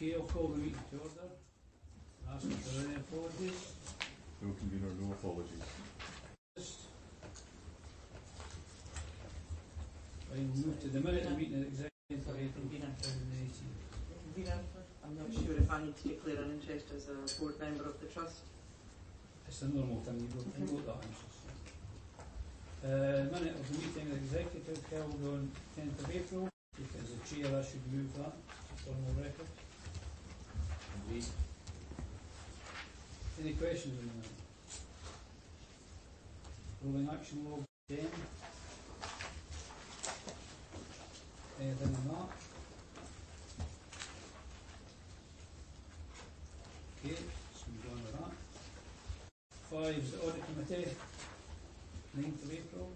Okay, I'll call the meeting to order. Ask if there are any apologies. No convener, no apologies. I move to the minute of meeting of executive of April 2018. I'm not sure if I need to declare an interest as a board member of the trust. It's a normal thing, you vote that answer. Minute of the meeting of executive held on 10th of April. If as a chair I should move that for the record. Indeed. Any questions on that? Rolling action log 10. Anything on that? Okay, so we're going with that. 5 is the audit committee, 9th of April.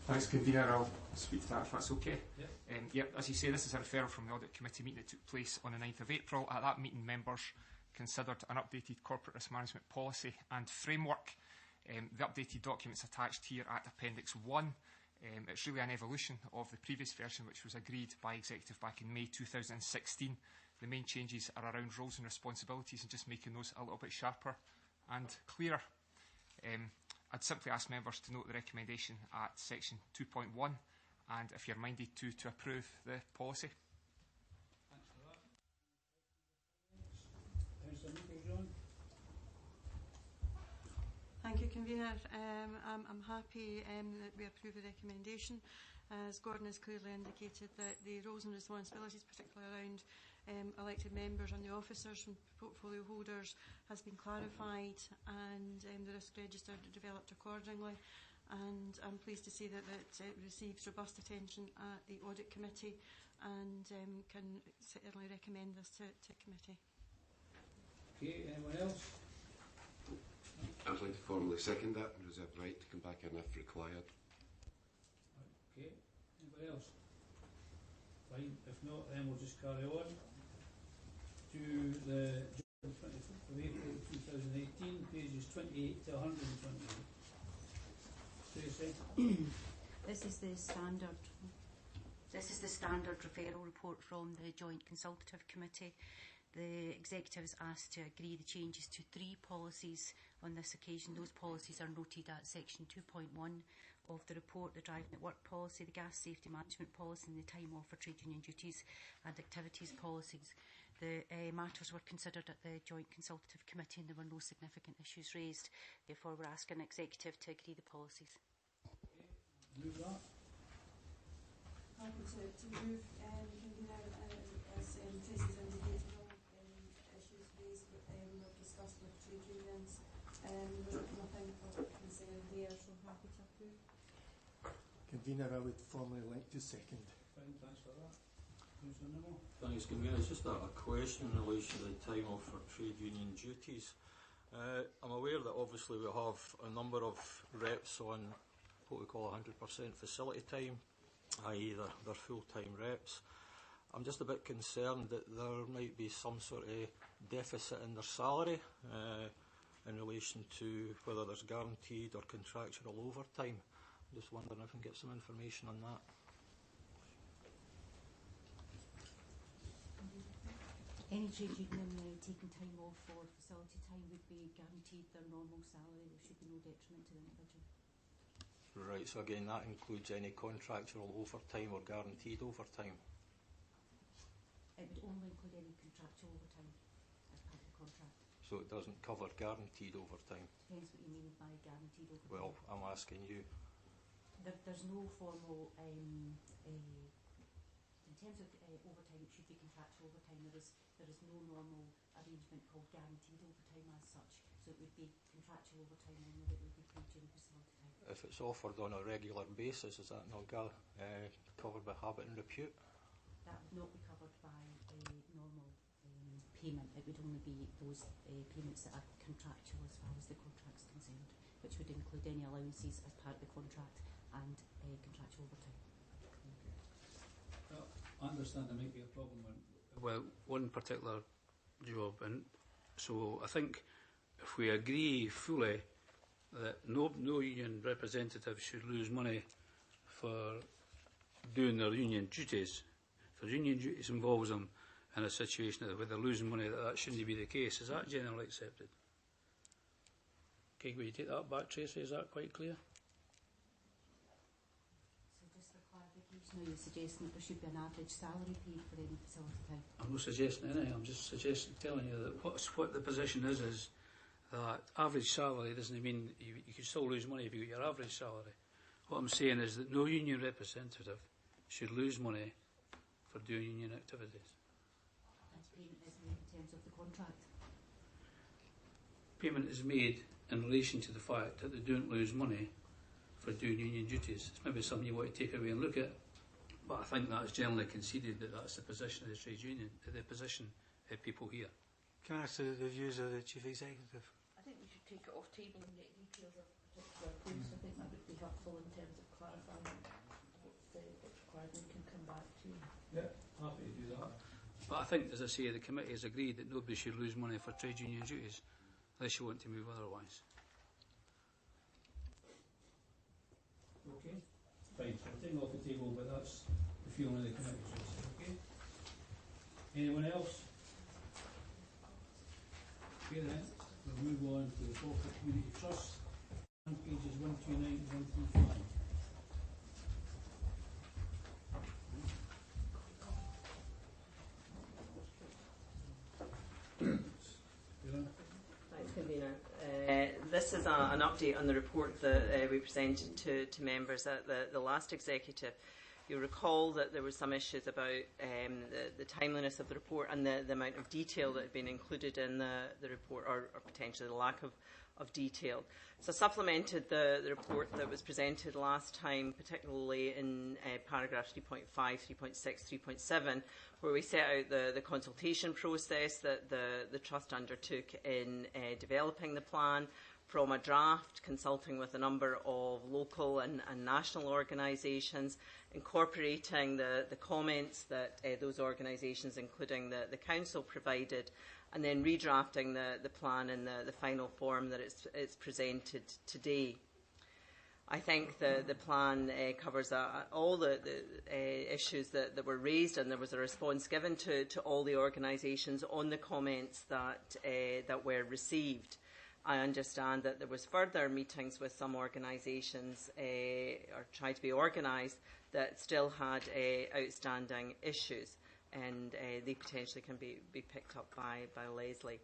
Thanks, convener. I'll speak to that if that's okay. Yep. As you say, this is a referral from the audit committee meeting that took place on the 9th of April. At that meeting, members considered an updated corporate risk management policy and framework. The updated document's attached here at Appendix 1. It's really an evolution of the previous version, which was agreed by Executive back in May 2016. The main changes are around roles and responsibilities and just making those a little bit sharper and clearer. I'd simply ask members to note the recommendation at section 2.1 and, if you're minded, to approve the policy. Thanks for that. Councillor Nicholl-John. Thank you, convener. I'm happy that we approve the recommendation. As Gordon has clearly indicated, that the roles and responsibilities, particularly around elected members and the officers and portfolio holders, has been clarified, and the risk register developed accordingly. And I'm pleased to see that it receives robust attention at the audit committee, and can certainly recommend this to committee. Okay, anyone else? I'd like to formally second that and reserve the right to come back in if required. Okay, anybody else? Fine, if not, then we'll just carry on to the 25th of April 2018, pages 28 to 128. Tracy? This is the standard referral report from the Joint Consultative Committee. The Executive is asked to agree the changes to 3 policies on this occasion. Those policies are noted at section 2.1 of the report: the driving at work policy, the gas safety management policy, and the time off for trade union duties and activities policies. The matters were considered at the Joint Consultative Committee and there were no significant issues raised. Therefore, we're asking the Executive to agree the policies. Okay, move that. Happy to move, as Tracy's indicated, issues raised were discussed with trade unions. There's nothing of concern there, so happy to approve. Convener, I would formally like to second. Fine, thanks for that. Councillor Nimmo? Thanks, convener. It's just a question in relation to the time off for trade union duties. I'm aware that obviously we have a number of reps on what we call 100% facility time, i.e. they're full-time reps. I'm just a bit concerned that there might be some sort of deficit in their salary in relation to whether there's guaranteed or contractual overtime. I'm just wondering if I can get some information on that. Any trade union taking time off for facility time would be guaranteed their normal salary. There should be no detriment to the individual. Right, so again, that includes any contractual overtime or guaranteed overtime? It would only include any contractual overtime as part of the contract. So it doesn't cover guaranteed overtime? Depends what you mean by guaranteed overtime. Well, I'm asking you. There's no formal, in terms of overtime, it should be contractual overtime. There is no normal arrangement called guaranteed overtime as such. So it would be contractual overtime only that would be paid during facility time. If it's offered on a regular basis, is that not covered by habit and repute? That would not be covered by a normal payment. It would only be those payments that are contractual as far as the contract's concerned, which would include any allowances as part of the contract and contractual overtime. Well, I understand there might be a problem when one particular job, and so I think if we agree fully that no union representative should lose money for doing their union duties, if their union duties involves them in a situation where they're losing money, that shouldn't be the case. Is that generally accepted? Okay, will you take that back, Tracy? Is that quite clear? So just for clarification, are you suggesting that there should be an average salary paid for any facility type? I'm not suggesting anything. I'm just telling you that what the position is that average salary doesn't mean you can still lose money if you get your average salary. What I'm saying is that no union representative should lose money for doing union activities. That's payment is made in terms of the contract. Payment is made in relation to the fact that they don't lose money for doing union duties. It's maybe something you want to take away and look at, but I think that's generally conceded that that's the position of the trade union, the position of people here. Can I ask the views of the Chief Executive? I think we should take it off table and get details of particular points. I think that would be helpful in terms of clarifying what's required and we can come back to. Yeah, happy to do that. But I think, as I say, the committee has agreed that nobody should lose money for trade union duties, unless you want to move otherwise. Okay, fine. So we're taking off the table, but that's the feeling of the committee. Okay. Anyone else? Okay then, we'll move on to the Falkirk Community Trust, on pages 129 to 135. Thanks, Convener. This is an update on the report that we presented to members at the last executive. You'll recall that there were some issues about the timeliness of the report and the amount of detail that had been included in the report, or potentially the lack of detail. So I supplemented the report that was presented last time, particularly in paragraphs 3.5, 3.6, 3.7, where we set out the consultation process that the Trust undertook in developing the plan, from a draft, consulting with a number of local and national organisations, incorporating the comments that those organisations, including the Council, provided, and then redrafting the plan in the final form that it's presented today. I think the plan covers all the issues that were raised, and there was a response given to all the organisations on the comments that were received. I understand that there was further meetings with some organisations, or tried to be organised, that still had outstanding issues, and they potentially can be picked up by Leslie.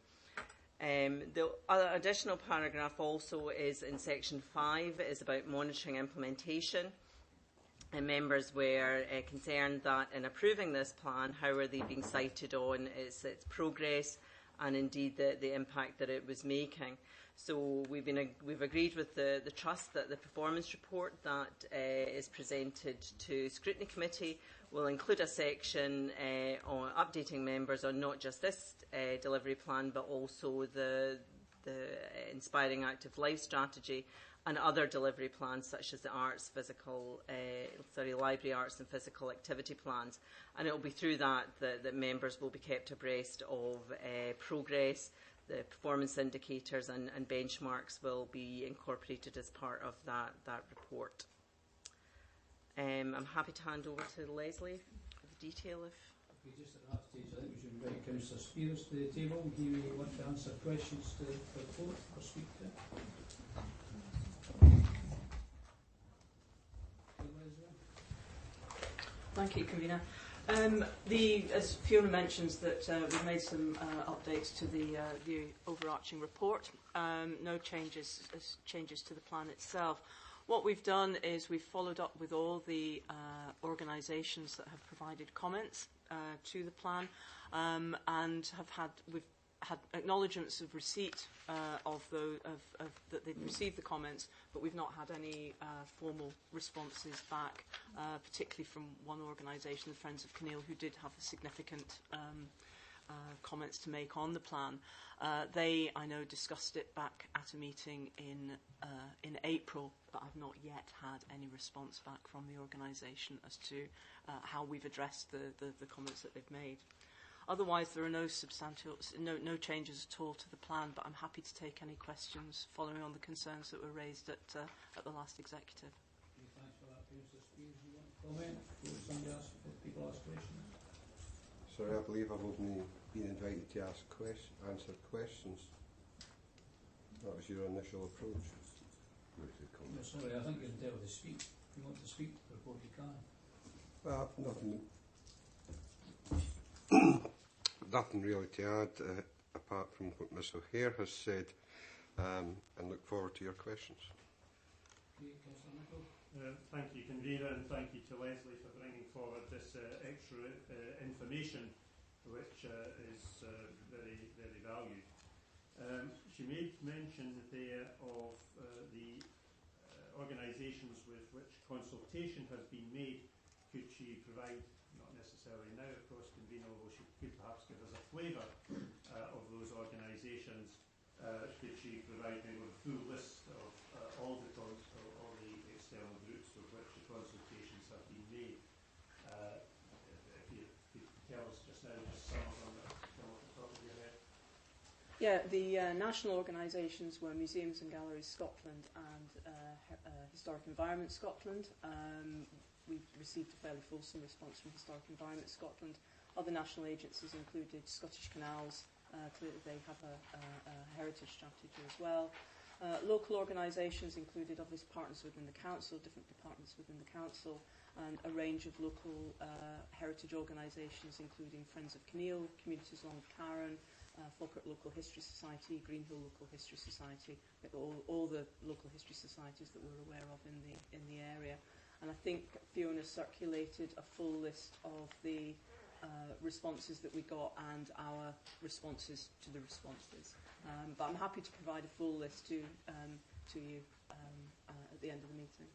The other additional paragraph also is in section 5, is about monitoring implementation. And members were concerned that in approving this plan, how are they being cited on its progress and indeed the impact that it was making. So we've agreed with the Trust that the performance report that is presented to Scrutiny Committee will include a section on updating members on not just this delivery plan, but also the Inspiring Active Life strategy and other delivery plans such as the library arts and physical activity plans. And it will be through that members will be kept abreast of progress. The performance indicators and benchmarks will be incorporated as part of that report. I'm happy to hand over to Leslie for the detail. Okay, just at that stage, I think we should invite Councillor Spears to the table. Do you want to answer questions to the report or speak to it? Thank you, Convener. As Fiona mentions, that we've made some updates to the overarching report. No changes to the plan itself. What we've done is we've followed up with all the organisations that have provided comments to the plan, and we've had acknowledgements of receipt that they'd received the comments, but we've not had any formal responses back, particularly from one organisation, the Friends of Kinneil, who did have significant comments to make on the plan. They, I know, discussed it back at a meeting in April, but I've not yet had any response back from the organisation as to how we've addressed the comments that they've made. Otherwise, there are no changes at all to the plan, but I'm happy to take any questions following on the concerns that were raised at the last executive. Thanks for that, Councillor Spears. You want to comment before somebody else, people ask questions? So Sorry, I believe I've only been invited to answer questions. That was your initial approach. No, sorry, I think you're entitled to speak. If you want to speak to the report, you can. Nothing really to add apart from what Ms O'Hare has said, and look forward to your questions. Okay, Councillor Nicholl. Thank you, Convener, and thank you to Leslie for bringing forward this extra information, which is very, very valued. She made mention there of the organisations with which consultation has been made. Could she provide, not necessarily now, of course, Convener, although she could perhaps give us a flavour of those organisations? Could she provide maybe a full list of all the external groups with which the consultations have been made? If you could tell us just now, just some of them that come off the top of your head. Yeah, the national organisations were Museums and Galleries Scotland and Historic Environment Scotland. We've received a fairly fulsome response from Historic Environment Scotland. Other national agencies included Scottish Canals. Clearly they have a heritage strategy as well. Local organisations included obvious partners within the council, different departments within the council, and a range of local heritage organisations including Friends of Kinneil, Communities Along Carron, Falkirk Local History Society, Greenhill Local History Society, all the local history societies that we're aware of in the area. And I think Fiona circulated a full list of the responses that we got and our responses to the responses. But I'm happy to provide a full list to you at the end of the meeting.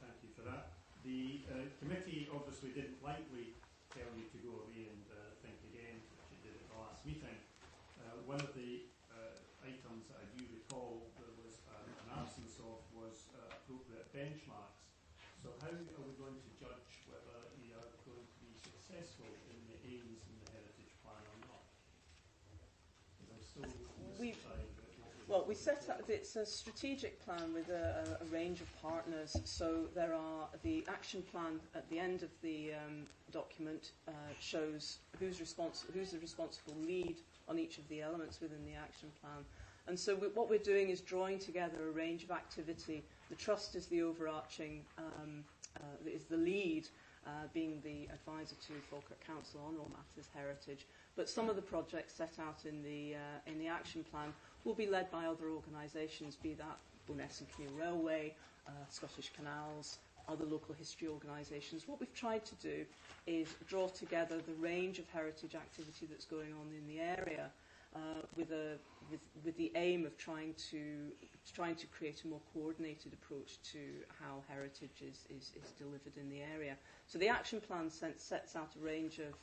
Thank you for that. The committee obviously didn't lightly tell you to go away and think again, which you did at the last meeting. One of the items that I do recall there was an absence of was appropriate benchmarks. So how are we going to judge whether we are going to be successful in the aims in the heritage plan or not? Because I'm still we set up, it's a strategic plan with a range of partners. So there are the action plan at the end of the document shows who's the responsible lead on each of the elements within the action plan. And so what we're doing is drawing together a range of activity. The Trust is the overarching, is the lead, being the advisor to Falkirk Council on all matters heritage. But some of the projects set out in the action plan will be led by other organisations, be that Bowness and Kinneil Railway, Scottish Canals, other local history organisations. What we've tried to do is draw together the range of heritage activity that's going on in the area, with the aim of trying to create a more coordinated approach to how heritage is delivered in the area. So the action plan sets out a range of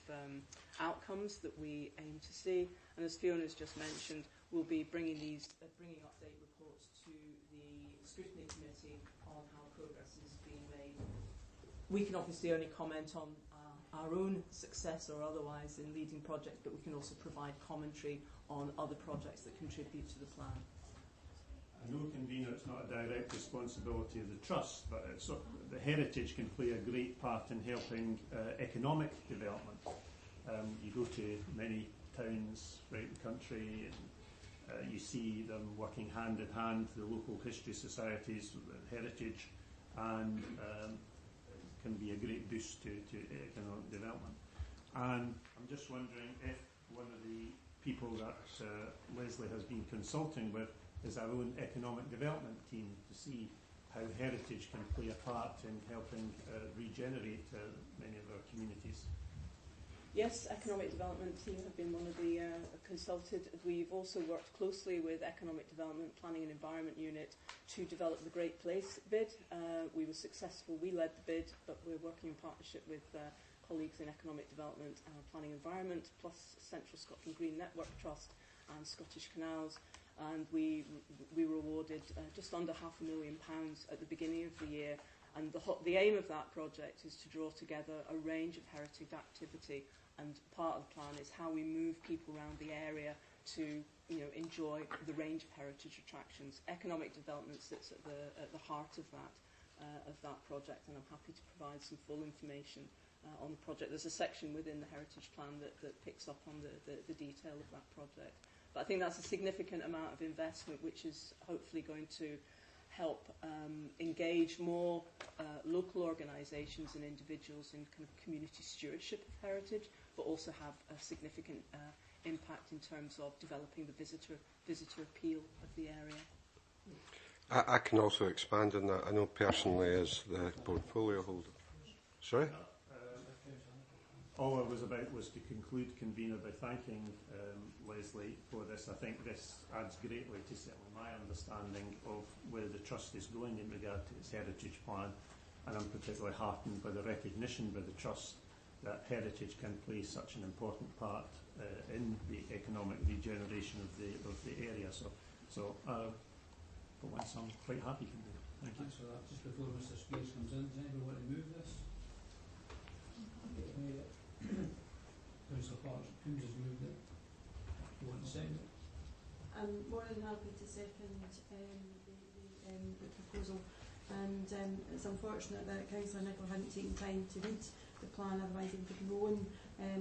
outcomes that we aim to see, and as Fiona's just mentioned, we'll be bringing update reports to the scrutiny committee on how progress is being made. We can obviously only comment on our own success or otherwise in leading projects, but we can also provide commentary on other projects that contribute to the plan. I know, Convener, it's not a direct responsibility of the Trust, but the heritage can play a great part in helping economic development. You go to many towns throughout the country and you see them working hand in hand, the local history societies with heritage, and can be a great boost to economic development. And I'm just wondering if one of the people that Leslie has been consulting with is our own economic development team, to see how heritage can play a part in helping regenerate many of our communities. Yes, economic development team have been one of the consulted. We've also worked closely with Economic Development Planning and Environment Unit to develop the Great Place bid. We were successful. We led the bid, but we're working in partnership with colleagues in Economic Development, Planning and Environment, plus Central Scotland Green Network Trust and Scottish Canals. And we were awarded just under £500,000 at the beginning of the year. And the aim of that project is to draw together a range of heritage activity. And part of the plan is how we move people around the area to enjoy the range of heritage attractions. Economic development sits at the heart of that project, and I'm happy to provide some full information on the project. There's a section within the heritage plan that picks up on the detail of that project. But I think that's a significant amount of investment which is hopefully going to help engage more local organisations and individuals in kind of community stewardship of heritage, but also have a significant impact in terms of developing the visitor appeal of the area. I can also expand on that. I know personally as the portfolio holder. Sorry? All I was about was to conclude, convener, by thanking Leslie for this. I think this adds greatly to certainly my understanding of where the Trust is going in regard to its heritage plan, and I'm particularly heartened by the recognition by the Trust that heritage can play such an important part in the economic regeneration of the area. So for once, I'm quite happy to do it. Thank you. Thanks for that. Just before Mr. Spears comes in, does anybody want to move this? Councillor Coombs has moved it. Do you want to second it? I'm more than happy to second the proposal, and it's unfortunate that Councillor Nicholl hadn't taken time to read the plan, otherwise he would have known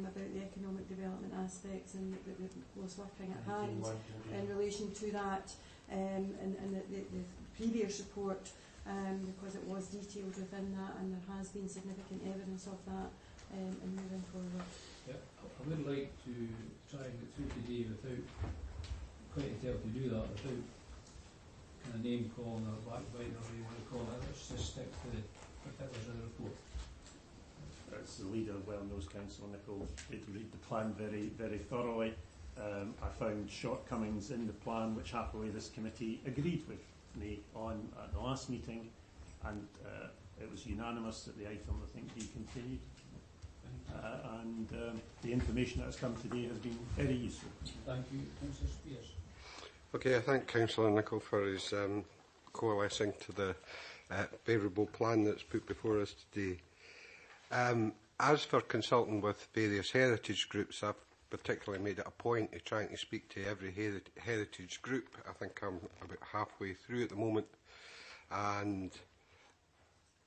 about the economic development aspects and that was working at hand in relation to that and the previous report, because it was detailed within that and there has been significant evidence of that in moving forward. Yeah, I would like to try and get through today without quite a tell to do that, without kind of name calling or backbiting or whatever you want to call it. Let's just stick to the particulars of the report. As the leader well knows, Councillor Nicholl did read the plan very, very thoroughly. I found shortcomings in the plan which happily this committee agreed with me on at the last meeting, and it was unanimous that the item, I think, be continued. And the information that has come today has been very useful. Thank you. Councillor Spears. Okay, I thank Councillor Nicholl for his coalescing to the favourable plan that's put before us today. As for consulting with various heritage groups, I've particularly made it a point of trying to speak to every heritage group. I think I'm about halfway through at the moment, and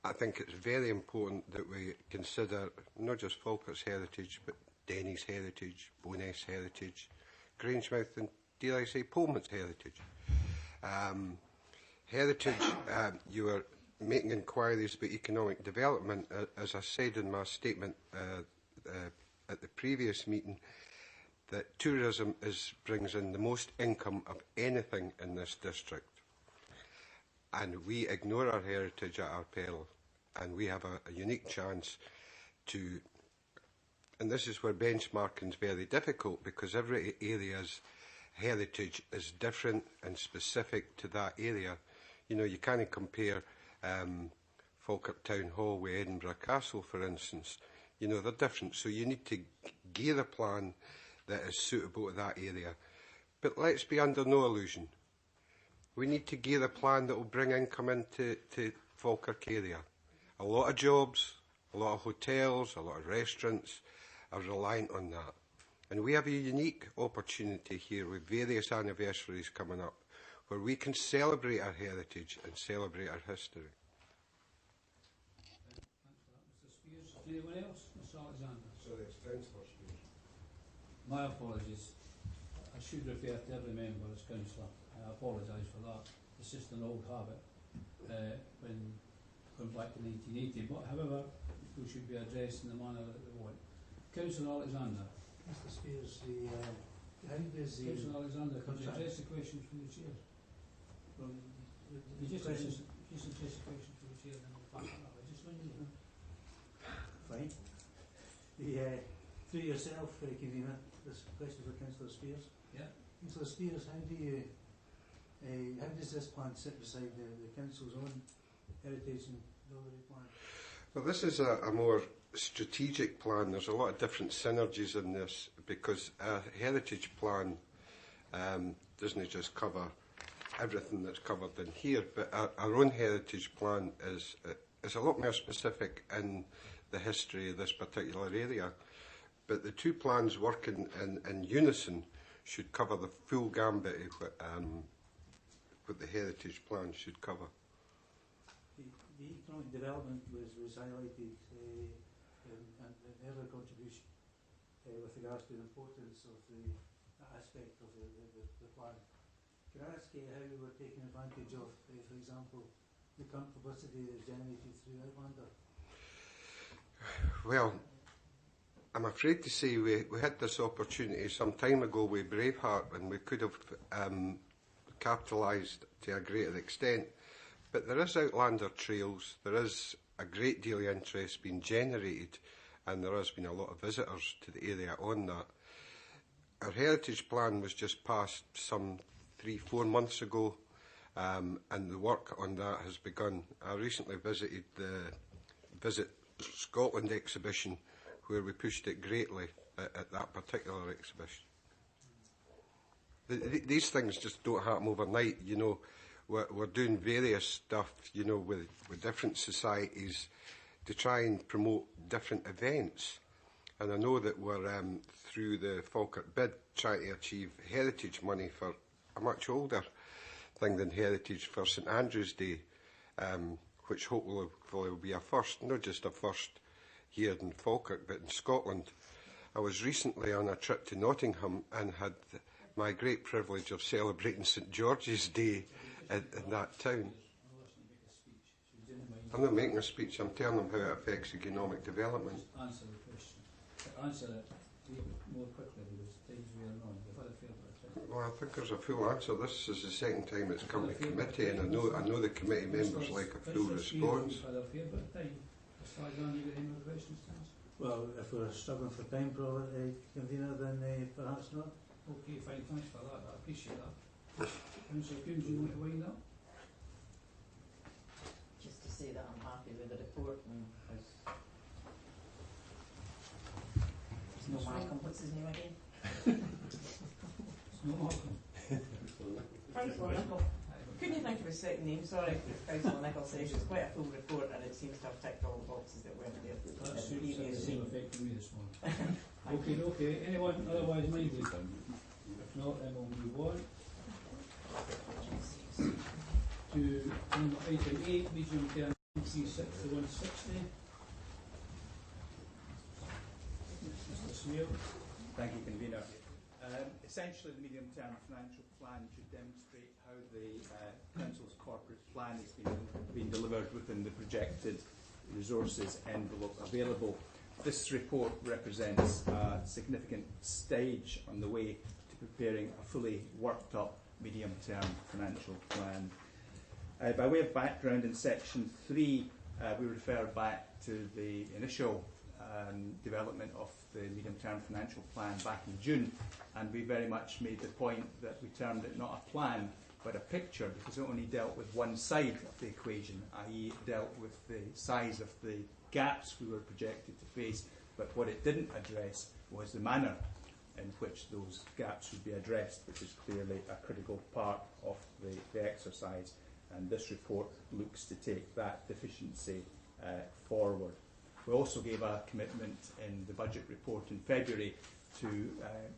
I think it's very important that we consider not just Falkirk's heritage, but Denny's heritage, Bowness heritage, Grangemouth and, dare I say, Pullman's heritage. You were making inquiries about economic development. As I said in my statement at the previous meeting, that tourism brings in the most income of anything in this district. And we ignore our heritage at our peril. And we have a unique chance to, and this is where benchmarking is very difficult, because every area's heritage is different and specific to that area. You know, you can't compare Falkirk Town Hall with Edinburgh Castle, for instance. You know, they're different. So you need to gear a plan that is suitable to that area. But let's be under no illusion. We need to gear a plan that will bring income into Falkirk area. A lot of jobs, a lot of hotels, a lot of restaurants are reliant on that. And we have a unique opportunity here with various anniversaries coming up where we can celebrate our heritage and celebrate our history. Thanks for that, Mr. Spears. Anyone else? Mr. Alexander. Sorry, it's Councillor Spears. My apologies. I should refer to every member as councillor. I apologise for that. It's just an old habit when going back to 1980. But however, we should be addressed in the manner that they want. Councillor Alexander. Mr. Spears, how does the... Councillor Alexander, could you address the question from the chair? You just address the question from the chair, then we'll back it up. I just want you to... Fine. Through yourself, convener, this question for Councillor Spears. Yeah. Councillor Spears, how does this plan sit beside the council's own heritage and buildery plan? Well, this is a more strategic plan. There's a lot of different synergies in this, because a heritage plan doesn't just cover everything that's covered in here, but our own heritage plan is a lot more specific in the history of this particular area. But the two plans working in unison should cover the full gambit of what the heritage plan should cover. The economic development was highlighted her contribution with regards to the importance of that aspect of the plan. Can I ask how we were taking advantage of, for example, the current publicity that is generated through Outlander? Well, I'm afraid to say we had this opportunity some time ago with Braveheart, and we could have capitalised to a greater extent. But there is Outlander trails, there is a great deal of interest being generated, and there has been a lot of visitors to the area on that. Our heritage plan was just passed some 3-4 months ago, and the work on that has begun. I recently visited the Visit Scotland exhibition, where we pushed it greatly at that particular exhibition. These things just don't happen overnight, you know. We're doing various stuff, you know, with different societies to try and promote different events. And I know that we're, through the Falkirk bid, trying to achieve heritage money for a much older thing than heritage for St Andrew's Day, which hopefully will be a first, not just a first here in Falkirk, but in Scotland. I was recently on a trip to Nottingham and had my great privilege of celebrating St George's Day in that town. I'm not making a speech, I'm telling them how it affects economic development. Answer the question. Answer it more quickly, because times we are on. We've had a fair bit of time. Well, I think there's a full answer. This is the second time it's come to committee, and I know the committee members like a full response. We've had a fair bit of time. As far as I know, you got any more questions to ask? Well, if we're struggling for time, convener, then perhaps not. Okay, fine, thanks for that. I appreciate that. Councillor Coombs, you want to wind up? Just to say that I'm happy with the report, and there's no Malcolm. What's his name again? It's no Malcolm. Councillor Nicholl. Couldn't think of his second name, sorry. Councillor Nicholl says it's quite a full report, and it seems to have ticked all the boxes that weren't there. That suits the same effect for me this morning. Okay. Anyone otherwise minded? If not, then we'll move on to item 8, medium term increase to 160. Mr. Smeal. Thank you, Convener. Essentially, the medium-term financial plan should demonstrate how the Council's corporate plan is being delivered within the projected resources envelope available. This report represents a significant stage on the way to preparing a fully worked-up medium-term financial plan. By way of background, in Section 3, we refer back to the initial development of the medium-term financial plan back in June, and we very much made the point that we termed it not a plan but a picture, because it only dealt with one side of the equation, i.e. it dealt with the size of the gaps we were projected to face, but what it didn't address was the manner in which those gaps would be addressed, which is clearly a critical part of the exercise, and this report looks to take that deficiency forward. We also gave a commitment in the budget report in February to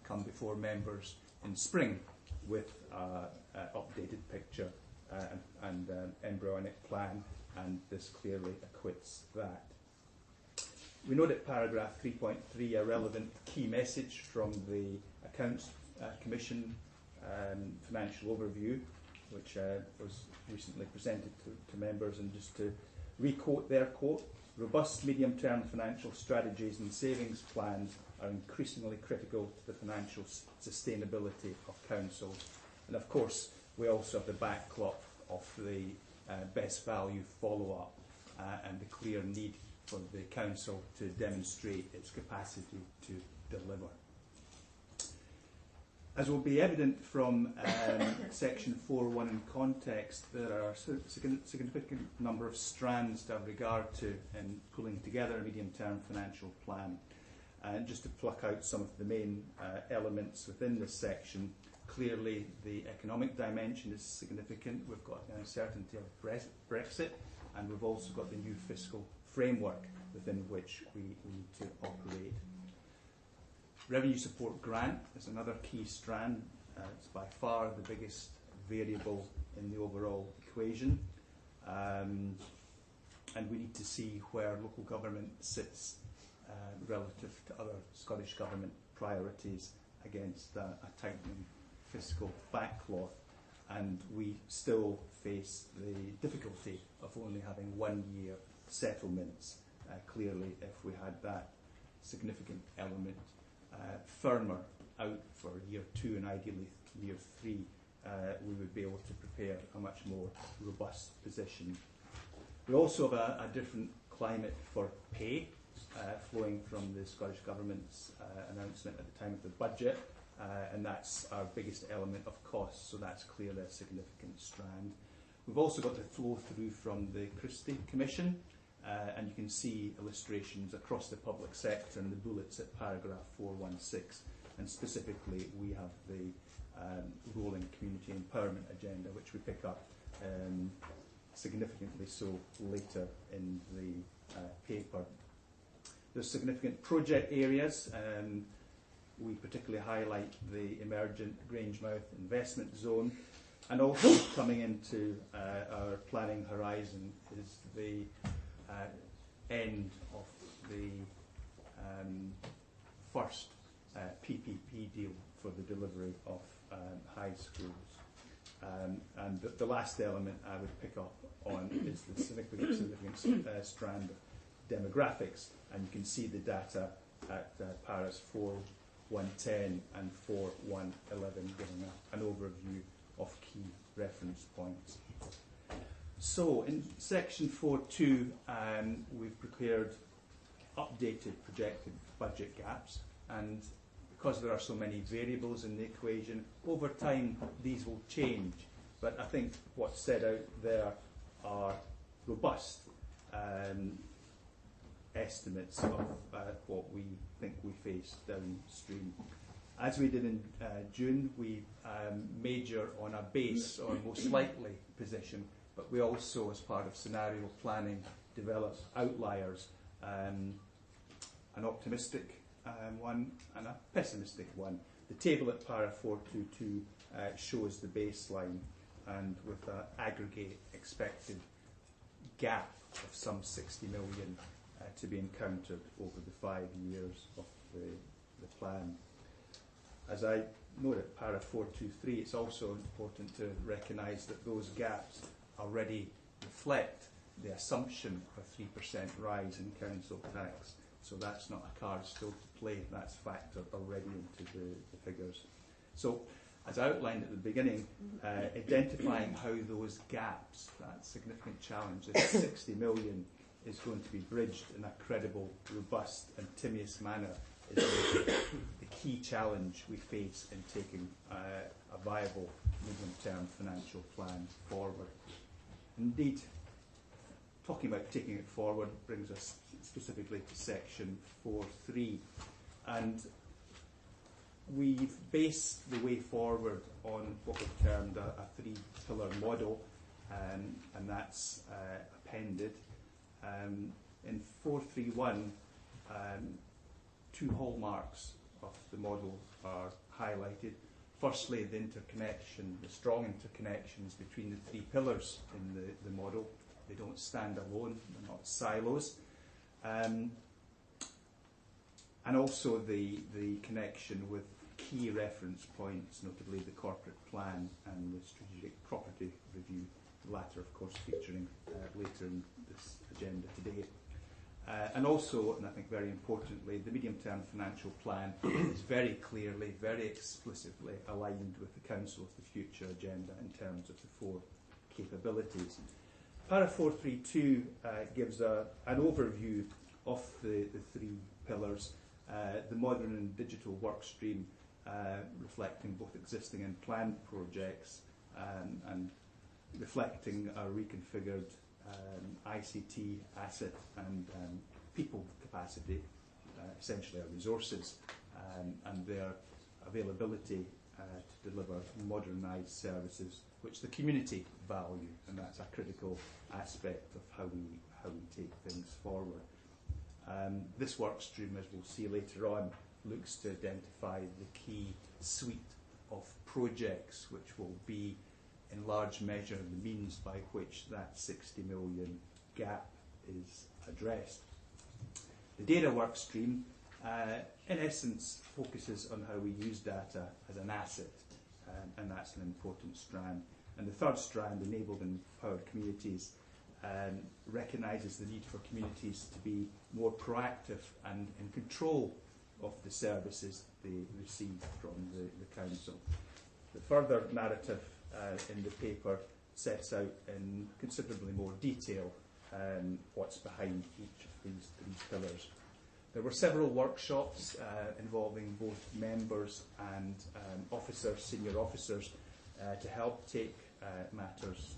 come before members in spring with an updated picture and embryonic plan, and this clearly acquits that. We note at paragraph 3.3 a relevant key message from the Accounts Commission financial overview, which was recently presented to members, and just to re-quote their quote: "Robust medium-term financial strategies and savings plans are increasingly critical to the financial sustainability of councils." And of course, we also have the backclop of the best value follow-up and the clear need for the council to demonstrate its capacity to deliver. As will be evident from section 4.1 in context, there are a significant number of strands to have regard to in pulling together a medium-term financial plan. And just to pluck out some of the main elements within this section, clearly the economic dimension is significant. We've got the uncertainty of Brexit, and we've also got the new fiscal framework within which we need to operate. Revenue support grant is another key strand. It's by far the biggest variable in the overall equation. And we need to see where local government sits relative to other Scottish Government priorities against a tightening fiscal backcloth, and we still face the difficulty of only having 1 year settlements. Clearly, if we had that significant element firmer out for year 2 and ideally year 3, we would be able to prepare a much more robust position. We also have a different climate for pay, flowing from the Scottish Government's announcement at the time of the budget, and that's our biggest element of cost, so that's clearly a significant strand. We've also got the flow through from the Christie Commission, and you can see illustrations across the public sector in the bullets at paragraph 416, and specifically we have the rolling community empowerment agenda, which we pick up significantly so later in the paper. There's significant project areas. We particularly highlight the emergent Grangemouth investment zone, and also coming into our planning horizon is the end of the first PPP deal for the delivery of high schools. And the last element I would pick up on is the significant strand of demographics, and you can see the data at Paris 4.110 and 4.111 giving an overview of key reference points. So in section 4.2 we've prepared updated projected budget gaps, and because there are so many variables in the equation, over time these will change, but I think what's set out there are robust estimates of what we think we face downstream. As we did in June, we major on a base or most likely position, but we also, as part of scenario planning, develop outliers, an optimistic one and a pessimistic one. The table at para 422 shows the baseline, and with an aggregate expected gap of some 60 million to be encountered over the 5 years of the plan. As I note at para 423, it's also important to recognise that those gaps already reflect the assumption of a 3% rise in council tax. So that's not a card still to play, that's factored already into the figures. So, as I outlined at the beginning, identifying how those gaps, that significant challenge, this 60 million, is going to be bridged in a credible, robust and timious manner is the key challenge we face in taking a viable medium-term financial plan forward. Indeed, talking about taking it forward brings us specifically to section 4.3, and we've based the way forward on what we've termed a three-pillar model, and that's appended. In 4.3.1, two hallmarks of the model are highlighted. Firstly, the interconnection, the strong interconnections between the three pillars in the model. They don't stand alone, they're not silos. And also the connection with key reference points, notably the corporate plan and the strategic property review, the latter of course featuring later in this agenda today. And also, and I think very importantly, the medium-term financial plan is very clearly, very explicitly aligned with the Council of the Future agenda in terms of the four capabilities. Para 432 gives an overview of the three pillars, the modern and digital work stream reflecting both existing and planned projects, and reflecting a reconfigured ICT asset and people capacity, essentially our resources, and their availability to deliver modernised services which the community value, and that's a critical aspect of how we take things forward. This work stream, as we'll see later on, looks to identify the key suite of projects which will be in large measure the means by which that 60 million gap is addressed. The data work stream, in essence, focuses on how we use data as an asset, and that's an important strand. And the third strand, enabled and empowered communities, recognises the need for communities to be more proactive and in control of the services they receive from the council. The further narrative in the paper sets out in considerably more detail what's behind each of these pillars. There were several workshops involving both members and officers, senior officers, to help take matters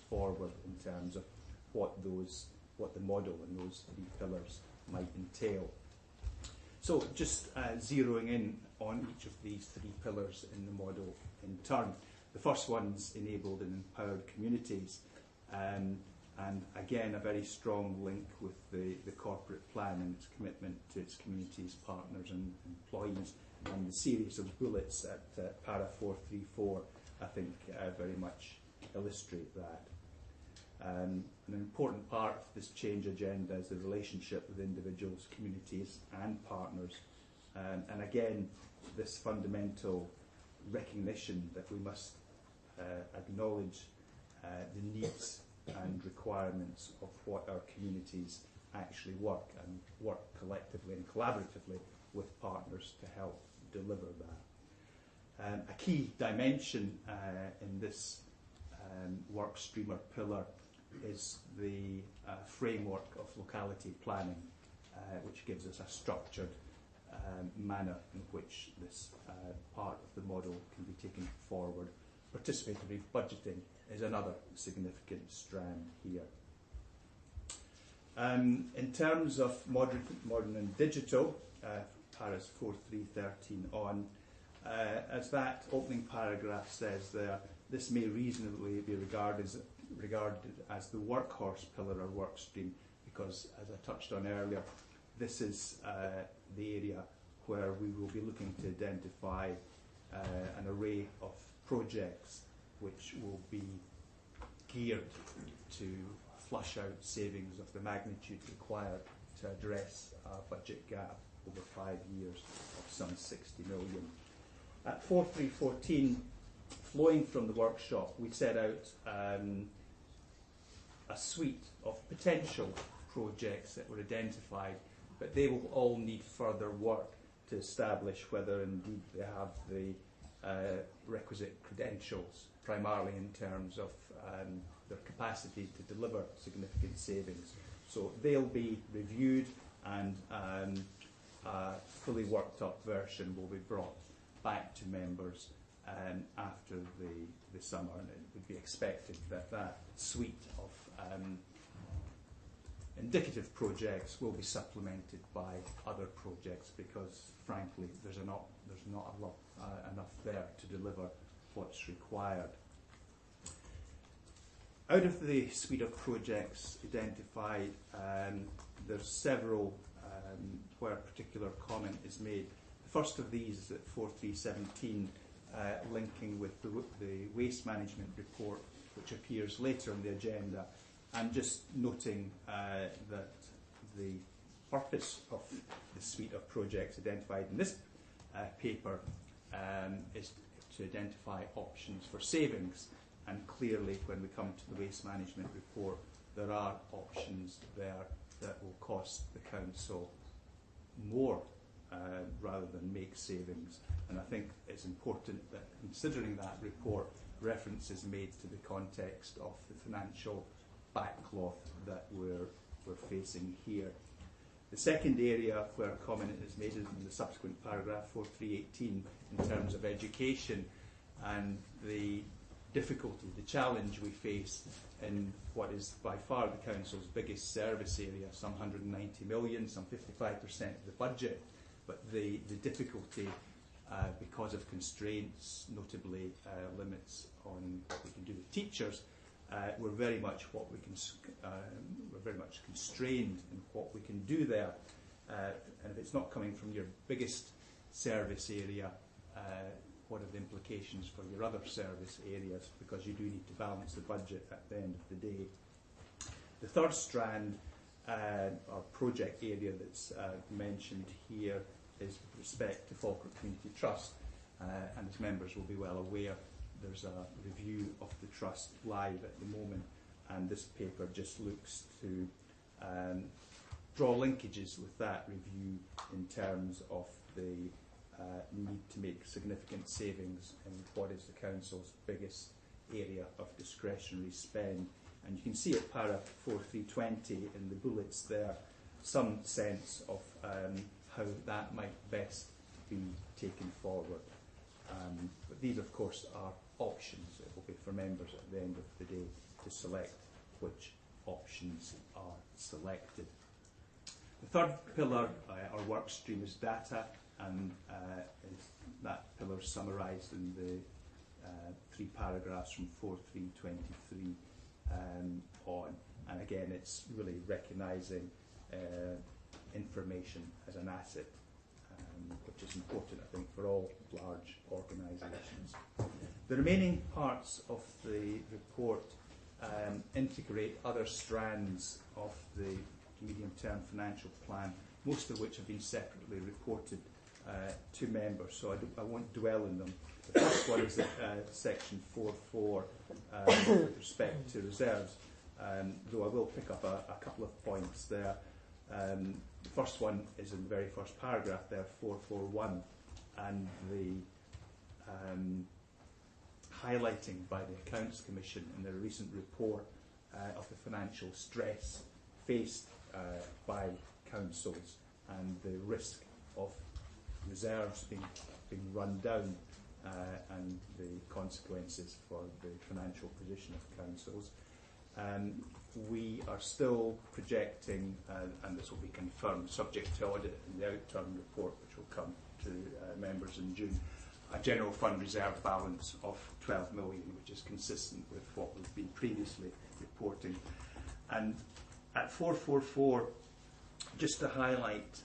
forward in terms of what the model and those three pillars might entail. So just zeroing in on each of these three pillars in the model in turn. The first one's enabled and empowered communities, and again a very strong link with the corporate plan and its commitment to its communities, partners and employees, and the series of bullets at para 434 I think very much illustrate that. An important part of this change agenda is the relationship with individuals, communities and partners, and again this fundamental recognition that we must acknowledge the needs and requirements of what our communities actually work, and work collectively and collaboratively with partners to help deliver that. A key dimension in this work stream or pillar is the framework of locality planning, which gives us a structured manner in which this part of the model can be taken forward. Participatory budgeting is another significant strand here. In terms of modern and digital, paras 4.3.13 on, as that opening paragraph says there, this may reasonably be regarded as the workhorse pillar or work stream, because, as I touched on earlier, this is the area where we will be looking to identify an array of projects which will be geared to flush out savings of the magnitude required to address a budget gap over 5 years of some 60 million. At 4.3.14, flowing from the workshop, we set out a suite of potential projects that were identified, but they will all need further work to establish whether indeed they have the requisite credentials, primarily in terms of their capacity to deliver significant savings. So they'll be reviewed, and a fully worked up version will be brought back to members after the summer, and it would be expected that that suite of indicative projects will be supplemented by other projects, because frankly there's not a lot enough there to deliver what's required. Out of the suite of projects identified, there's several where a particular comment is made. The first of these is at 4.3.17, linking with the waste management report, which appears later on the agenda, and just noting that the purpose of the suite of projects identified in this paper is to identify options for savings, and clearly when we come to the waste management report, there are options there that will cost the council more rather than make savings. And I think it's important that, considering that report, reference is made to the context of the financial backcloth that we're facing here. The second area where a comment is made is in the subsequent paragraph 4.3.18 in terms of education and the difficulty, the challenge we face in what is by far the Council's biggest service area, some 190 million, some 55% of the budget, but the difficulty because of constraints, notably limits on what we can do with teachers, we're very much we're very much constrained in what we can do there, and if it's not coming from your biggest service area, what are the implications for your other service areas, because you do need to balance the budget at the end of the day. The third strand our project area that's mentioned here is with respect to Falkirk Community Trust, and as members will be well aware, there's a review of the trust live at the moment, and this paper just looks to draw linkages with that review in terms of the need to make significant savings in what is the Council's biggest area of discretionary spend. And you can see at para 4320 in the bullets there some sense of how that might best be taken forward. But these, of course, are options. It will be for members at the end of the day to select which options are selected. The third pillar, our work stream, is data, and that pillar is summarised in the 3 paragraphs from 4323 on. And again, it's really recognising information as an asset, which is important, I think, for all large organisations. The remaining parts of the report integrate other strands of the medium-term financial plan, most of which have been separately reported to members, so I won't dwell on them. The first one is section 4.4 with respect to reserves, though I will pick up a couple of points there. The first one is in the very first paragraph there, 4.4.1, and the highlighting by the Accounts Commission in their recent report of the financial stress faced by councils and the risk of reserves being run down and the consequences for the financial position of councils. We are still projecting, and this will be confirmed subject to audit in the outturn report, which will come to members in June, a general fund reserve balance of 12 million, which is consistent with what we've been previously reporting. And at 444, just to highlight,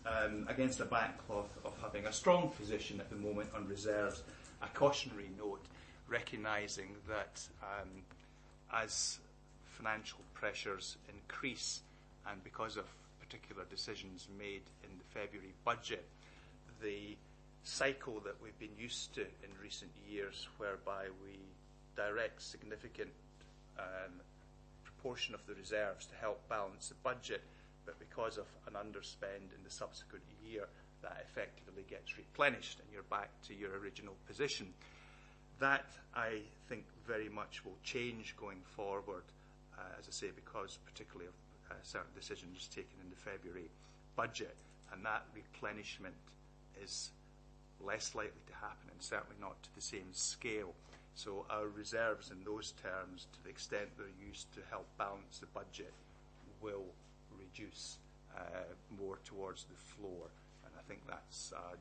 against a backcloth of having a strong position at the moment on reserves, a cautionary note, recognising that as financial pressures increase, and because of particular decisions made in the February budget, the cycle that we've been used to in recent years, whereby we direct significant proportion of the reserves to help balance the budget, but because of an underspend in the subsequent year, that effectively gets replenished and you're back to your original position. That, I think, very much will change going forward, as I say, because particularly of certain decisions taken in the February budget, and that replenishment is less likely to happen, and certainly not to the same scale. So our reserves in those terms, to the extent they're used to help balance the budget, will reduce more towards the floor. And I think that's an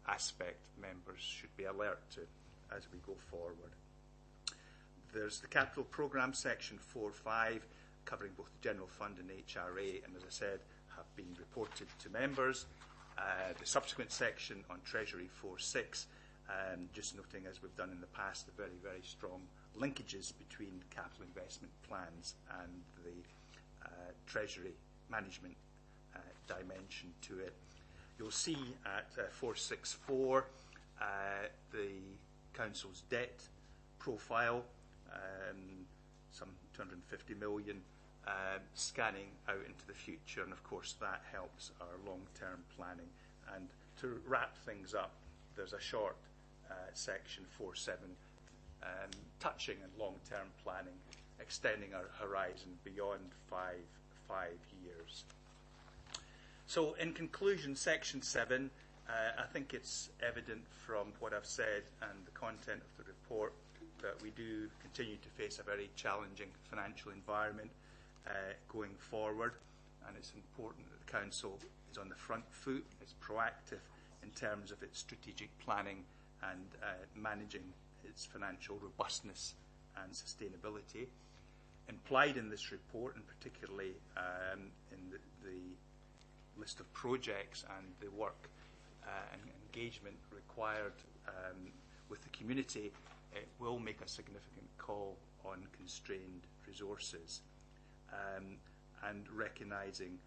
aspect members should be alert to as we go forward. There's the capital programme section 4.5, covering both the general fund and HRA, and as I said, have been reported to members. The subsequent section on Treasury 4.6, just noting, as we've done in the past, the very, very strong linkages between capital investment plans and the Treasury management dimension to it. You'll see at 4.6.4 the Council's debt profile, some 250 million scanning out into the future, and of course that helps our long-term planning. And to wrap things up, there's a short section 4.7 touching on long-term planning, extending our horizon beyond five years. So in conclusion, section 7, I think it's evident from what I've said and the content of the report that we do continue to face a very challenging financial environment going forward, and it's important that the Council is on the front foot, is proactive in terms of its strategic planning and managing its financial robustness and sustainability. Implied in this report, and particularly in the list of projects and the work and engagement required with the community, it will make a significant call on constrained resources, and recognising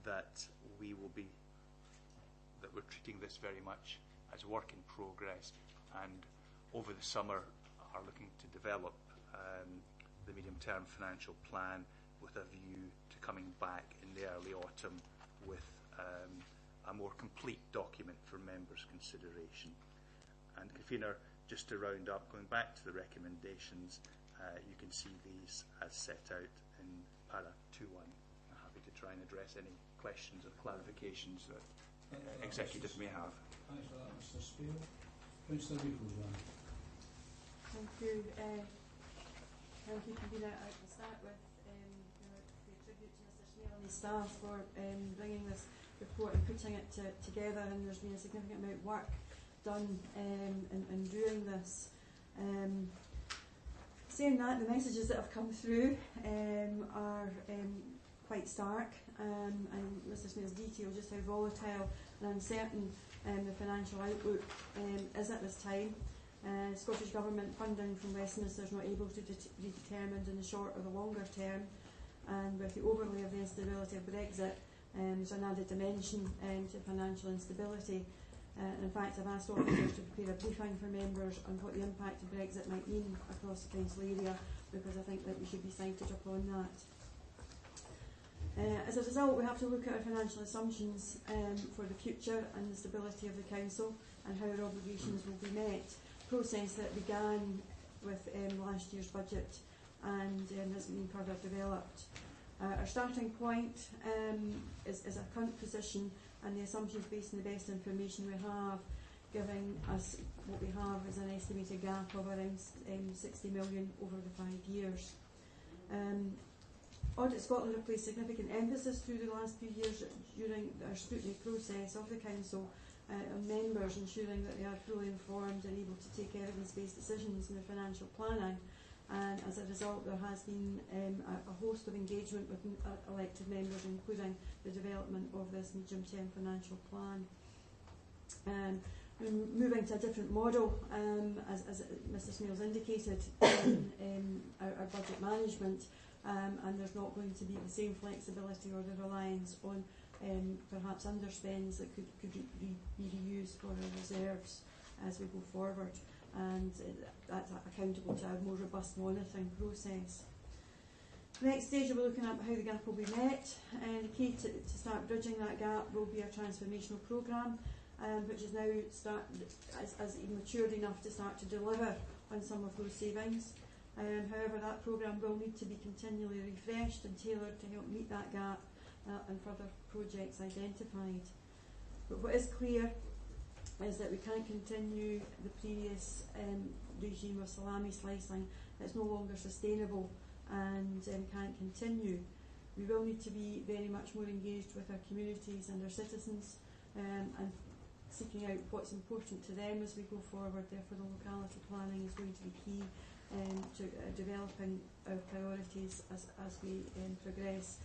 that we're treating this very much as work in progress, and over the summer are looking to develop the medium-term financial plan with a view to coming back in the early autumn with a more complete document for members' consideration. And Convener, just to round up, going back to the recommendations, you can see these as set out in para 2.1. I'm happy to try and address any questions or clarifications that executive may have. Thanks for that, Mr. Spear. Councillor Beagle. Thank you. Thank you, Convener. I'll start with the tribute to Mr. Snail and his staff for bringing this report and putting it together, and there's been a significant amount of work done in doing this. Saying that, the messages that have come through are quite stark, and Mr. Snail's detailed just how volatile and uncertain the financial outlook is at this time. Scottish Government funding from Westminster is not able to be determined in the short or the longer term, and with the overlay of the instability of Brexit, there's an added dimension to financial instability. In fact, I've asked officers to prepare a briefing for members on what the impact of Brexit might mean across the council area, because I think that we should be cited upon that. As a result, we have to look at our financial assumptions for the future and the stability of the council and how our obligations will be met. A process that began with last year's budget and has been further developed. Our starting point is our current position and the assumptions based on the best information we have, giving us what we have is an estimated gap of around 60 million over the 5 years. Audit Scotland have placed significant emphasis through the last few years during our scrutiny process of the Council on members, ensuring that they are fully informed and able to take evidence-based decisions in their financial planning. And as a result, there has been a host of engagement with elected members, including the development of this medium-term financial plan. Moving to a different model, as Mr. Snail's indicated, in our budget management, and there's not going to be the same flexibility or the reliance on perhaps underspends that could be reused for our reserves as we go forward, and that's accountable to a more robust monitoring process. Next stage, we're looking at how the gap will be met, and the key to start bridging that gap will be our transformational programme, which is now as matured enough to start to deliver on some of those savings. However, that programme will need to be continually refreshed and tailored to help meet that gap and further projects identified. But what is clear is that we can't continue the previous regime of salami slicing. It's no longer sustainable and can't continue. We will need to be very much more engaged with our communities and our citizens, and seeking out what's important to them as we go forward. Therefore, the locality planning is going to be key to developing our priorities as we progress,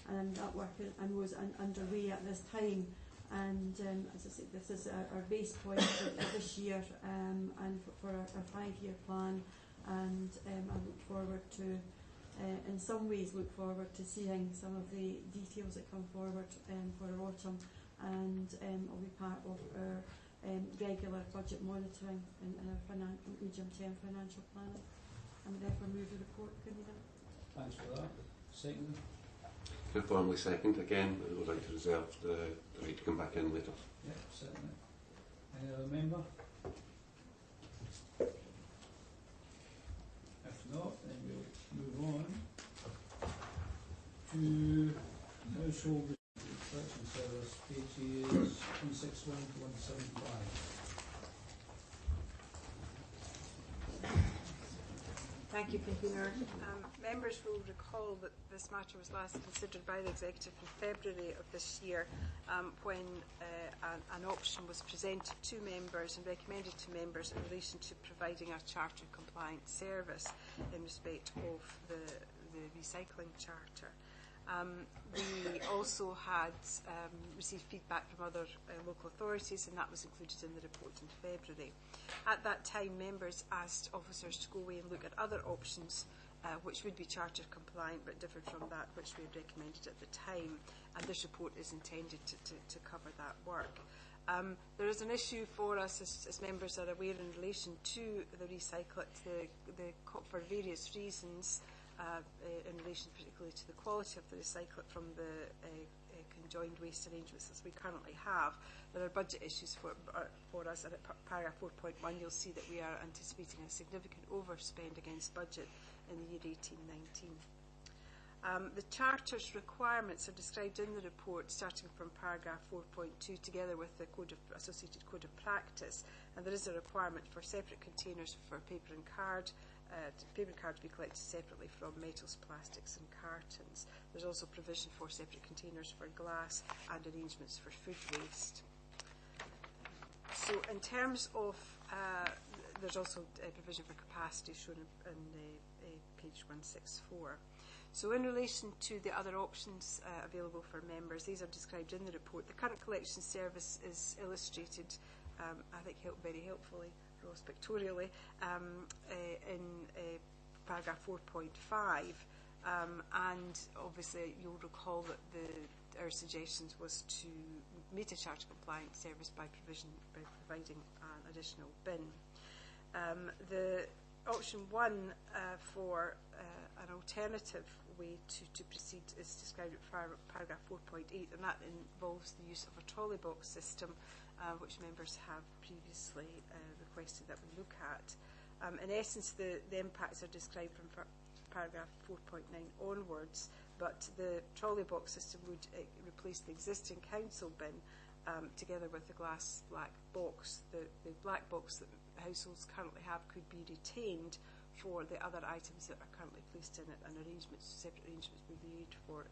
and that work I know is underway at this time. And as I said, this is our base point for this year and for our 5-year plan, and I look forward to, in some ways, look forward to seeing some of the details that come forward for our autumn, and will be part of our regular budget monitoring and our medium-term financial planning. And therefore move the report. Thanks for that. Second. Can I formally second again? I would like to reserve the right to come back in later. Yep, certainly. Any other member? If not, then we'll move on to Household Protection Service, pages 161 to 175. Thank you, Convener. Members will recall that this matter was last considered by the Executive in February of this year, when an option was presented to members and recommended to members in relation to providing a charter compliant service in respect of the recycling charter. We also had received feedback from other local authorities, and that was included in the report in February. At that time, members asked officers to go away and look at other options which would be charter compliant but differed from that which we had recommended at the time, and this report is intended to cover that work. There is an issue for us, as members are aware, in relation to the recyclate, for various reasons, in relation particularly to the quality of the recyclate from the conjoined waste arrangements as we currently have. There are budget issues for us, and at paragraph 4.1 you'll see that we are anticipating a significant overspend against budget in the year 18-19. The Charter's requirements are described in the report, starting from paragraph 4.2, together with the associated code of practice, and there is a requirement for separate containers for paper and card, paper and card to be collected separately from metals, plastics and cartons. There's also provision for separate containers for glass and arrangements for food waste. So in terms of, there's also a provision for capacity shown in page 164. So in relation to the other options available for members, these are described in the report. The current collection service is illustrated, I think very helpfully, Ross, pictorially, in paragraph 4.5. And obviously you'll recall that our suggestions was to meet a charter compliant service by providing an additional bin. The option 1 for an alternative way to proceed is described at paragraph 4.8, and that involves the use of a trolley box system, which members have previously requested that we look at. In essence, the impacts are described from paragraph 4.9 onwards, but the trolley box system would replace the existing council bin together with the glass black box. The black box that households currently have could be retained for the other items that are currently placed in it, and separate arrangements will be made for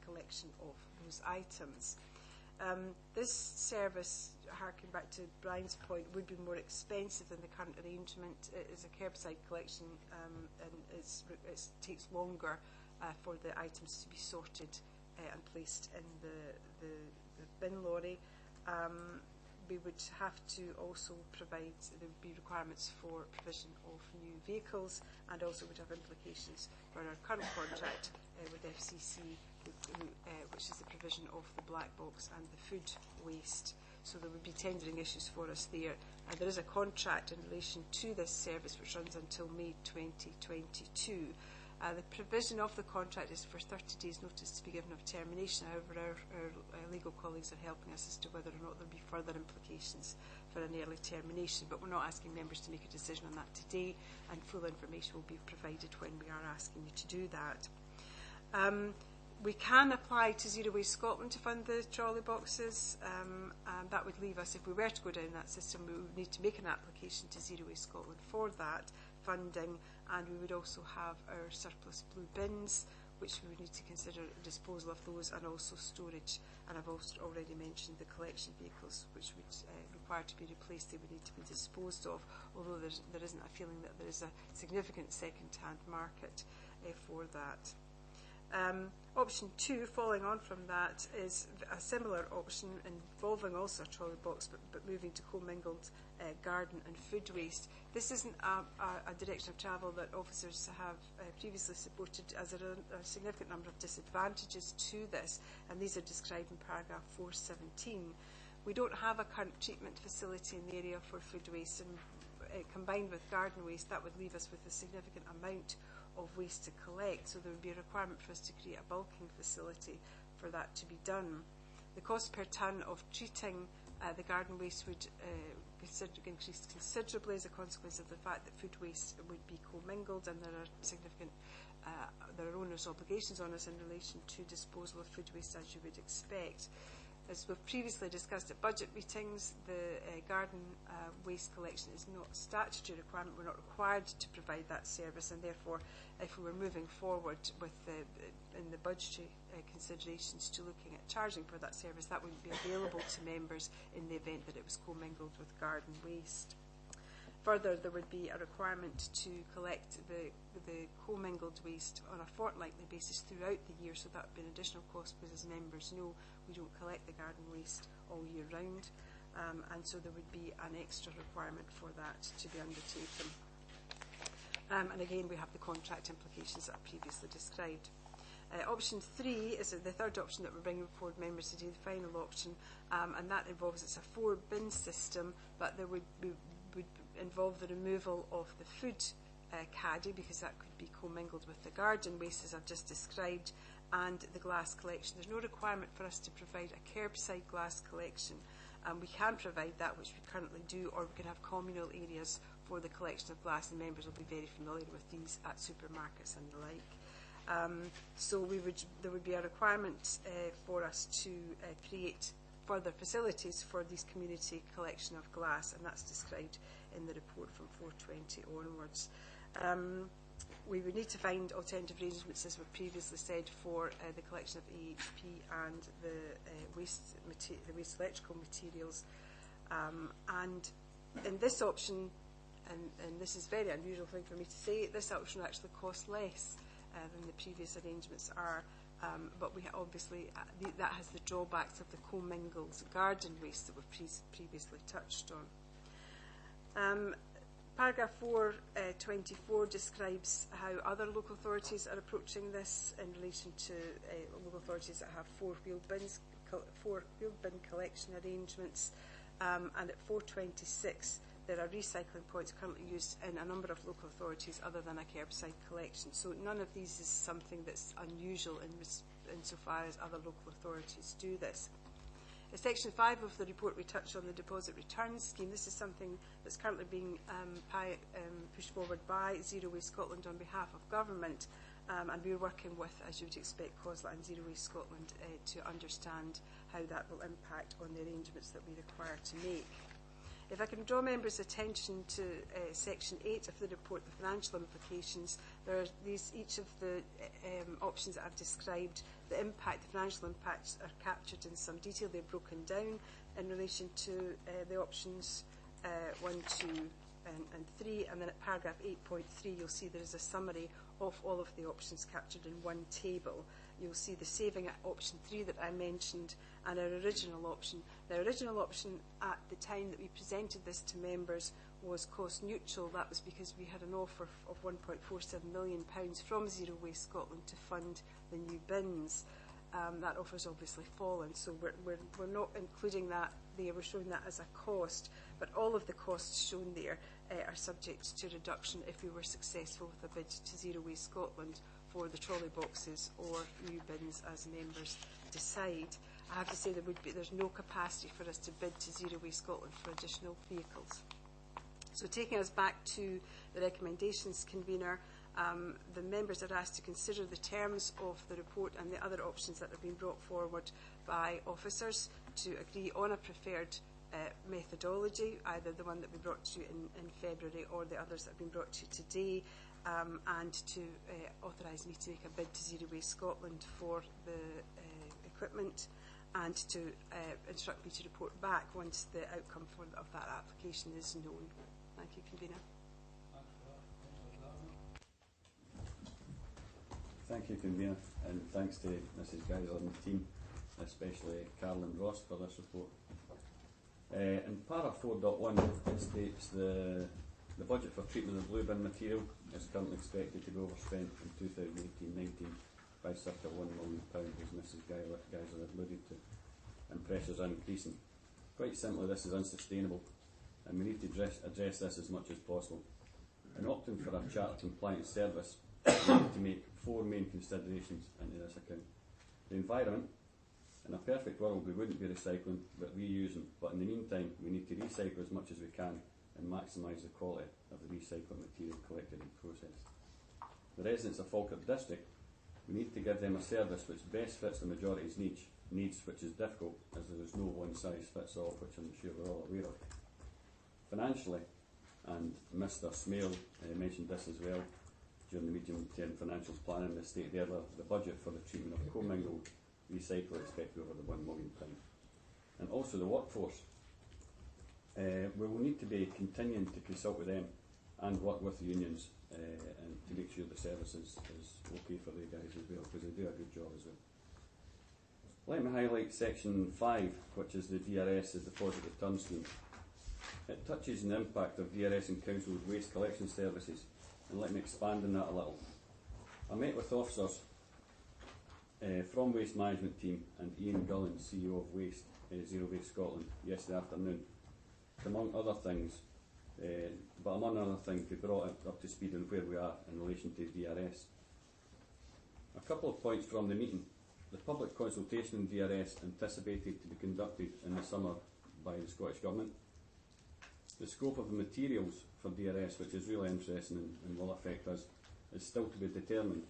collection of those items. This service, harking back to Brian's point, would be more expensive than the current arrangement. It is a curbside collection, and it takes longer for the items to be sorted and placed in the bin lorry. We would have to also provide, there would be requirements for provision of new vehicles, and also would have implications for our current contract with FCC, which is the provision of the black box and the food waste. So there would be tendering issues for us there. And there is a contract in relation to this service which runs until May 2022. The provision of the contract is for 30 days notice to be given of termination. However, our legal colleagues are helping us as to whether or not there will be further implications for an early termination, but we're not asking members to make a decision on that today, and full information will be provided when we are asking you to do that. We can apply to Zero Waste Scotland to fund the trolley boxes, and that would leave us, if we were to go down that system, we would need to make an application to Zero Waste Scotland for that funding, and we would also have our surplus blue bins, which we would need to consider disposal of those, and also storage. And I've also already mentioned the collection vehicles, which would require to be replaced. They would need to be disposed of, although there isn't a feeling that there is a significant second-hand market for that. Option 2, following on from that, is a similar option involving also a trolley box, but moving to commingled garden and food waste. This isn't a direction of travel that officers have previously supported, as there are a significant number of disadvantages to this, and these are described in paragraph 417. We don't have a current treatment facility in the area for food waste, and combined with garden waste, that would leave us with a significant amount of waste to collect, so there would be a requirement for us to create a bulking facility for that to be done. The cost per tonne of treating the garden waste would increase considerably as a consequence of the fact that food waste would be commingled, and there are significant there are owners' obligations on us in relation to disposal of food waste, as you would expect. As we've previously discussed at budget meetings, the garden waste collection is not a statutory requirement. We're not required to provide that service, and therefore, if we were moving forward with in the budgetary considerations to looking at charging for that service, that wouldn't be available to members in the event that it was commingled with garden waste. Further, there would be a requirement to collect the commingled waste on a fortnightly basis throughout the year, so that would be an additional cost, because as members know, we don't collect the garden waste all year round, and so there would be an extra requirement for that to be undertaken. And again, we have the contract implications that I previously described. Option 3 is the third option that we're bringing forward members to do the final option, and that involves, it's a 4-bin system, but there would involve the removal of the food caddy, because that could be commingled with the garden waste, as I've just described, and the glass collection. There's no requirement for us to provide a curbside glass collection. We can provide that, which we currently do, or we can have communal areas for the collection of glass, and members will be very familiar with these at supermarkets and the like. So there would be a requirement for us to create further facilities for these community collection of glass, and that's described in the report from 420 onwards. We would need to find alternative arrangements, as we've previously said, for the collection of AHP and the waste electrical materials. And in this option, and this is a very unusual thing for me to say, this option will actually cost less than the previous arrangements are, but we obviously that has the drawbacks of the commingled garden waste that we've previously touched on. Paragraph 424 describes how other local authorities are approaching this in relation to local authorities that have four-wheel bin collection arrangements, and at 426 there are recycling points currently used in a number of local authorities other than a curbside collection. So none of these is something that's unusual insofar as other local authorities do this. In Section 5 of the report, we touch on the deposit return scheme. This is something that's currently being pushed forward by Zero Waste Scotland on behalf of government, and we're working with, as you would expect, COSLA and Zero Waste Scotland to understand how that will impact on the arrangements that we require to make. If I can draw members' attention to Section 8 of the report, the financial implications, there are each of the options that I've described, the financial impacts are captured in some detail. They're broken down in relation to the options 1, 2 and 3, and then at paragraph 8.3 you'll see there is a summary of all of the options captured in one table. You'll see the saving at option 3 that I mentioned and our original option. The original option at the time that we presented this to members was cost neutral. That was because we had an offer of £1.47 million from Zero Waste Scotland to fund the new bins. That offer's obviously fallen, so we're not including that there. We're showing that as a cost, but all of the costs shown there are subject to reduction if we were successful with a bid to Zero Waste Scotland for the trolley boxes or new bins as members decide. I have to say there's no capacity for us to bid to Zero Waste Scotland for additional vehicles. So taking us back to the recommendations, convener, the members are asked to consider the terms of the report and the other options that have been brought forward by officers to agree on a preferred methodology, either the one that we brought to you in February or the others that have been brought to you today, and to authorise me to make a bid to Zero Waste Scotland for the equipment, and to instruct me to report back once the outcome of that application is known. Thank you, convener. Thank you, convener, and thanks to Mrs. Geiser and the team, especially Carol and Ross, for this report. In para 4.1 it states the budget for treatment of blue bin material is currently expected to be overspent in 2018-19 by circa £1 million, as Mrs. Geiser alluded to, and pressures are increasing. Quite simply, this is unsustainable, and we need to address this as much as possible. In opting for a charter compliance service, we need to make 4 main considerations into this account. The environment. In a perfect world we wouldn't be recycling but reusing, but in the meantime we need to recycle as much as we can and maximise the quality of the recycled material collected and processed. The residents of Falkirk District, we need to give them a service which best fits the majority's needs, which is difficult as there is no one size fits all, which I'm sure we're all aware of. Financially, and Mr. Smale mentioned this as well during the medium-term financials planning, they stated earlier the budget for the treatment of commingled recycle expected over the £1 million. And also the workforce. We will need to be continuing to consult with them and work with the unions and to make sure the service is okay for the guys as well, because they do a good job as well. Let me highlight section 5, which is the DRS, is the deposit return scheme. It touches on the impact of DRS and council's waste collection services and let me expand on that a little. I met with officers from Waste Management Team and Ian Gullen, CEO of Waste, Zero Waste Scotland, yesterday afternoon. Among other things, we brought it up to speed on where we are in relation to DRS. A couple of points from the meeting. The public consultation on DRS anticipated to be conducted in the summer by the Scottish Government. The scope of the materials for DRS, which is really interesting and will affect us, is still to be determined,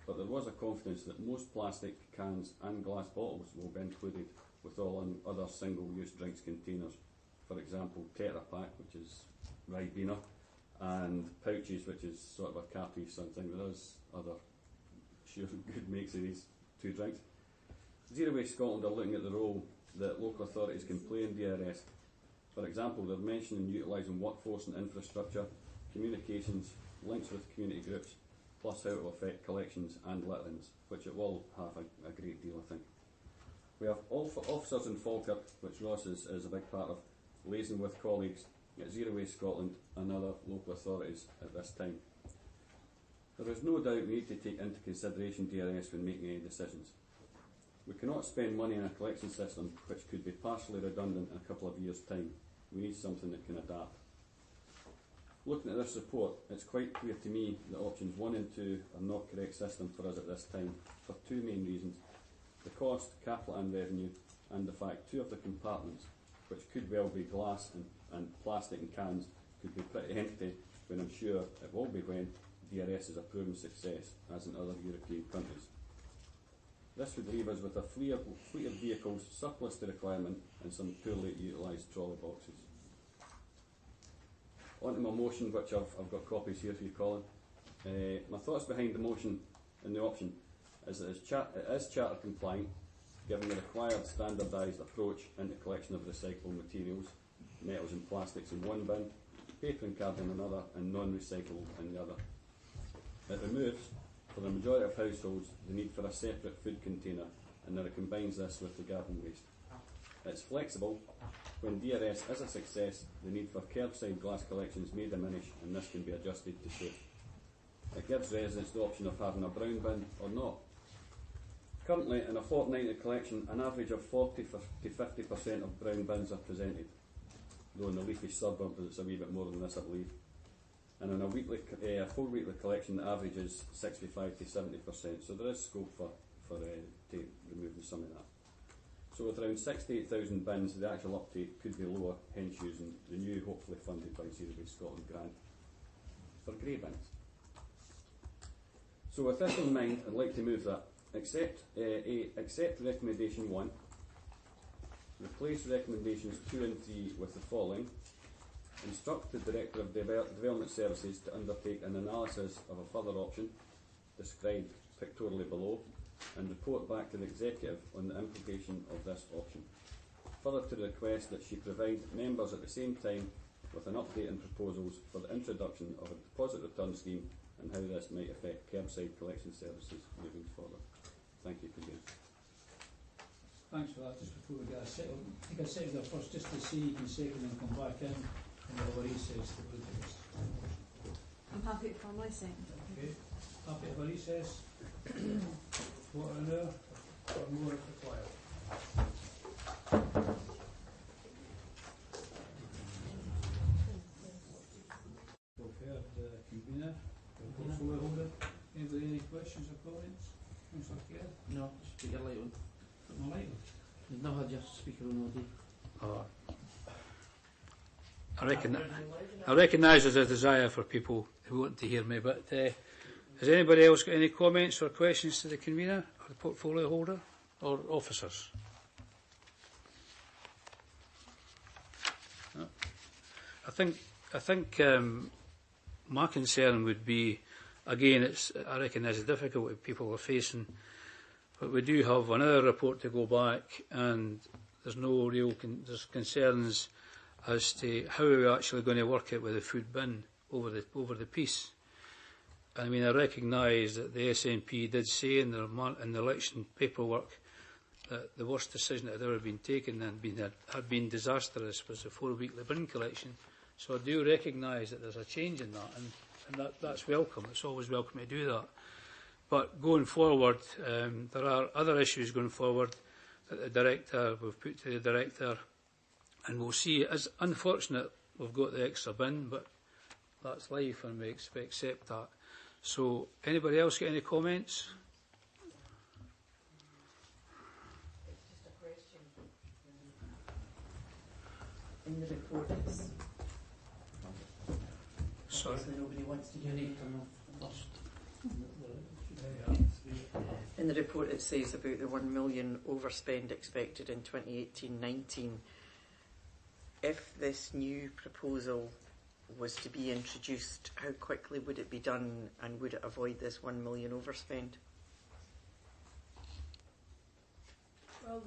but there was a confidence that most plastic cans and glass bottles will be included with all other single-use drinks containers. For example, Tetra Pak, which is Ribena, and pouches, which is sort of a cappy something. There is other sheer good makes of these two drinks. Zero Waste Scotland are looking at the role that local authorities can play in DRS. For example, they're mentioning utilising workforce and infrastructure, communications, links with community groups, plus how it will affect collections and litterings, which it will have a great deal, I think. We have officers in Falkirk, which Ross is a big part of, liaising with colleagues at Zero Waste Scotland and other local authorities at this time. There is no doubt we need to take into consideration DRS when making any decisions. We cannot spend money on a collection system which could be partially redundant in a couple of years' time. We need something that can adapt. Looking at this report, it's quite clear to me that options 1 and 2 are not correct system for us at this time, for two main reasons. The cost, capital and revenue, and the fact 2 of the compartments, which could well be glass and plastic and cans, could be pretty empty when I'm sure it will be when DRS is a proven success, as in other European countries. This would leave us with a fleet of vehicles surplus to requirement and some poorly utilised trolley boxes. On to my motion, which I've got copies here for you, Colin. My thoughts behind the motion and the option is that it is charter compliant, given the required standardised approach in the collection of recyclable materials, metals and plastics in one bin, paper and card in another, and non-recyclable in the other. It removes, for the majority of households, the need for a separate food container, and then it combines this with the garden waste. It's flexible. When DRS is a success, the need for curbside glass collections may diminish, and this can be adjusted to suit. It gives residents the option of having a brown bin or not. Currently, in a fortnightly collection, an average of 40 to 50% of brown bins are presented, though in the leafy suburb it's a wee bit more than this, I believe. And in a full weekly collection, the average is 65 to 70%, so there is scope for removing some of that. So with around 68,000 bins, the actual uptake could be lower, hence using the new, hopefully funded by Zero Waste Scotland grant for grey bins. So with this in mind, I'd like to move that. Accept recommendation 1, replace recommendations 2 and 3 with the following. Instruct the Director of Development Services to undertake an analysis of a further option, described pictorially below, and report back to the Executive on the implication of this option. Further to request that she provide members at the same time with an update and proposals for the introduction of a deposit return scheme and how this might affect curbside collection services moving forward. Thank you, Convener. Thanks for that. Just before we get settled, I think I settled there first just to see you can second and come back in and have a recess to look at this. I'm happy to formally second. Okay. Happy to have a recess. Quarter an hour or more if required. We've heard the convener, the portfolio holder. Anybody any questions or comments? Councillor Kerr? No, speak your light on. Put my light on. You've not had your speaker on all day. Oh. I recognise there's a desire for people who want to hear me, but has anybody else got any comments or questions to the convener, or the portfolio holder, or officers? No. I think my concern would be, again, I recognise the difficulty people are facing, but we do have another report to go back, and there's no real there's concerns as to how we're actually going to work it with the food bin over the piece. I mean, I recognise that the SNP did say in the election paperwork that the worst decision that had ever been taken and had been disastrous was the 4-weekly bin collection. So I do recognise that there's a change in that, and and that's welcome. It's always welcome to do that. But going forward, there are other issues going forward that the Director, we've put to the Director, and we'll see. It's unfortunate we've got the extra bin, but that's life and we accept that. So, anybody else got any comments? Just a question. In the report, it's sorry, nobody wants to do it. In the report it says about the 1 million overspend expected in 2018-19. If this new proposal was to be introduced, how quickly would it be done and would it avoid this 1 million overspend? Well,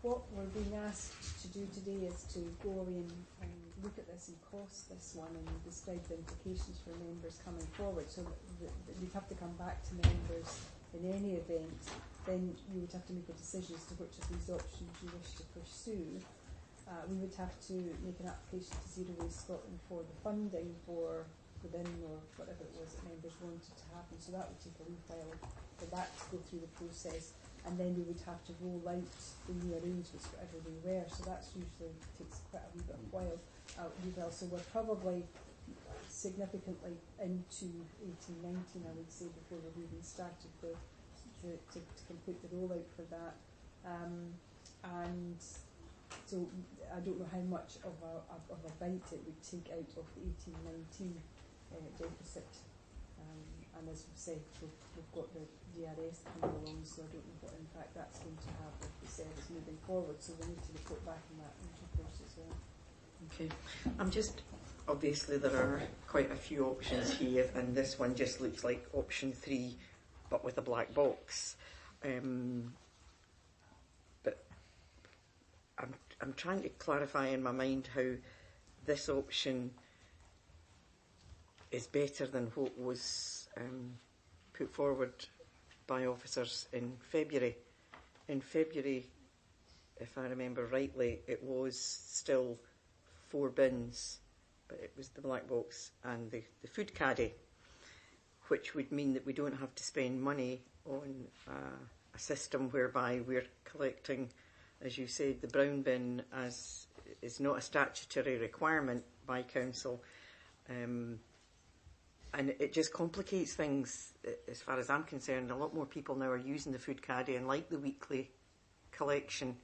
what we're being asked to do today is to go away and look at this and cost this one and describe the implications for members coming forward. So that we'd have to come back to members in any event. Then you would have to make a decision as to which of these options you wish to pursue. We would have to make an application to Zero Waste Scotland for the funding for the bin or whatever it was that members wanted to happen. So that would take a wee while for that to go through the process. And then we would have to roll out the new arrangements, whatever they were. So that's usually takes quite a wee bit of while. So we're probably significantly into 18-19, I would say, before we've even started to complete the rollout for that. And so I don't know how much of a bite it would take out of the 18-19 deficit. And as we say, we've got the DRS coming along, so I don't know what impact that's going to have with the service moving forward. So we need to report back on that in due course as well. Okay. Obviously there are quite a few options here, and this one just looks like option 3, but with a black box. But I'm trying to clarify in my mind how this option is better than what was put forward by officers in February. In February, if I remember rightly, it was still 4 bins, but it was the black box and the food caddy, which would mean that we don't have to spend money on a system whereby we're collecting, as you said, the brown bin as is not a statutory requirement by council. And it just complicates things as far as I'm concerned. A lot more people now are using the food caddy and like the weekly collection.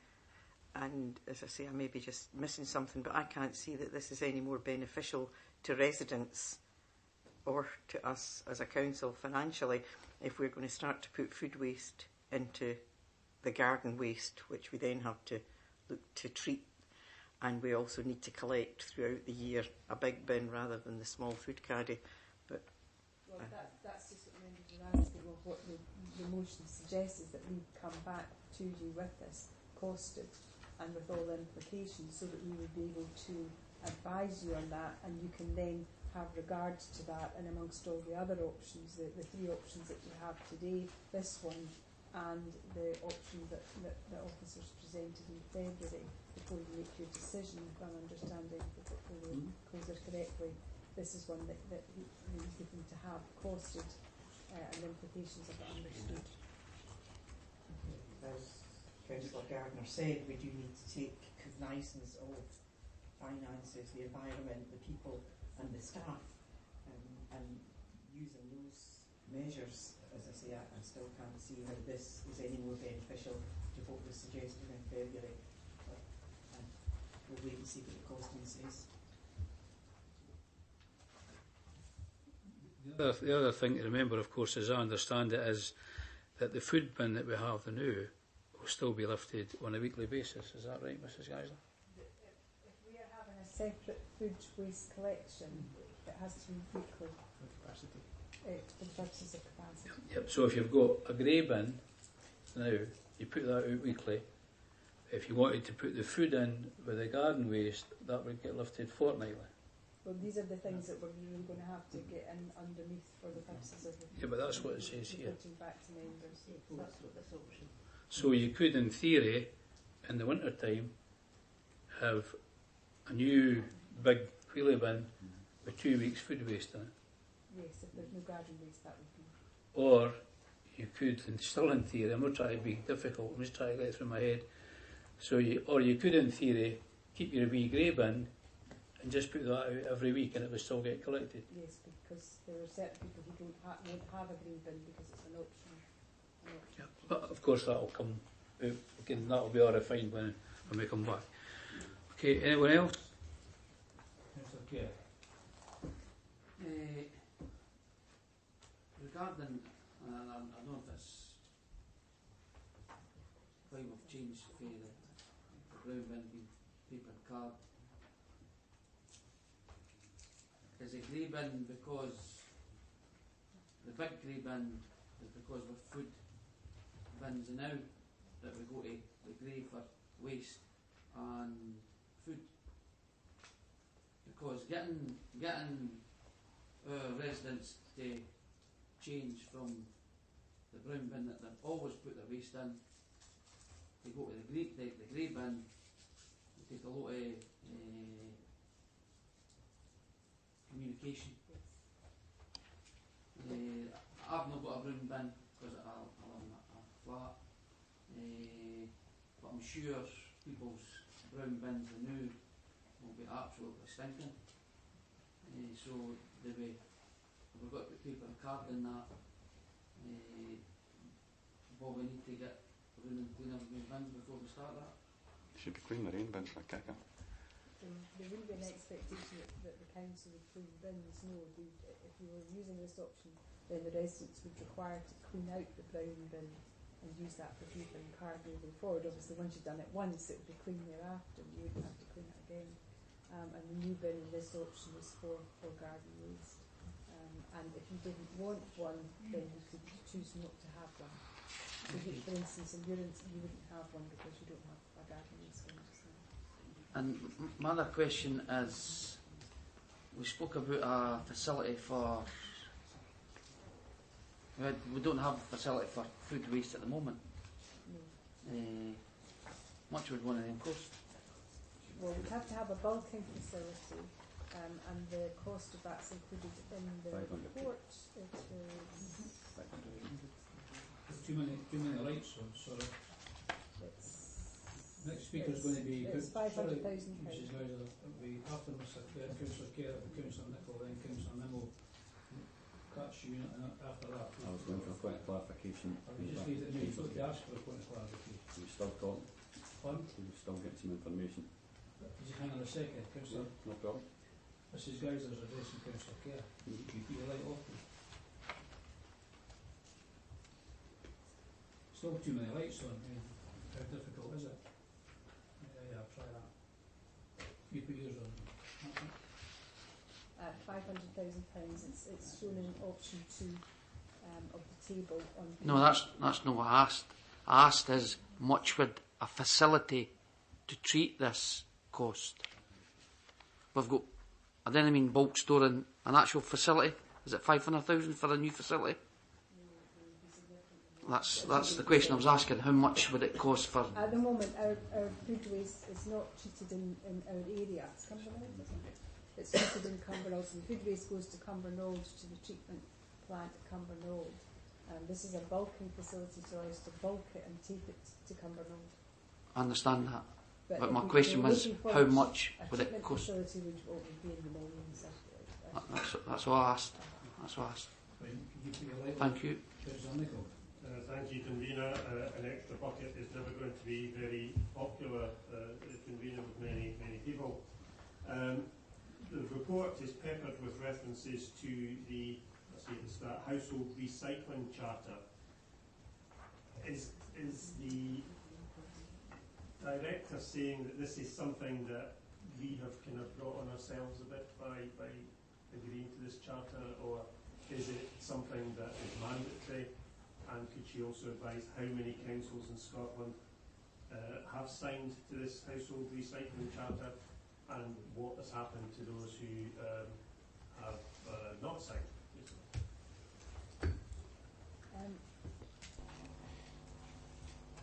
And as I say, I may be just missing something, but I can't see that this is any more beneficial to residents or to us as a council financially if we're going to start to put food waste into the garden waste, which we then have to look to treat. And we also need to collect throughout the year a big bin rather than the small food caddy. But that's just what members are asking. Well, what the motion suggests is that we come back to you with this costed and with all the implications, so that we would be able to advise you on that, and you can then have regards to that, and amongst all the other options, the 3 options that you have today, this one and the option that the officers presented in February, before you make your decision, if I'm understanding the portfolio closer correctly, this is one that you're looking to have costed and the implications of it understood. As Councillor Gardner said, we do need to take cognizance of finances, the environment, the people and the staff, and using those measures, as I say, I still can't see how this is any more beneficial to what was suggested in February. But we'll wait and see what the costing says. The other thing to remember, of course, as I understand it, is that the food bin that we have now will still be lifted on a weekly basis. Is that right, Mrs. Geisler? If we are having a separate food waste collection, it has to be weekly. For capacity. For the purposes of capacity. Yep, so if you've got a grey bin now, you put that out weekly. If you wanted to put the food in with the garden waste, that would get lifted fortnightly. Well, these are the things that we're really going to have to get in underneath for the purposes of Yeah, but that's what it says here. reporting back to members. That's what this option. So you could, in theory, in the winter time, have a new big wheelie bin with 2 weeks food waste in it. Yes, if there's no garden waste, that would be. Or you could, and still in theory, I'm not trying to be difficult, I'm just trying to get it through my head. So you could, in theory, keep your wee grey bin and just put that out every week and it would still get collected. Yes, because there are certain people who won't have a green bin because it's an option. Yeah. But of course that'll come out again, that'll be all refined when we come back. Okay, anyone else? It's okay. Regarding, I don't know if it's time of change for the brown bin being paper card. Is a grey bin because the big grey bin is because we're food bins now that we go to the grey for waste and food? Because getting residents to change from the brown bin that they've always put their waste in, they go to the grey bin, they take a lot of communication. I've not got a brown bin because I live in a flat, but I'm sure people's brown bins now will be absolutely stinking. So we've got to put paper and card in that. But we need to get room and clean everybody's bins before we start that. Should be clean their own bins for a kicker. There wouldn't be an expectation that the council would clean bins. No, if you were using this option, then the residents would require to clean out the brown bin and use that for paper and card moving forward. Obviously, once you've done it once, it would be clean thereafter, and you wouldn't have to clean it again. And the new bin in this option is for garden waste. And if you didn't want one, then you could choose not to have one. So, for instance, in your instance, you wouldn't have one because you don't have a garden waste bin just now. And my other question is, we spoke about a facility for, we don't have a facility for food waste at the moment. No. Much would one of them cost? Well, we'd have to have a bulking facility, and the cost of that's included in the report. Too many lights on, sorry. Next speaker's going to be... It's £500,000. Mrs. Gowser, we after Mr. Councillor Kerr, Councillor Nicholl, then Councillor Nimmo. Catch you after that. I was going for a point of clarification. We just need to ask for a point of clarification. We're still talking. Pardon? We're still getting some information. Just hang on a second, Councillor. No problem. Mrs. Gowser's addressing Councillor Kerr. You keep your light off. Still too many lights on. How difficult is it? Yeah, try that. You put yours on. £500,000. It's shown in option 2 of the table. On No, that's not what I asked. I asked is much would a facility to treat this cost? We've got, I didn't mean bulk storing an actual facility. Is it 500,000 for a new facility? That's the question I was asking. How much would it cost for? At the moment, our food waste is not treated in our area. It's Cumbernauld, isn't it? It's treated in Cumbernauld. So the food waste goes to Cumbernauld, to the treatment plant at Cumbernauld. This is a bulking facility, so I used to bulk it and take it to Cumbernauld. I understand that. But my if question was, how much a would it cost? facility would be in the millions. That's all I asked. That's all I asked. Thank you. Thank you, Convener. An extra bucket is never going to be very popular, Convener, with many people. The report is peppered with references to the, let's say at the start, household recycling charter. Is the director saying that this is something that we have kind of brought on ourselves a bit by agreeing to this charter, or is it something that is mandatory? And could she also advise how many councils in Scotland have signed to this household recycling charter, and what has happened to those who have not signed?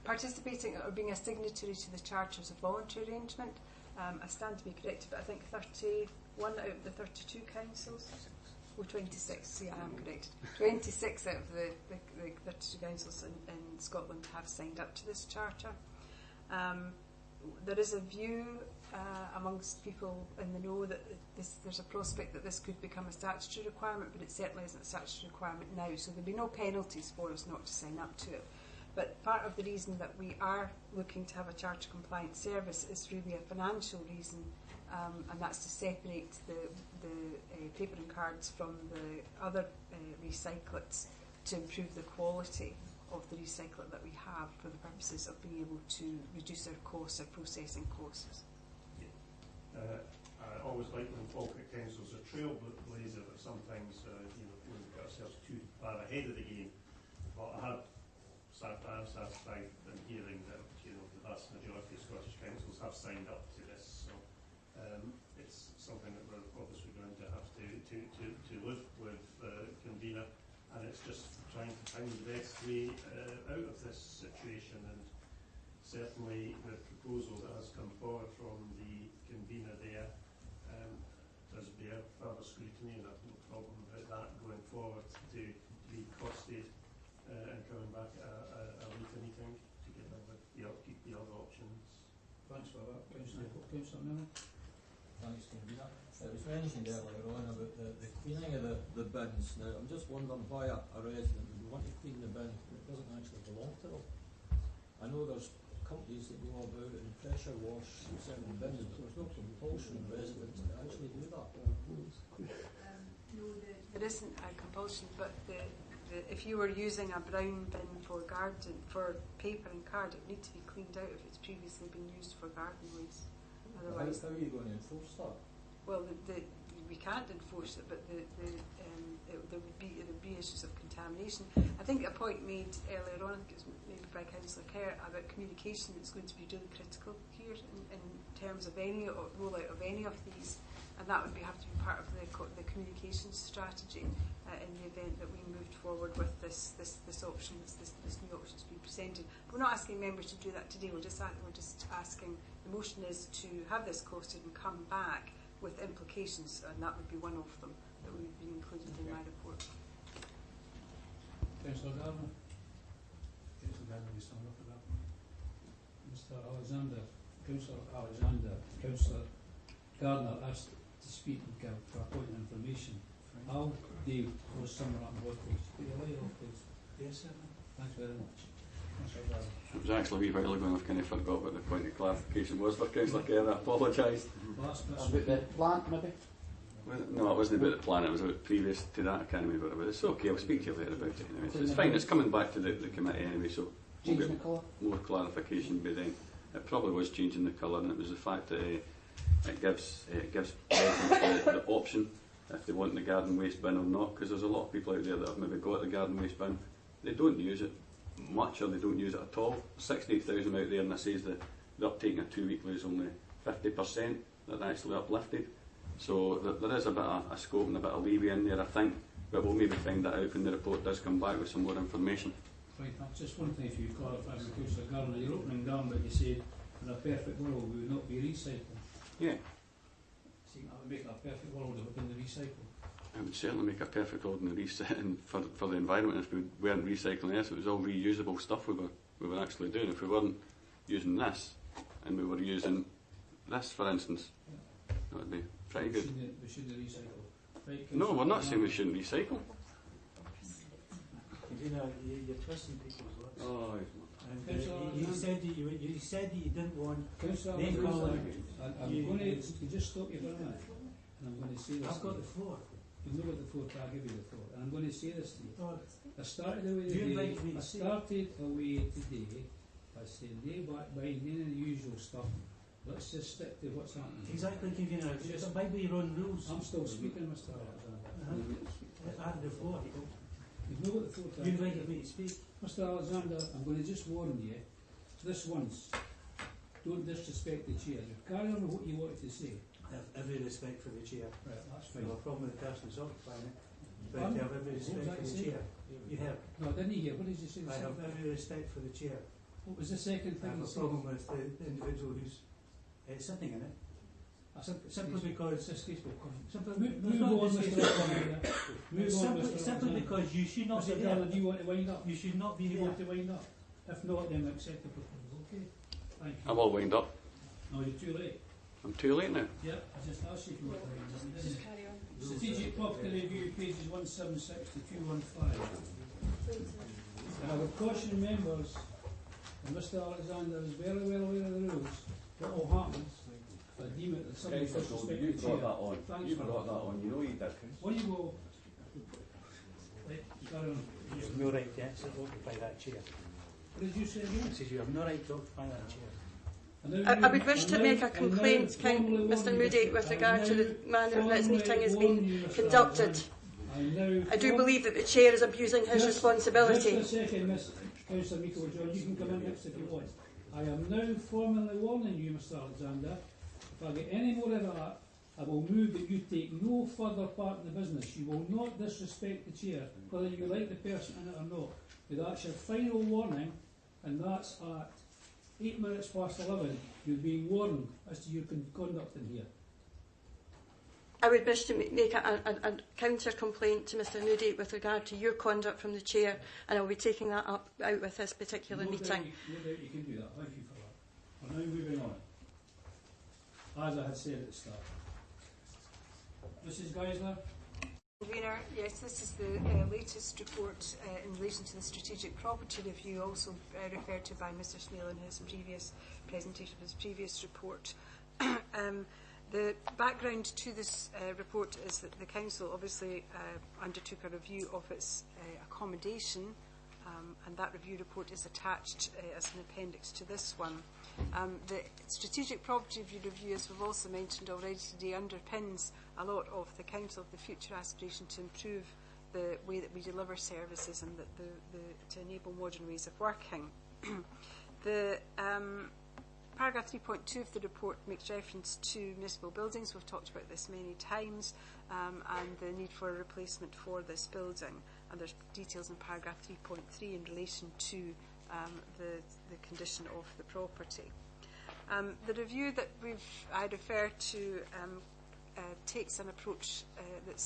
Participating or being a signatory to the Charter is a voluntary arrangement. I stand to be corrected, but I think 31 out of the 32 councils Oh, 26, yeah, I'm correct. 26 out of the 32 councils in Scotland have signed up to this charter. There is a view amongst people in the know that there's a prospect that this could become a statutory requirement, but it certainly isn't a statutory requirement now, so there'll be no penalties for us not to sign up to it. But part of the reason that we are looking to have a charter compliant service is really a financial reason, and that's to separate the paper and cards from the other recyclates to improve the quality of the recyclate that we have for the purposes of being able to reduce our costs, our processing costs. I always like when Falkirk Council's a trailblazer, but sometimes we've got ourselves too far ahead of the game. But I'm satisfied in hearing that the vast majority of Scottish councils have signed up to this. So it's something that we're obviously going to have to live with, convener, and it's just trying to find the best way out of this situation. And certainly the proposal that has come forward from the convener there does bear further scrutiny, and I've no problem about that going forward to be costed and coming back at a later meeting together with the other options. Thanks for that, Councillor Miller. Thanks, convener. It was mentioned earlier on about the cleaning of the bins. Now, I'm just wondering why a resident would want to clean the bin when it doesn't actually belong to them. I know there's companies that go about and pressure wash certain bins, but there's no compulsion on residents to actually do that. No, there isn't a compulsion, but if you were using a brown bin for paper and card, it needs to be cleaned out if it's previously been used for garden waste. Otherwise, how are you going to enforce that? Well, we can't enforce it, but there would be issues of contamination. I think a point made earlier on, it was maybe by Councillor Kerr, about communication is going to be really critical here in terms of any rollout of any of these, and that would have to be part of the communications strategy in the event that we moved forward with this option, this new option to be presented. We're not asking members to do that today. We're just asking. The motion is to have this costed and come back with implications, and that would be one of them that would be included in my report. Councillor Gardner. Councillor Gardner, you stand up for that. Mr. Alexander, Councillor Gardner asked to speak for a point of information. I'll Dave throw somewhere up on board, please. Put your light off, please. Yes, certainly. Thanks very much. Councillor Gardner. It was actually a wee while ago, and I've kind of forgot what the point of clarification was for Councillor Kerr. I apologise. About the plant, maybe? No, it wasn't about the plan, it was about previous to that, I can't remember, but it's okay, I'll speak to you later about it anyway. It's fine, it's coming back to the committee anyway, so we'll get more clarification by then. It probably was changing the colour, and it was the fact that it gives residents the option if they want the garden waste bin or not, because there's a lot of people out there that have maybe got the garden waste bin, they don't use it much or they don't use it at all. 68,000 out there, and it says that the uptake of 2 weekly is only 50% that actually uplifted. So there is a bit of a scope and a bit of leeway in there, I think, but we'll maybe find that out when the report does come back with some more information. Right, just one thing if you clarify with Councillor Gardner, you're opening down, but you said in a perfect world we would not be recycling. Yeah. See, that would make a perfect world if we didn't recycle. It would certainly make a perfect ordinary setting for the environment if we weren't recycling this. It was all reusable stuff we were actually doing. If we weren't using this and we were using this, for instance, that would be pretty good. We shouldn't recycle. Right, no, we're not saying we shouldn't recycle. You're twisting people's words. Oh, and you said that you didn't want. Councillor, I'm going to just stop you for a minute, and I'm going to say this. I've got the floor. You've not got the floor, so I'll give you the floor. And I'm going to say this to you. I started away today by saying they back buying any of the usual stuff. Let's just stick to what's happening. Exactly, convener. Just abide by your own rules. I'm still speaking, Mr. Alexander. I had the floor. You've not got the floor. You invited me to speak. Mr. Alexander, I'm going to just warn you, this once, don't disrespect the chair. You carry on with what you wanted to say. I have every respect for the chair. Right, that's I fine. have a problem with the person who's occupying it. But I have every respect for the chair. You have. No, I didn't hear. What did you say? I have every respect for the chair. What was the second thing I have you a said? problem with the individual who's sitting in it. Simply because simply because you should not Mr. be Garland, do you want to wind up? You should not be Do you there. want to wind up? If not, then we accept the proposal. Okay. Thank you. I'm all wound up. No, you're too late. I'm too late now. Yeah, I just asked you if you want to wind up. Just carry on. Strategic Property Review, pages 176 to 215. And I would caution members, and Mr. Alexander is very well aware of the rules, what will happen if I deem it that somebody disrespects You the chair. brought that on. Thanks You for brought that. that on. You know you did. When you go, right, carry on. You have no right to occupy that chair. What did you say again? I said you have no right to occupy that chair. I would wish to make a complaint, Mr Moody, with regard to the manner in this meeting has been conducted. I do believe that the chair is abusing his responsibility. Just a second, Miss Councillor Miko John, you can come in next if you want. I am now formally warning you, Mr Alexander, if I get any more of that, I will move that you take no further part in the business. You will not disrespect the chair, whether you like the person in it or not. But that's your final warning, and that's at 8 minutes past 11. You're being warned as to your conduct in here. I would wish to make a counter complaint to Mr Moody with regard to your conduct from the chair, and I will be taking that up out with this particular meeting. No doubt you can do that. Thank you for that. We're now moving on. As I had said at the start. Mrs Geisler? Convener, yes, this is the latest report in relation to the strategic property review, also referred to by Mr Smale in his previous presentation of his previous report. The background to this report is that the Council obviously undertook a review of its accommodation, and that review report is attached as an appendix to this one. The strategic property review, as we've also mentioned already today, underpins a lot of the Council of the future aspiration to improve the way that we deliver services and to enable modern ways of working. The paragraph 3.2 of the report makes reference to municipal buildings. We've talked about this many times, and the need for a replacement for this building. And there's details in paragraph 3.3 in relation to the condition of the property. The review that I refer to takes an approach that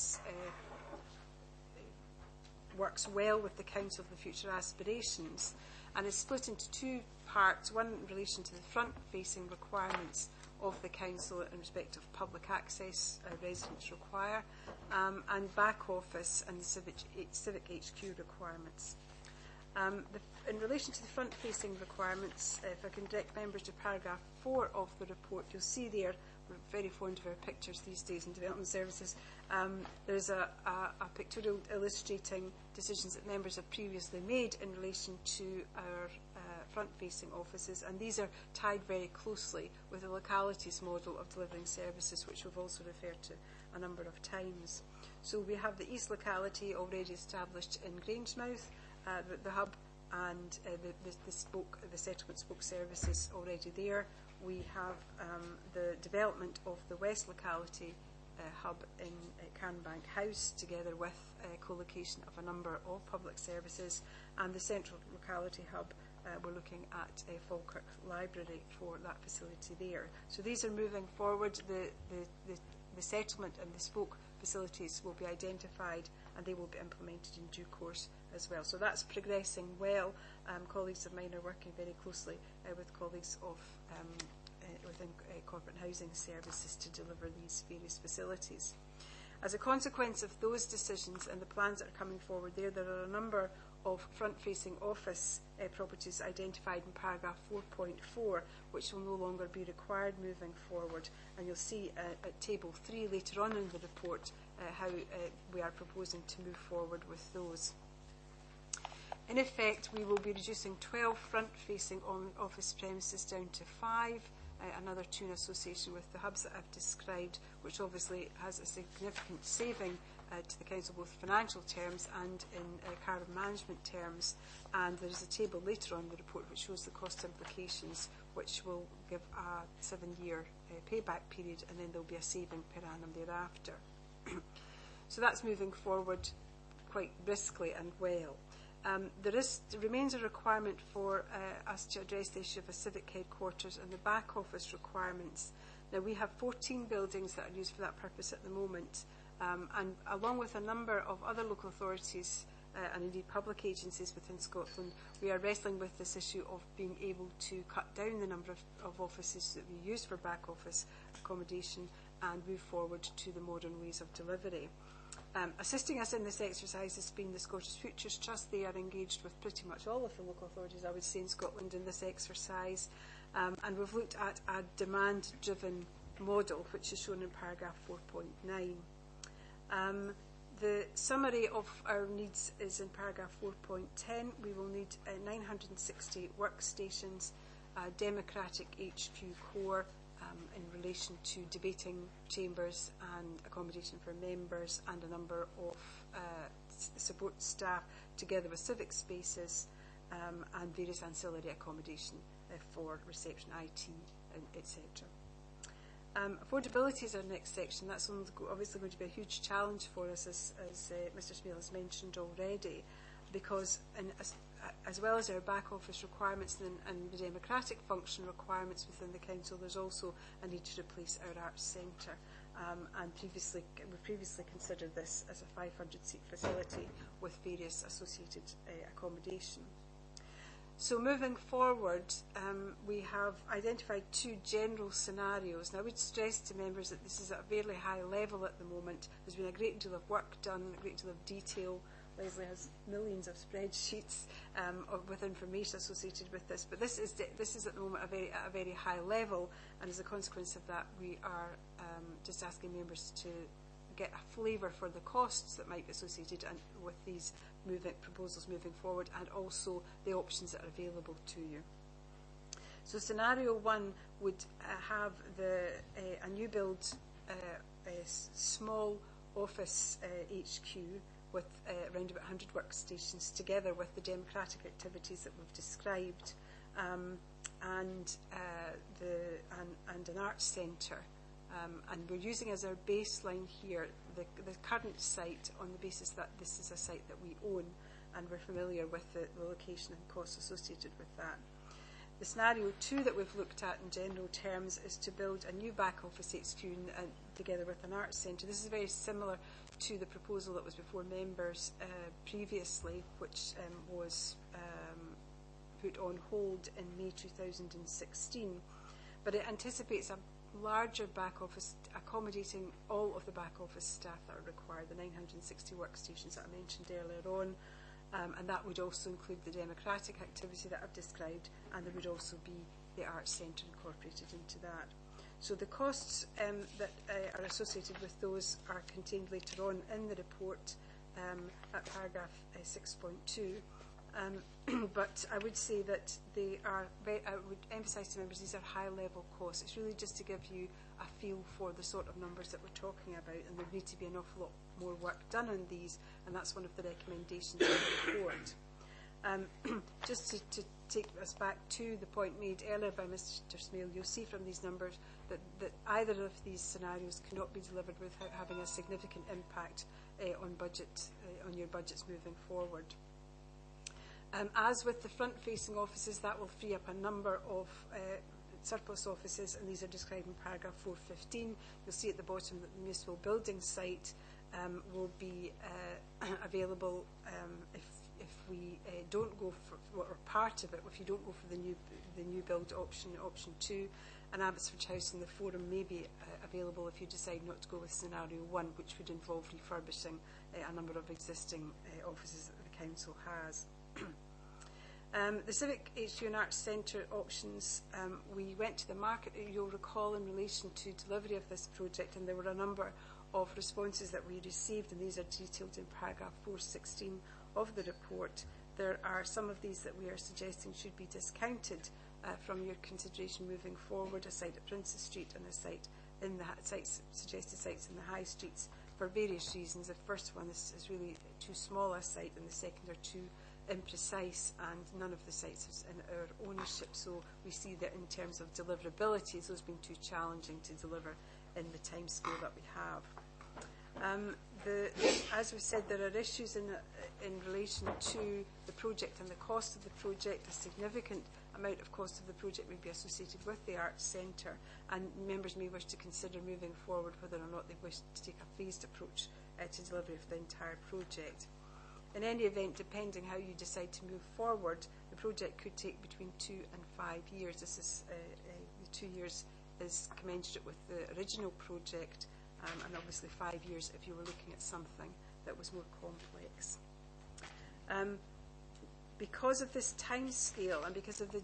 works well with the Council of the Future Aspirations, and is split into two parts, one in relation to the front-facing requirements of the Council in respect of public access residents require, and back office and the civic HQ requirements. In relation to the front-facing requirements, if I can direct members to paragraph 4 of the report, you'll see there, we're very fond of our pictures these days in development services, there's a pictorial illustrating decisions that members have previously made in relation to our front-facing offices, and these are tied very closely with the localities model of delivering services, which we've also referred to a number of times. So we have the east locality already established in Grangemouth, the hub and the settlement spoke services already there. We have the development of the west locality hub in Cairnbank House, together with co-location of a number of public services, and the central locality hub. We're looking at Falkirk Library for that facility there. So these are moving forward. The settlement and the spoke facilities will be identified, and they will be implemented in due course as well. So that's progressing well. Colleagues of mine are working very closely with colleagues of within corporate housing services to deliver these various facilities. As a consequence of those decisions and the plans that are coming forward there are a number of front-facing office properties identified in paragraph 4.4, which will no longer be required moving forward. And you'll see at table 3 later on in the report how we are proposing to move forward with those. In effect, we will be reducing 12 front-facing office premises down to 5, another 2 in association with the hubs that I've described, which obviously has a significant saving to the Council, both financial terms and in carbon management terms. And there is a table later on in the report which shows the cost implications, which will give a 7-year payback period, and then there will be a saving per annum thereafter. So that's moving forward quite briskly and well. There remains a requirement for us to address the issue of a civic headquarters and the back office requirements. Now, we have 14 buildings that are used for that purpose at the moment, and along with a number of other local authorities and indeed public agencies within Scotland, we are wrestling with this issue of being able to cut down the number of offices that we use for back office accommodation and move forward to the modern ways of delivery. Assisting us in this exercise has been the Scottish Futures Trust. They are engaged with pretty much all of the local authorities, I would say, in Scotland in this exercise. And we've looked at a demand-driven model, which is shown in paragraph 4.9. The summary of our needs is in paragraph 4.10. We will need 960 workstations, a democratic HQ core in relation to debating chambers and accommodation for members, and a number of support staff, together with civic spaces and various ancillary accommodation for reception, IT, etc. Affordability is our next section. That's obviously going to be a huge challenge for us, as Mr Smale has mentioned already, because as well as our back office requirements and the democratic function requirements within the council, there's also a need to replace our arts centre. And we previously considered this as a 500-seat facility with various associated accommodation. So moving forward, we have identified two general scenarios. Now, I would stress to members that this is at a fairly high level at the moment. There's been a great deal of work done, a great deal of detail. Leslie has millions of spreadsheets with information associated with this. But this is at the moment at a very high level, and as a consequence of that, we are just asking members to get a flavour for the costs that might be associated with these proposals moving forward, and also the options that are available to you. So scenario one would have a new build, a small office HQ with around about 100 workstations, together with the democratic activities that we've described, and an arts centre. And we're using as our baseline here the current site, on the basis that this is a site that we own and we're familiar with the location and costs associated with that. The scenario two that we've looked at in general terms is to build a new back office HQ together with an arts centre. This is very similar to the proposal that was before members previously, which was put on hold in May 2016. But it anticipates a larger back office, accommodating all of the back office staff that are required, the 960 workstations that I mentioned earlier on, and that would also include the democratic activity that I've described, and there would also be the arts centre incorporated into that. So the costs that are associated with those are contained later on in the report at paragraph 6.2. But I would say that they are I would emphasise to members these are high-level costs. It's really just to give you a feel for the sort of numbers that we're talking about, and there need to be an awful lot more work done on these, and that's one of the recommendations of the report. Just to take us back to the point made earlier by Mr Smale, you'll see from these numbers that either of these scenarios cannot be delivered without having a significant impact on your budgets moving forward. As with the front-facing offices, that will free up a number of surplus offices, and these are described in paragraph 415. You'll see at the bottom that the municipal building site will be available if we don't go for, or part of it, if you don't go for the new build option 2. And Abbotsford House and the Forum may be available if you decide not to go with scenario 1, which would involve refurbishing a number of existing offices that the council has. The Civic HQ and Arts Centre options, we went to the market, you'll recall, in relation to delivery of this project, and there were a number of responses that we received, and these are detailed in paragraph 416 of the report. There are some of these that we are suggesting should be discounted from your consideration moving forward, a site at Princess Street and a site in the suggested sites in the high streets, for various reasons. The first one is really too small a site, and the second are too imprecise, and none of the sites is in our ownership, so we see that in terms of deliverability, those being too challenging to deliver in the time scale that we have. As we said, there are issues in relation to the project and the cost of the project. A significant amount of cost of the project may be associated with the Arts Centre, and members may wish to consider moving forward whether or not they wish to take a phased approach to delivery of the entire project. In any event, depending how you decide to move forward, the project could take between 2 and 5 years. This is the 2 years is commensurate with the original project, and obviously 5 years if you were looking at something that was more complex. Because of this time scale and because of the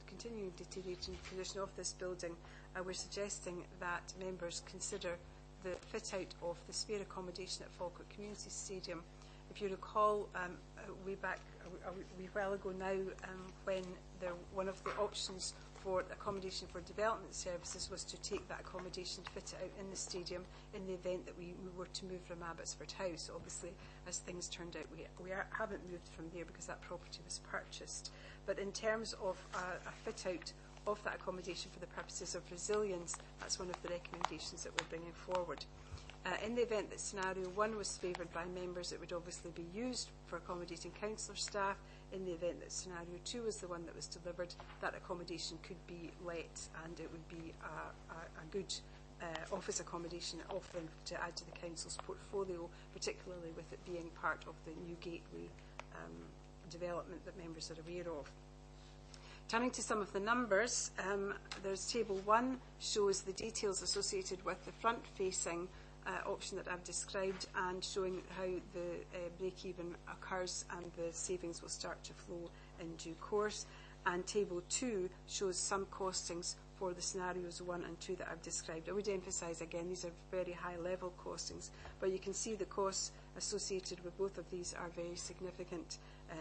continuing deteriorating condition of this building, we're suggesting that members consider the fit-out of the spare accommodation at Falkirk Community Stadium. If you recall, way back a wee while ago now, when one of the options for accommodation for development services was to take that accommodation, fit it out in the stadium in the event that we were to move from Abbotsford House. Obviously, as things turned out, we haven't moved from there because that property was purchased. But in terms of a fit-out of that accommodation for the purposes of resilience, that's one of the recommendations that we're bringing forward. In the event that scenario 1 was favoured by members, it would obviously be used for accommodating councillor staff. In the event that scenario 2 was the one that was delivered, that accommodation could be let, and it would be a good office accommodation offering to add to the council's portfolio, particularly with it being part of the new gateway development that members are aware of. Turning to some of the numbers, there's table 1 shows the details associated with the front-facing option that I've described, and showing how the break-even occurs and the savings will start to flow in due course. And table 2 shows some costings for the scenarios 1 and 2 that I've described. I would emphasise again, these are very high-level costings, but you can see the costs associated with both of these are very significant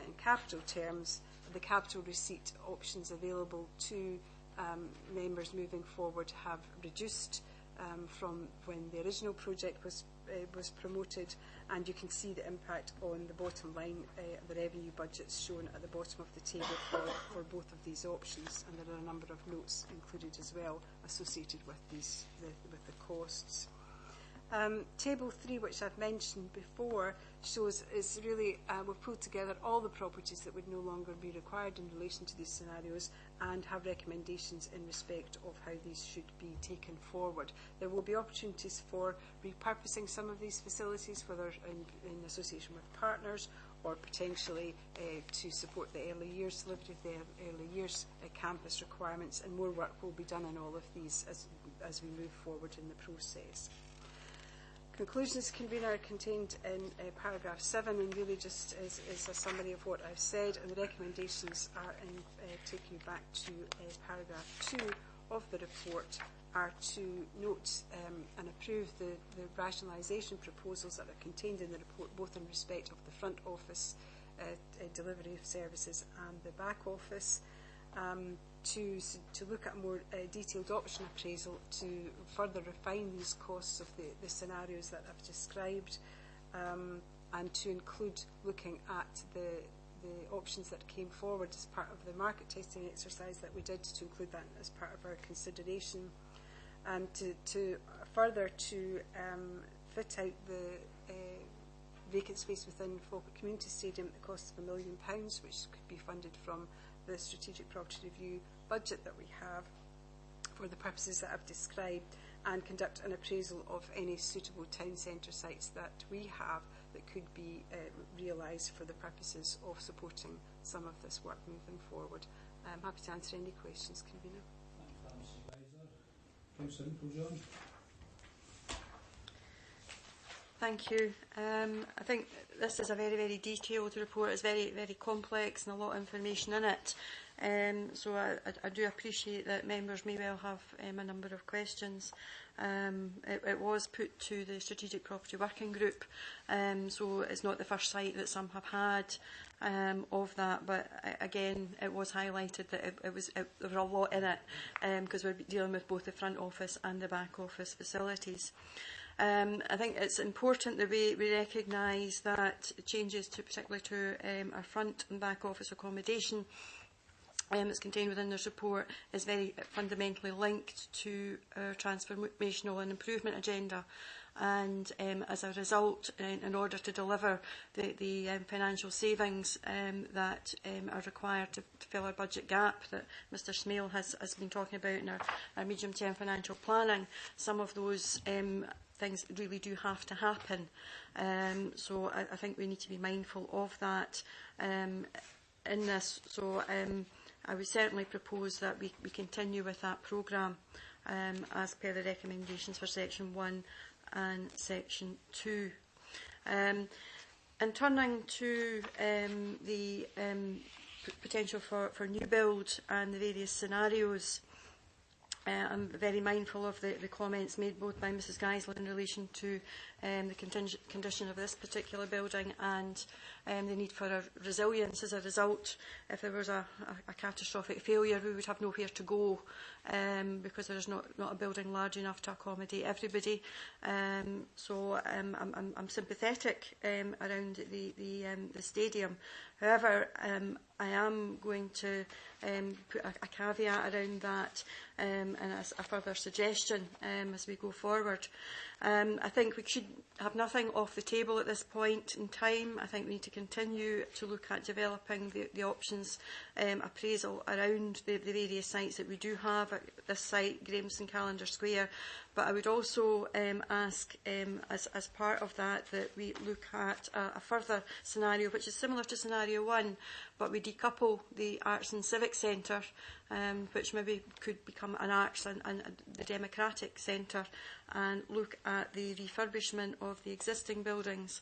in capital terms. The capital receipt options available to members moving forward have reduced from when the original project was promoted, and you can see the impact on the bottom line, the revenue budgets shown at the bottom of the table for both of these options, and there are a number of notes included as well associated with with the costs. Table 3, which I've mentioned before, shows is really we've pulled together all the properties that would no longer be required in relation to these scenarios, and have recommendations in respect of how these should be taken forward. There will be opportunities for repurposing some of these facilities, whether in association with partners or potentially to support the early years delivery of the early years campus requirements, and more work will be done on all of these as we move forward in the process. Conclusions, convener, are contained in paragraph 7, and really just is a summary of what I've said, and the recommendations are in taking you back to paragraph 2 of the report, are to note and approve the rationalisation proposals that are contained in the report, both in respect of the front office delivery of services and the back office, to look at more detailed option appraisal to further refine these costs of the scenarios that I've described, and to include looking at the options that came forward as part of the market testing exercise that we did, to include that as part of our consideration, and to further to fit out the vacant space within Falkirk Community Stadium at the cost of £1 million, which could be funded from the Strategic Property Review budget that we have for the purposes that I've described, and conduct an appraisal of any suitable town centre sites that we have that could be realised for the purposes of supporting some of this work moving forward. I'm happy to answer any questions, Convener. Councillor John. Thank you. I think this is a very, very detailed report. It's very, very complex and a lot of information in it. So I do appreciate that members may well have a number of questions. It was put to the Strategic Property Working Group, so it's not the first sight that some have had of that, but again, it was highlighted that there was a lot in it, because we're dealing with both the front office and the back office facilities. I think it's important that we recognise that changes particularly to our front and back office accommodation that's contained within this report is very fundamentally linked to our transformational and improvement agenda. and as a result, in order to deliver the financial savings that are required to fill our budget gap that Mr Smale has been talking about in our medium-term financial planning, some of those things really do have to happen. So I think we need to be mindful of that in this. So I would certainly propose that we continue with that programme as per the recommendations for Section 1 and Section 2. And turning to the potential for new build and the various scenarios, I'm very mindful of the comments made both by Mrs Geisler in relation to the condition of this particular building and the need for a resilience as a result. If there was a catastrophic failure, we would have nowhere to go because there is not a building large enough to accommodate everybody. So I'm sympathetic around the stadium. However, I am going to put a caveat around that and as a further suggestion as we go forward. I think we should have nothing off the table at this point in time. I think we need to continue to look at developing the options appraisal around the various sites that we do have at this site, Grahamson Calendar Square. But I would also ask, as part of that we look at a further scenario, which is similar to scenario 1, but we decouple the Arts and Civic Centre, which maybe could become an Arts and the Democratic Centre, and look at the refurbishment of the existing buildings.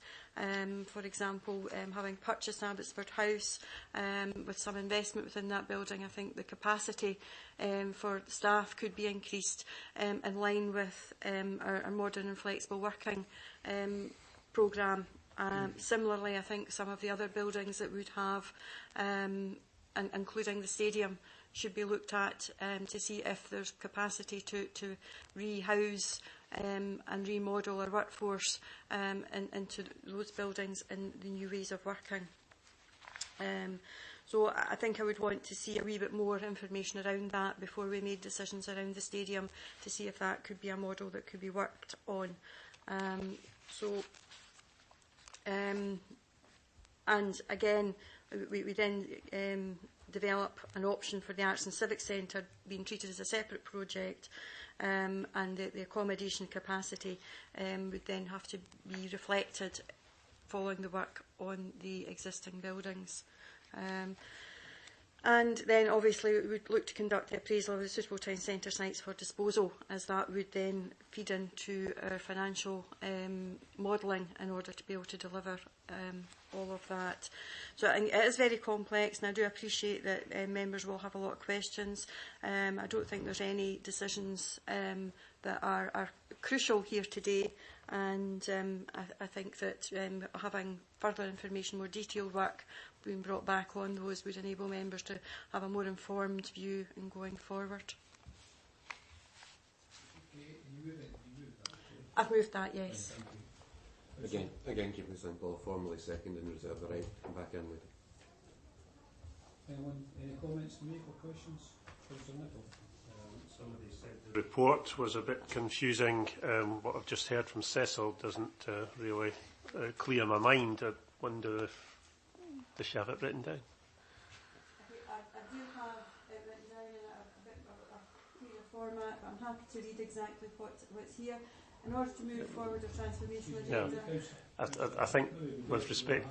For example, having purchased Abbotsford House, with some investment within that building, I think the capacity for staff could be increased in line with our modern and flexible working programme. Similarly, I think some of the other buildings that we'd have, including the stadium, should be looked at to see if there's capacity to rehouse and remodel our workforce into those buildings and the new ways of working. So I think I would want to see a wee bit more information around that before we made decisions around the stadium, to see if that could be a model that could be worked on. And again, we then develop an option for the Arts and Civic Centre being treated as a separate project, and the accommodation capacity would then have to be reflected following the work on the existing buildings. And then obviously we would look to conduct the appraisal of the suitable town centre sites for disposal, as that would then feed into our financial modelling in order to be able to deliver all of that. So it is very complex, and I do appreciate that members will have a lot of questions. I don't think there's any decisions that are crucial here today, and I think that having further information, more detailed work being brought back on those would enable members to have a more informed view in going forward. I've moved that, yes. Again, keep it simple, formally second and reserve the right to come back in later. Anyone, any comments to make or questions? Somebody said the report was a bit confusing. What I've just heard from Cecil doesn't really clear my mind. I wonder if does she have it written down? I do have it written down in a bit of a clearer format, but I'm happy to read exactly what's here. In order to move forward a transformational agenda. Yeah, I think with respect.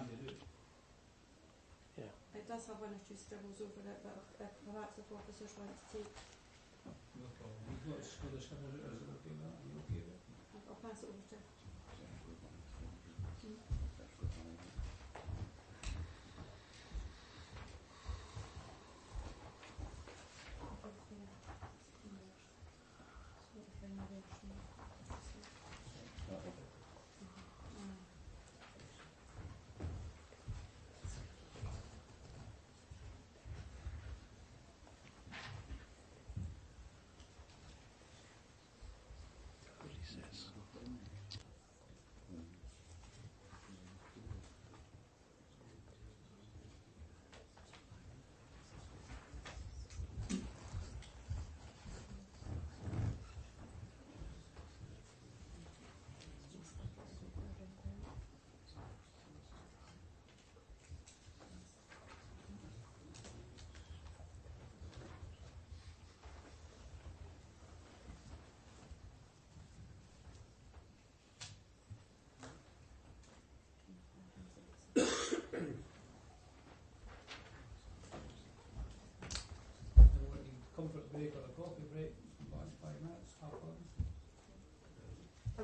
Yeah. It does have one or two scribbles over it, but if perhaps if officers want to take. No problem. You've got the scribbles, is it okay with that? Are you okay with it? I'll pass it over to.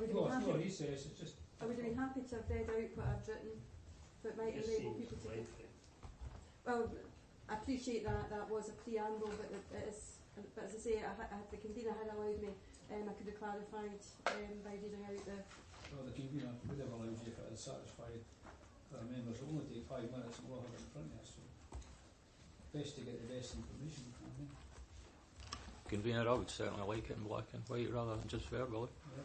would have No, been it's not happy. recess, it's just... I would have been happy to have read out what I've written, but might It enable seems people to. lengthy. Well, I appreciate that was a preamble, but it is. But as I say, the convener had allowed me. I could have clarified by reading out the. Well, the convener would have allowed you if it had satisfied our members. It will only take 5 minutes and we'll have it in front of us. So best to get the best information. I mean. Convener, I would certainly like it in black and white rather than just verbally. Yeah.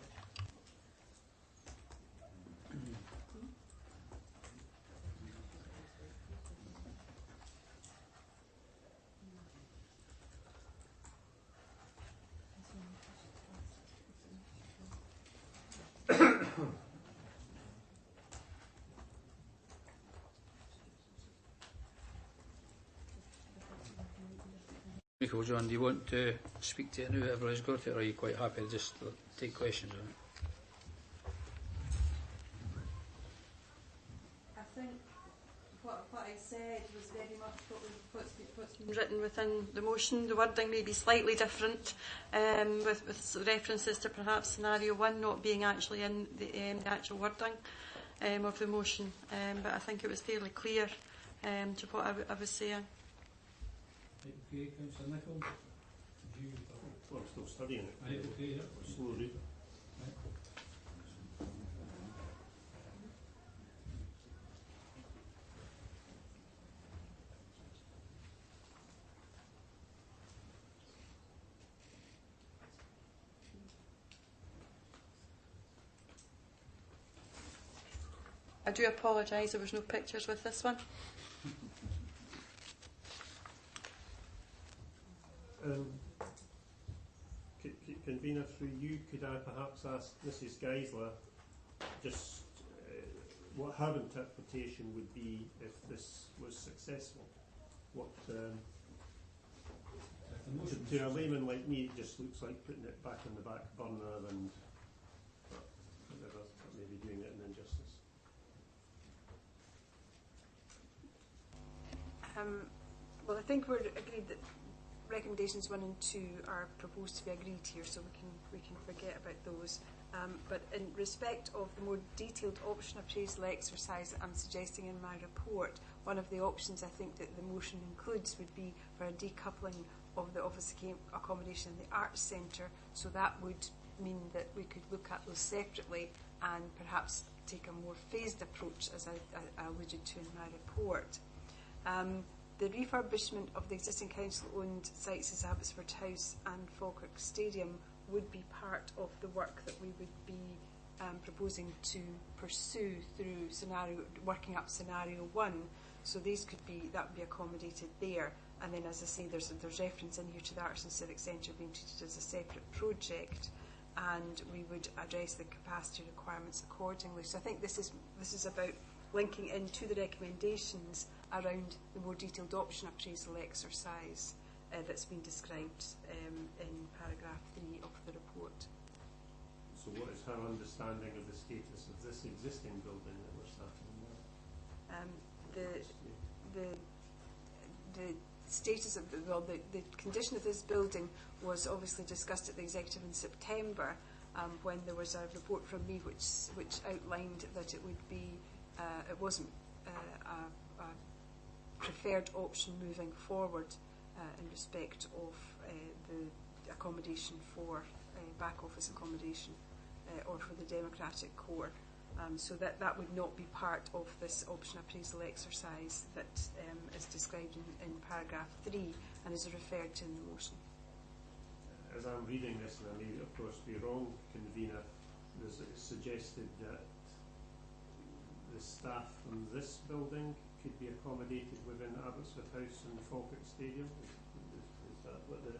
Michael, John, do you want to speak to it now, whoever has got it, or are you quite happy to just take questions on it? I think what I said was very much what's been written within the motion. The wording may be slightly different, with references to perhaps scenario 1 not being actually in the actual wording of the motion. But I think it was fairly clear to what I was saying. Okay, Councillor Nicholl. Well, I'm still studying it. Right, okay, yeah. Slow reader. Right. I do apologise, there was no pictures with this one. Convener, through you, could I perhaps ask Mrs. Geisler just what her interpretation would be if this was successful? What to a layman like me, it just looks like putting it back on the back burner and whatever, maybe doing it an injustice. Well, I think we're agreed that recommendations 1 and 2 are proposed to be agreed here, so we can forget about those. But in respect of the more detailed option appraisal exercise that I'm suggesting in my report, one of the options I think that the motion includes would be for a decoupling of the office accommodation and the Arts Centre, so that would mean that we could look at those separately and perhaps take a more phased approach, as I alluded to in my report. The refurbishment of the existing council-owned sites as Abbotsford House and Falkirk Stadium would be part of the work that we would be proposing to pursue through working up scenario 1. So these that would be accommodated there. And then, as I say, there's reference in here to the Arts and Civic Centre being treated as a separate project, and we would address the capacity requirements accordingly. So I think this is about linking into the recommendations around the more detailed option appraisal exercise that's been described in paragraph 3 of the report. So what is her understanding of the status of this existing building that we're starting now? The status of the condition of this building was obviously discussed at the executive in September, when there was a report from me which outlined that it would be it wasn't a preferred option moving forward in respect of the accommodation for back office accommodation or for the democratic core. So that would not be part of this option appraisal exercise that is described in paragraph 3 and is referred to in the motion. As I'm reading this, and I may of course be wrong, Convener, it's suggested that the staff from this building could be accommodated within Abbotsford House and Falkirk Stadium. Is that what the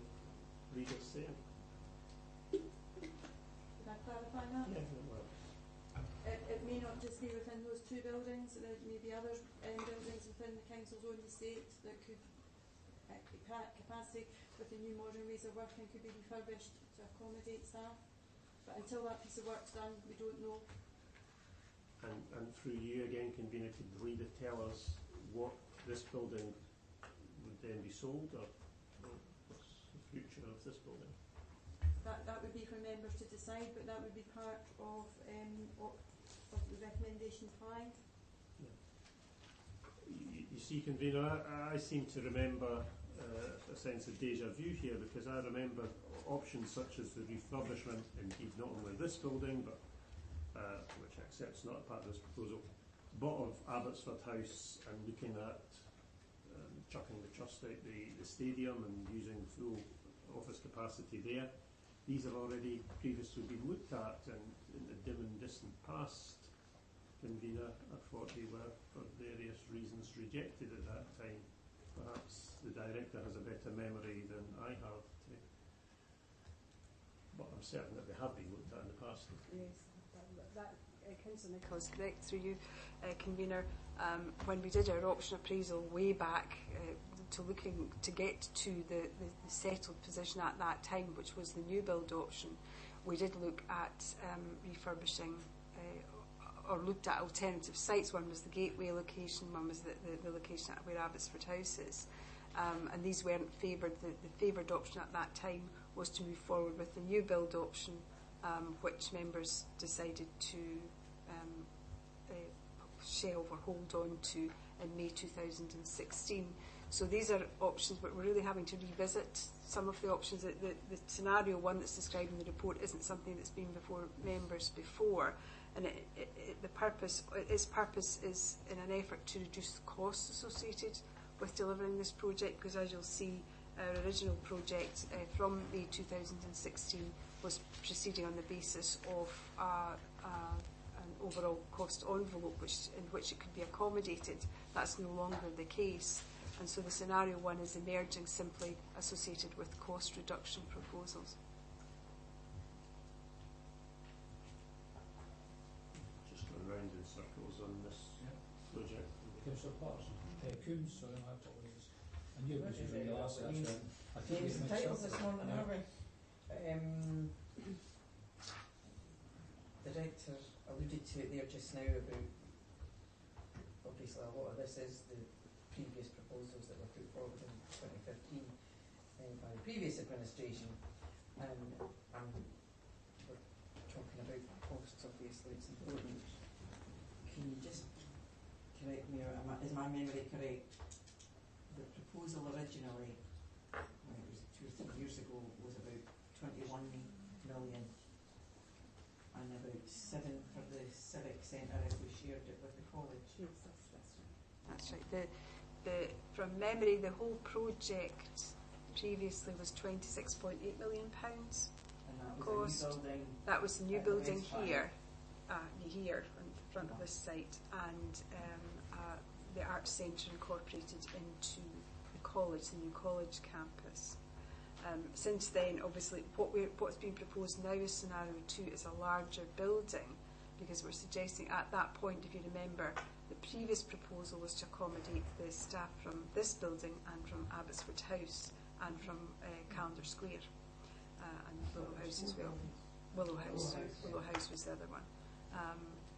reader's saying? Can I clarify that? Yeah, well. It may not just be within those 2 buildings, there may be other buildings within the council's own estate that could capacity with the new modern ways of working could be refurbished to accommodate staff. But until that piece of work's done, we don't know. And through you again, Convener, could the leader tell us what this building would then be sold, or what's the future of this building? that would be for members to decide, but that would be part of the recommendation pie. You see, Convener, I seem to remember a sense of deja vu here, because I remember options such as the refurbishment, indeed not only of this building, but which I accept is not a part of this proposal, but of Abbotsford House, and looking at chucking the trust out the stadium and using full office capacity there. These have already previously been looked at, and in the dim and distant past, Convener, I thought they were, for various reasons, rejected at that time. Perhaps the director has a better memory than I have, but I'm certain that they have been looked at in the past. Yes, that Councillor Nicholas, correct through you, Convener. When we did our option appraisal way back to get to the settled position at that time, which was the new build option, we did look at refurbishing or looked at alternative sites. One was the Gateway location, one was the location at where Abbotsford House is. And these weren't favoured. The favoured option at that time was to move forward with the new build option, which members decided to shelve or hold on to in May 2016. So these are options, but we're really having to revisit some of the options. The scenario one that's described in the report isn't something that's been before members before, and its purpose is in an effort to reduce the costs associated with delivering this project, because as you'll see, our original project from May 2016 was proceeding on the basis of an overall cost envelope in which it could be accommodated. That's no longer the case, and so the scenario one is emerging simply associated with cost reduction proposals. Just going round in circles on this project. Councillor Patterson, Coombs, sorry, my apologies. I knew it was usually the last answer. I think Names and titles this morning, have we? The director alluded to it there just now about, obviously a lot of this is the previous proposals that were put forward in 2015 by the previous administration, and we're talking about costs, obviously it's important. Can you just correct me, or is my memory correct? The proposal originally, when it was 2 or 3 years ago, was about 21 million, and about 7 for the civic centre if we shared it with the college. Yes, that's right. From memory, the whole project previously was £26.8 million cost. That was the new building here, here in front of this site, and the Arts Centre incorporated into the college, the new college campus. Since then, obviously, what's being proposed now as scenario 2 is a larger building, because we're suggesting at that point, if you remember, the previous proposal was to accommodate the staff from this building and from Abbotsford House and from Calendar Square and Willow House as well. Willow House was the other one.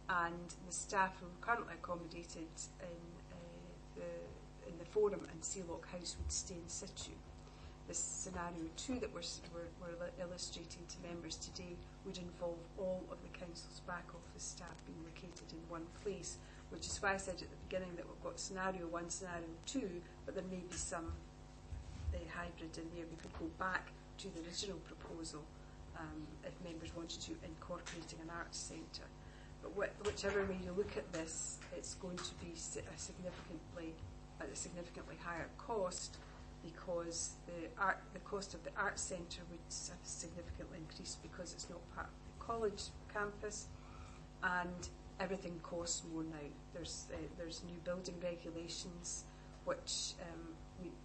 And the staff who are currently accommodated in the Forum and Sealock House would stay in situ. This scenario 2 that we're illustrating to members today would involve all of the council's back office staff being located in one place, which is why I said at the beginning that we've got scenario 1, scenario 2, but there may be some hybrid in there. We could go back to the original proposal if members wanted to, incorporating an arts centre. But whichever way you look at this, it's going to be at a significantly higher cost, because the cost of the arts centre would have significantly increased because it's not part of the college campus, and everything costs more now. There's new building regulations, which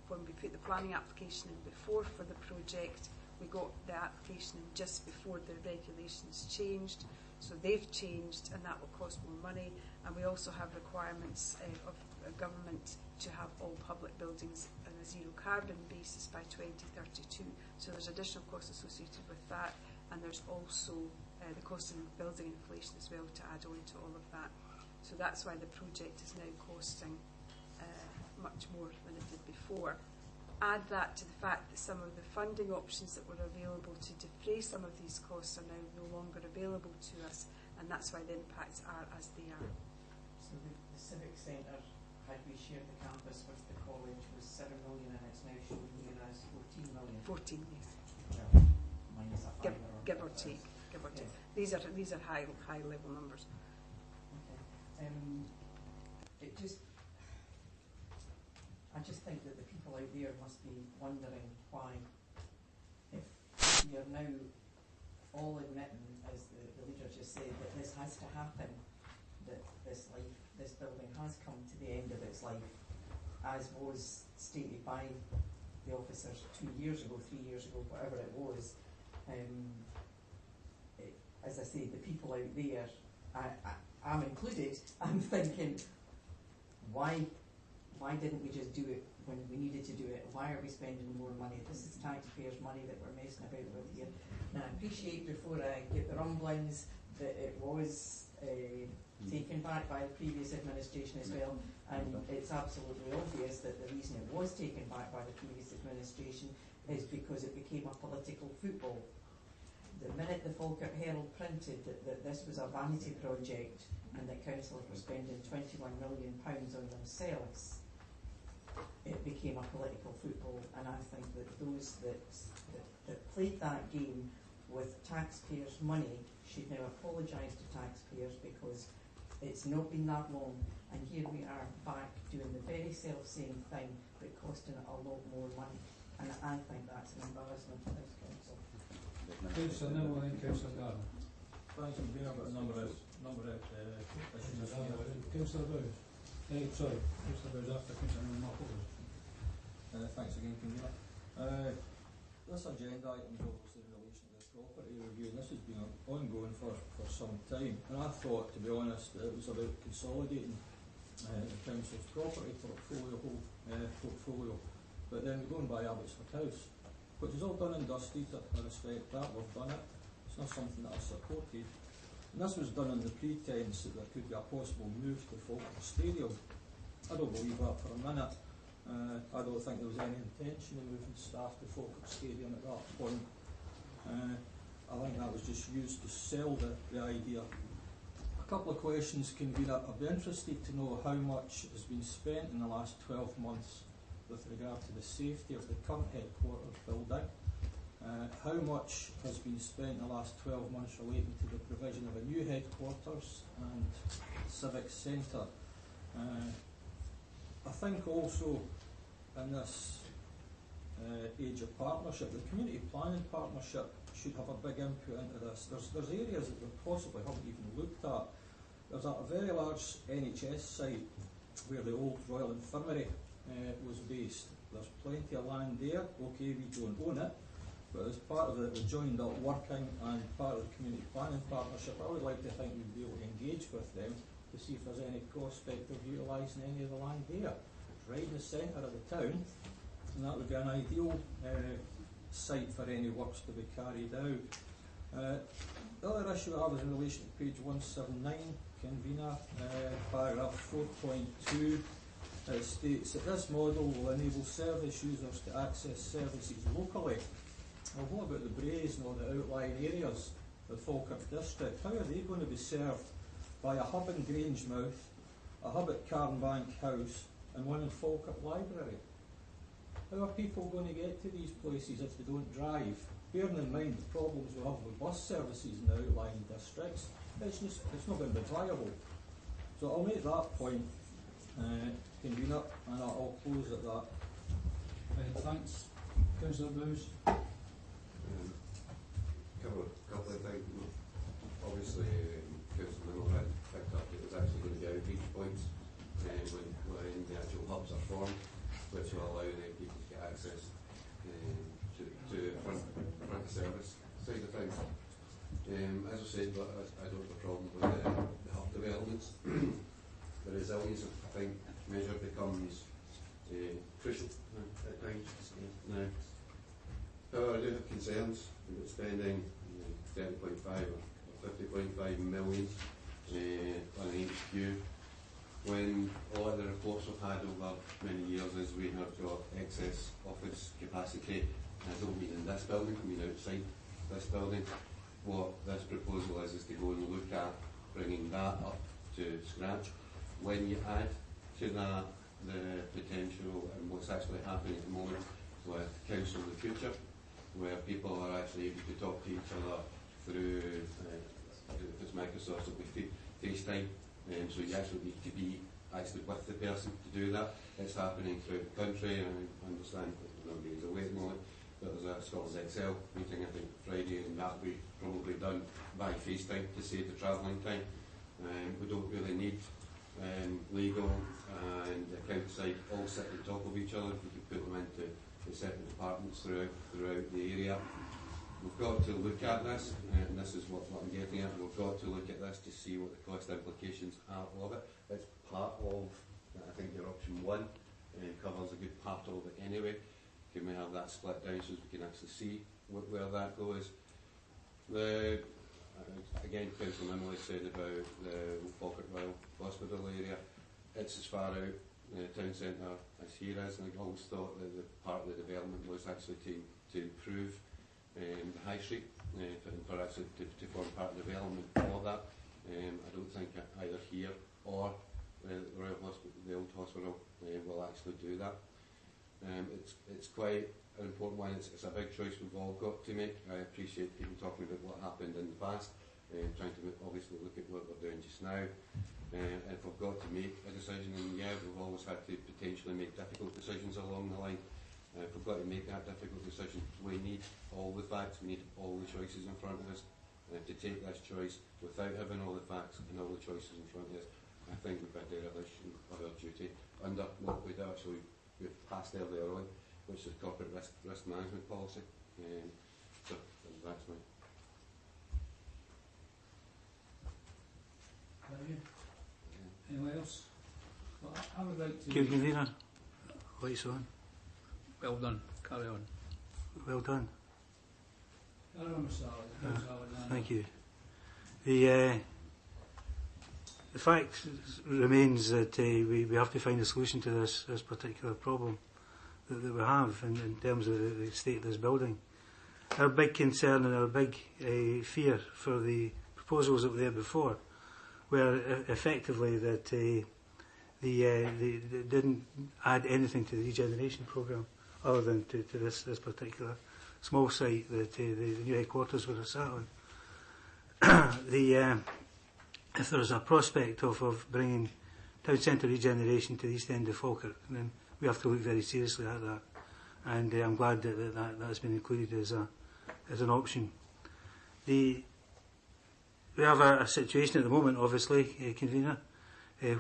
when we put the planning application in before for the project, we got the application in just before the regulations changed. So they've changed, and that will cost more money. And we also have requirements of government to have all public buildings on a zero carbon basis by 2032. So there's additional costs associated with that, and there's also the cost of building inflation as well to add on to all of that. So that's why the project is now costing much more than it did before. add that to the fact that some of the funding options that were available to defray some of these costs are now no longer available to us, and that's why the impacts are as they are. So the Civic Centre, had we shared the campus with the college, was 7 million, and it's now shown here as 14 million. 14, yes. Well, minus a give or take. These are high level numbers. Okay. I just think that the people out there must be wondering why, if we are now all admitting, as the leader just said, that this has to happen, that this building has come to the end of its life, as was stated by the officers 2 years ago, 3 years ago, whatever it was. As I say, the people out there, I'm included, I'm thinking, why didn't we just do it when we needed to do it? Why are we spending more money? This is taxpayers' money that we're messing about with here. Now, I appreciate, before I get the rumblings, that it was taken back by the previous administration as well, and it's absolutely obvious that the reason it was taken back by the previous administration is because it became a political football. The minute the Falkirk Herald printed that this was a vanity project and that councillors were spending £21 million on themselves, it became a political football. And I think that those that played that game with taxpayers' money should now apologise to taxpayers, because it's not been that long, and here we are back doing the very self-same thing but costing a lot more money. And I think that's an embarrassment to this council. Councillor Nimmo and Councillor Garner. Thanks, I'm being about a number of issues. Councillor Bowes. Sorry, Councillor Bowes after Councillor Nimmo. Thanks again, Convener. This agenda item is obviously in relation to the property review, and this has been ongoing for some time. And I thought, to be honest, that it was about consolidating the council's property portfolio. But then we're going by Abbotsford House, which is all done and dusted. I respect that, we've done it. It's not something that I supported. And this was done on the pretence that there could be a possible move to Falkirk Stadium. I don't believe that for a minute. I don't think there was any intention of moving staff to Falkirk Stadium at that point. I think that was just used to sell the idea. A couple of questions, Convener. I'd be interested to know how much has been spent in the last 12 months with regard to the safety of the current headquarters building. How much has been spent in the last 12 months relating to the provision of a new headquarters and civic centre? I think also in this age of partnership, the community planning partnership should have a big input into this. There's areas that we possibly haven't even looked at. There's a very large NHS site where the old Royal Infirmary was based. There's plenty of land there. Okay, we don't own it, but as part of the joined up working and part of the community planning partnership, I would like to think we'd be able to engage with them to see if there's any prospect of utilising any of the land there. It's right in the centre of the town, and that would be an ideal site for any works to be carried out. The other issue I have is in relation to page 179, Convener, paragraph 4.2. It states that this model will enable service users to access services locally. Well, what about the Brazen or the outlying areas of the Falkirk district? How are they going to be served by a hub in Grangemouth, a hub at Cairnbank House, and one in Falkirk Library? How are people going to get to these places if they don't drive? Bearing in mind the problems we have with bus services in the outlying districts, it's not going to be viable. So I'll make that point, Convener, and I'll close at that. Thanks. Councillor Bowes. Couple of things. Obviously, Councillor Nimmo had picked up that there's actually going to be outreach points when the actual hubs are formed, which will allow people to get access to front service side of things. As I said, but I don't have a problem with the hub developments. The resilience, I think, measure becomes crucial at times. Now, however, I do have concerns about spending 30.5 or 50.5 million on HQ when a lot of the reports we've had over many years is we have got excess office capacity. I don't mean in this building, I mean outside this building. What this proposal is to go and look at bringing that up to scratch. When you add to that the potential and what's actually happening at the moment with Council of the Future, where people are actually able to talk to each other through, if it's Microsoft, it'll be FaceTime, so you actually need to be actually with the person to do that. It's happening throughout the country, and I understand that nobody's away at the moment, but there's a Scotland's Excel meeting, I think, Friday, and that'll be probably done by FaceTime to save the travelling time. We don't really need legal and the account side all sit on top of each other. We can put them into the separate departments throughout the area. We've got to look at this, and this is what I'm getting at. We've got to look at this to see what the cost implications are of it. It's part of, I think, your option one covers a good part of it anyway. Can we have that split down so we can actually see where that goes? Again, Councillor Mimley said about the Falkirk Hospital area. It's as far out the town centre as here is, and I always thought that the part of the development was actually to improve the high street, for actually to form part of the development for that. I don't think either here or the Royal Hospital, the old hospital, will actually do that. It's quite an important one. It's a big choice we've all got to make. I appreciate people talking about what happened in the past, trying to obviously look at what we're doing just now. If we've got to make a decision, and yeah, we've always had to potentially make difficult decisions along the line. If we've got to make that difficult decision, we need all the facts, we need all the choices in front of us. To take this choice without having all the facts and all the choices in front of us, I think we've had a dereliction of our duty under what we've passed earlier on, which is corporate risk management policy. So that's my. Anyone else? Well, I would like to. Convener, lights on. Well done. Carry on. Well done. Carry on, Mr. Alexander. Thank you. The fact remains that we have to find a solution to this particular problem that we have in terms of the state of this building. Our big concern and our big fear for the proposals that were there before were effectively that they didn't add anything to the regeneration programme other than to this particular small site that the new headquarters were sat on. If there's a prospect of bringing town centre regeneration to the east end of Falkirk, then we have to look very seriously at that. And I'm glad that's been included as an option. We have a situation at the moment, obviously, Convener,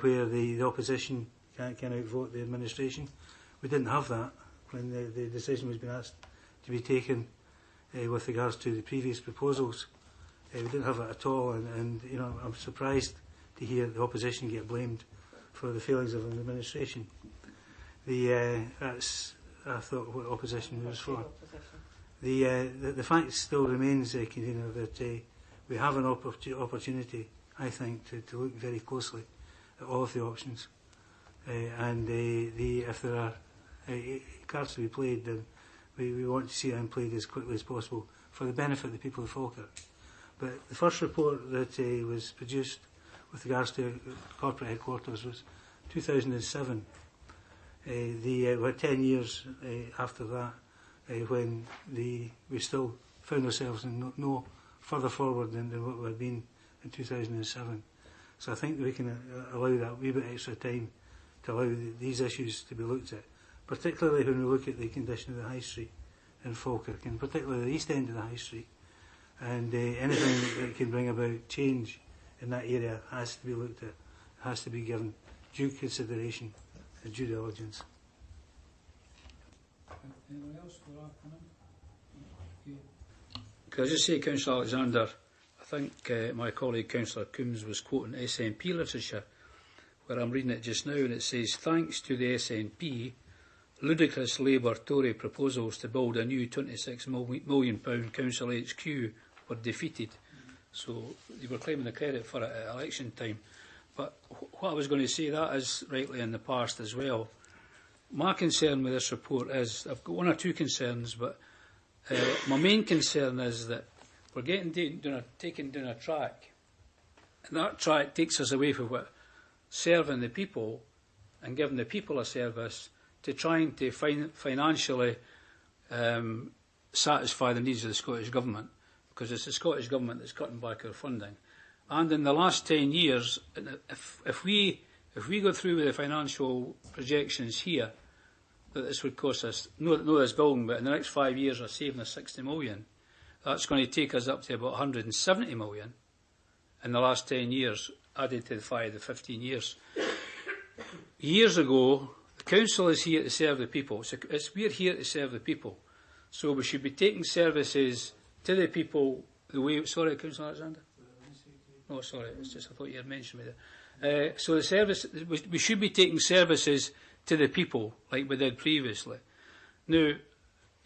where the opposition can't outvote the administration. We didn't have that when the decision was being asked to be taken with regards to the previous proposals. We didn't have it at all, and you know, I'm surprised to hear the opposition get blamed for the failings of an administration. That's, I thought, what opposition was for. The fact still remains, Convener, that we have an opportunity, I think, to look very closely at all of the options, and if there are cards to be played, then we want to see them played as quickly as possible for the benefit of the people of Falkirk. But the first report that was produced with regards to corporate headquarters was 2007. We had 10 years after that when we still found ourselves in no further forward than what we had been in 2007. So I think we can allow that wee bit extra time to allow these issues to be looked at, particularly when we look at the condition of the High Street in Falkirk, and particularly the east end of the High Street. And anything that can bring about change in that area has to be looked at, has to be given due consideration and due diligence. Anyone else for our comment? Okay. Could I just say, Councillor Alexander, I think my colleague Councillor Coombs was quoting SNP literature, where I'm reading it just now, and it says, thanks to the SNP, ludicrous Labour Tory proposals to build a new £26 million council HQ were defeated. So they were claiming the credit for it at election time. But what I was going to say, that is rightly in the past as well. My concern with this report is, I've got one or two concerns, but my main concern is that we're taken down a track, and that track takes us away from what serving the people and giving the people a service to trying to financially satisfy the needs of the Scottish Government, because it's the Scottish Government that's cutting back our funding. And in the last 10 years, if we go through with the financial projections here, that this would cost us, not this building, but in the next 5 years are saving us 60 million, that's going to take us up to about 170 million in the last 10 years, added to the 15 years. Years ago, the council is here to serve the people. We're here to serve the people. So we should be taking services to the people the way... Sorry, Councillor Alexander? No, sorry, it's just I thought you had mentioned me there. So we should be taking services to the people, like we did previously. Now,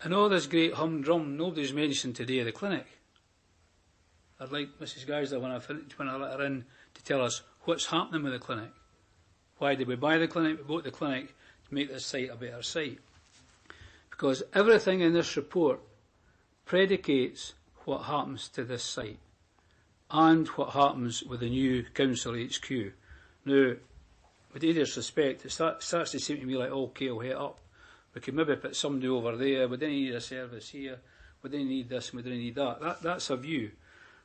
in all this great humdrum, nobody's mentioned today the clinic. I'd like Mrs. Geisler, when I let her in, to tell us what's happening with the clinic. Why did we buy the clinic? We bought the clinic to make this site a better site. Because everything in this report predicates what happens to this site and what happens with the new council HQ. Now, with all disrespect, it starts to seem to me like, okay, I'll head up. We could maybe put somebody over there, we didn't need a service here, we didn't need this, we didn't need that. That's a view.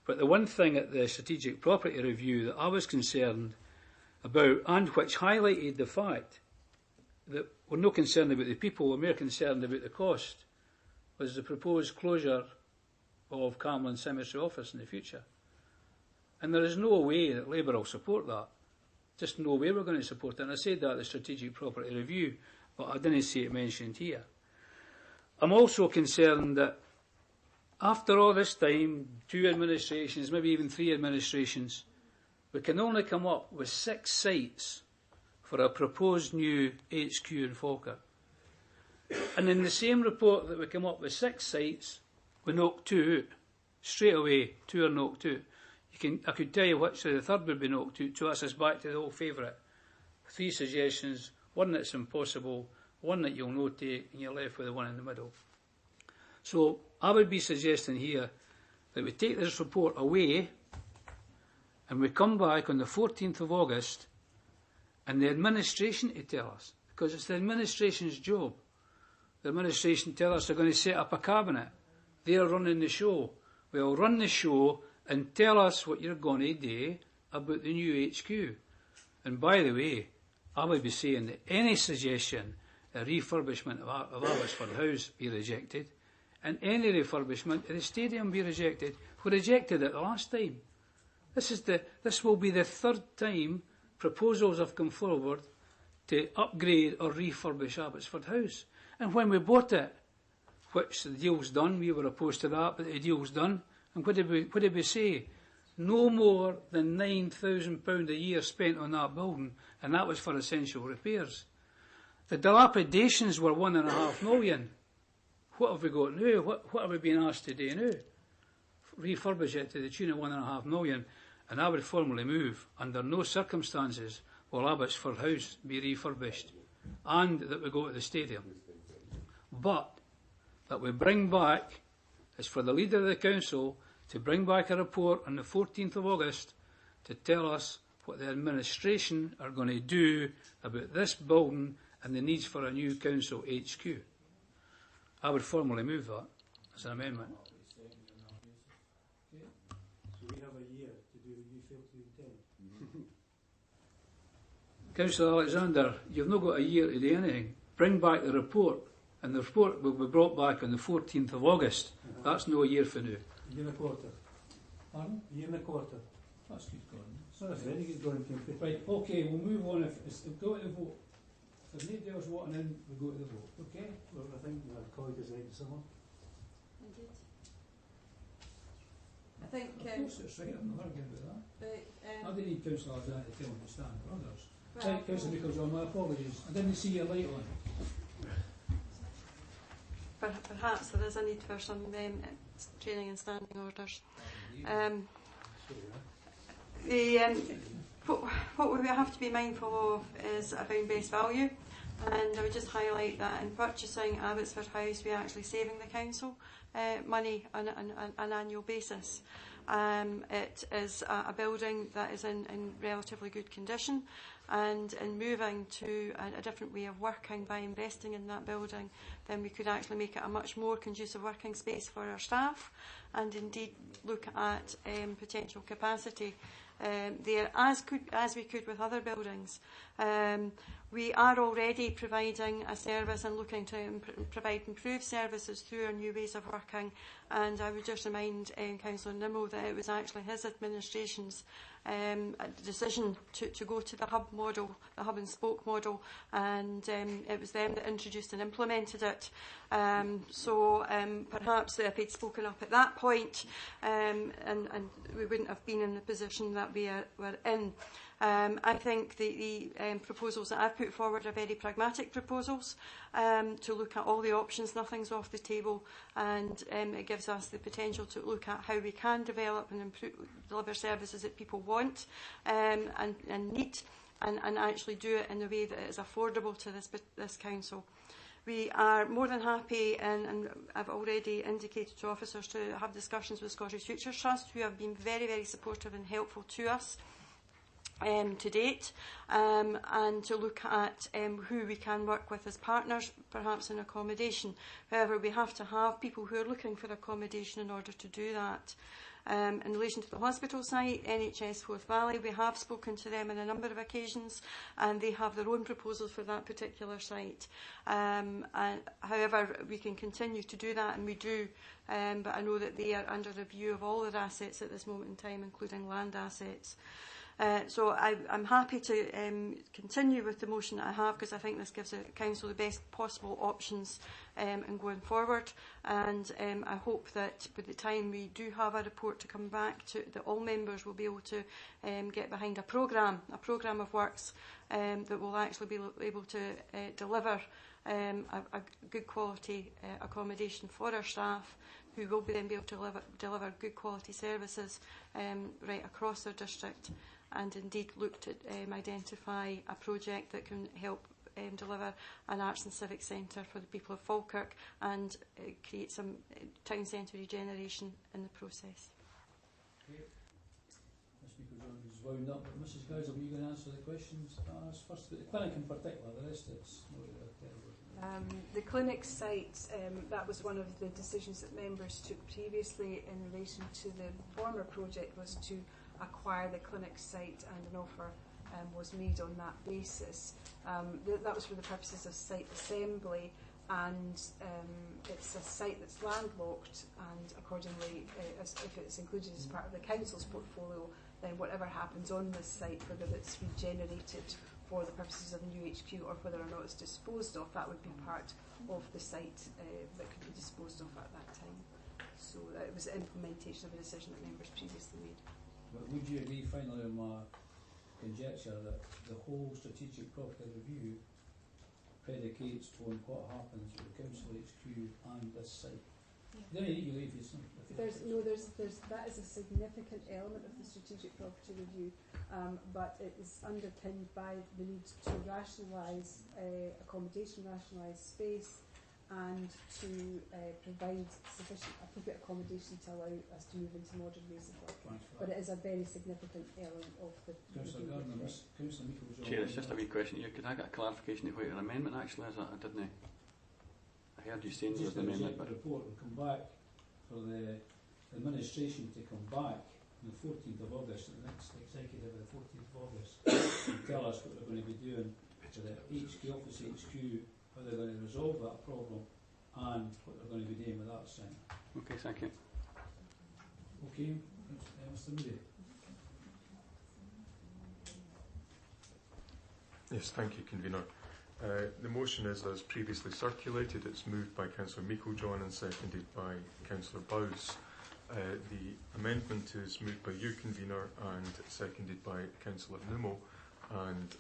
But the one thing at the Strategic Property Review that I was concerned about, and which highlighted the fact that we're not concerned about the people, we're more concerned about the cost, was the proposed closure of Camelon Cemetery Office in the future. And there is no way that Labour will support that. Just no way we're going to support it. And I said that at the Strategic Property Review, but I didn't see it mentioned here. I'm also concerned that after all this time, 2 administrations, maybe even 3 administrations, we can only come up with 6 sites for a proposed new HQ in Falkirk. And in the same report that we come up with 6 sites, we knock 2 out. Straight away, 2 are knocked out. I could tell you which the third would be knocked out, so that's us back to the old favourite. 3 suggestions, 1 that's impossible, 1 that you'll not take, and you're left with the 1 in the middle. So I would be suggesting here that we take this report away and we come back on the 14th of August and the administration to tell us, because it's the administration's job. The administration tell us they're going to set up a cabinet. They're running the show. Well, run the show and tell us what you're going to do about the new HQ. And by the way, I would be saying that any suggestion a refurbishment of Abbotsford House be rejected, and any refurbishment of the stadium be rejected. We rejected it the last time. This will be the 3rd time proposals have come forward to upgrade or refurbish Abbotsford House. And when we bought it, which the deal's done, we were opposed to that, but the deal's done. And what did we say? No more than £9,000 a year spent on that building, and that was for essential repairs. The dilapidations were £1.5 million. What have we got now? What are we being asked to do now? Refurbish it to the tune of £1.5 million, and I would formally move, under no circumstances will Abbotsford House be refurbished, and that we go to the stadium. But that we bring back, is for the leader of the council to bring back a report on the 14th of August to tell us what the administration are going to do about this building and the needs for a new council HQ. I would formally move that as an amendment. So we have a year to do what you feel to intend. Councillor Alexander, you've not got a year to do anything. Bring back the report, and the report will be brought back on the 14th of August. That's no year for now. A year and a quarter. Pardon? A year and a quarter. That's good, Gordon. So that's very good, Gordon. Right, okay, we'll move on. If it's go to the vote. If there's nobody else voting in, we go to the vote. Okay? Well, I think my colleague is right in summer. Indeed. I think... Of course it's right, I'm not arguing about that. But, I didn't need Councillor Alexander to tell me to stand for others. Well, Right, Councillor Nicholson, my apologies. I didn't see your light on. Perhaps there is a need for some training and standing orders. what we have to be mindful of is around best value, and I would just highlight that in purchasing Abbotsford House we are actually saving the council money on an annual basis. It is a building that is in relatively good condition, and in moving to a different way of working by investing in that building, then we could actually make it a much more conducive working space for our staff, and indeed look at potential capacity there as we could with other buildings. We are already providing a service and looking to provide improved services through our new ways of working, and I would just remind Councillor Nimmo that it was actually his administration's decision to go to the hub model, the hub and spoke model, and it was them that introduced and implemented it. So perhaps if he'd spoken up at that point, and we wouldn't have been in the position that we're in. I think the proposals that I've put forward are very pragmatic proposals to look at all the options. Nothing's off the table, and it gives us the potential to look at how we can develop and deliver services that people want and need, and actually do it in a way that is affordable to this council. We are more than happy, and I've already indicated to officers, to have discussions with Scottish Futures Trust, who have been very, very supportive and helpful to us to date, and to look at who we can work with as partners, perhaps in accommodation. However, we have to have people who are looking for accommodation in order to do that. In relation to the hospital site, NHS Forth Valley, we have spoken to them on a number of occasions, and they have their own proposals for that particular site. However, we can continue to do that, and we do, but I know that they are under review of all their assets at this moment in time, including land assets. So I'm happy to continue with the motion that I have, because I think this gives the Council the best possible options in going forward, and I hope that by the time we do have a report to come back to, that all members will be able to get behind a programme of works that will actually be able to deliver a good quality accommodation for our staff, who will then be able to deliver good quality services right across their district, and indeed look to identify a project that can help deliver an arts and civic centre for the people of Falkirk, and create some town centre regeneration in the process. Okay. Ms Meikle-Jones is wound up, but Mrs Gowser, were you going to answer the questions asked first about the clinic in particular? The rest it's not really terrible. The clinic site, that was one of the decisions that members took previously in relation to the former project, was to acquire the clinic site, and an offer was made on that basis. That was for the purposes of site assembly, and it's a site that's landlocked, and accordingly, if it's included as part of the council's portfolio, then whatever happens on this site, whether it's regenerated for the purposes of the new HQ or whether or not it's disposed of, that would be part of the site that could be disposed of at that time. So it was the implementation of a decision that members previously made. But would you agree, finally, on my conjecture that the whole strategic property review predicates on what happens with the council HQ and this site? Yeah. Then you leave that is a significant element of the strategic property review, but it is underpinned by the need to rationalise accommodation, rationalise space, and to provide sufficient appropriate accommodation to allow us to move into modern ways of working. But it is a very significant element of the Councillor Gardner, Councillor Meikle-Jones. Chair, it's just a wee question here. Could I get a clarification of what your amendment actually is? I didn't. I heard you saying there was an amendment, but report will come back for the administration to come back on the 14th of August, the next executive on the 14th of August, and tell us what they're going to be doing to the HQ, Office HQ, how they're going to resolve that problem, and what they're going to be doing with that site. okay, thank you. Okay, Mr Moody. Yes, thank you, Convener. The motion is as previously circulated. It's moved by Councillor Meikle-Jones and seconded by Councillor Bowes. The amendment is moved by you, Convener, and seconded by Councillor Nimmo. And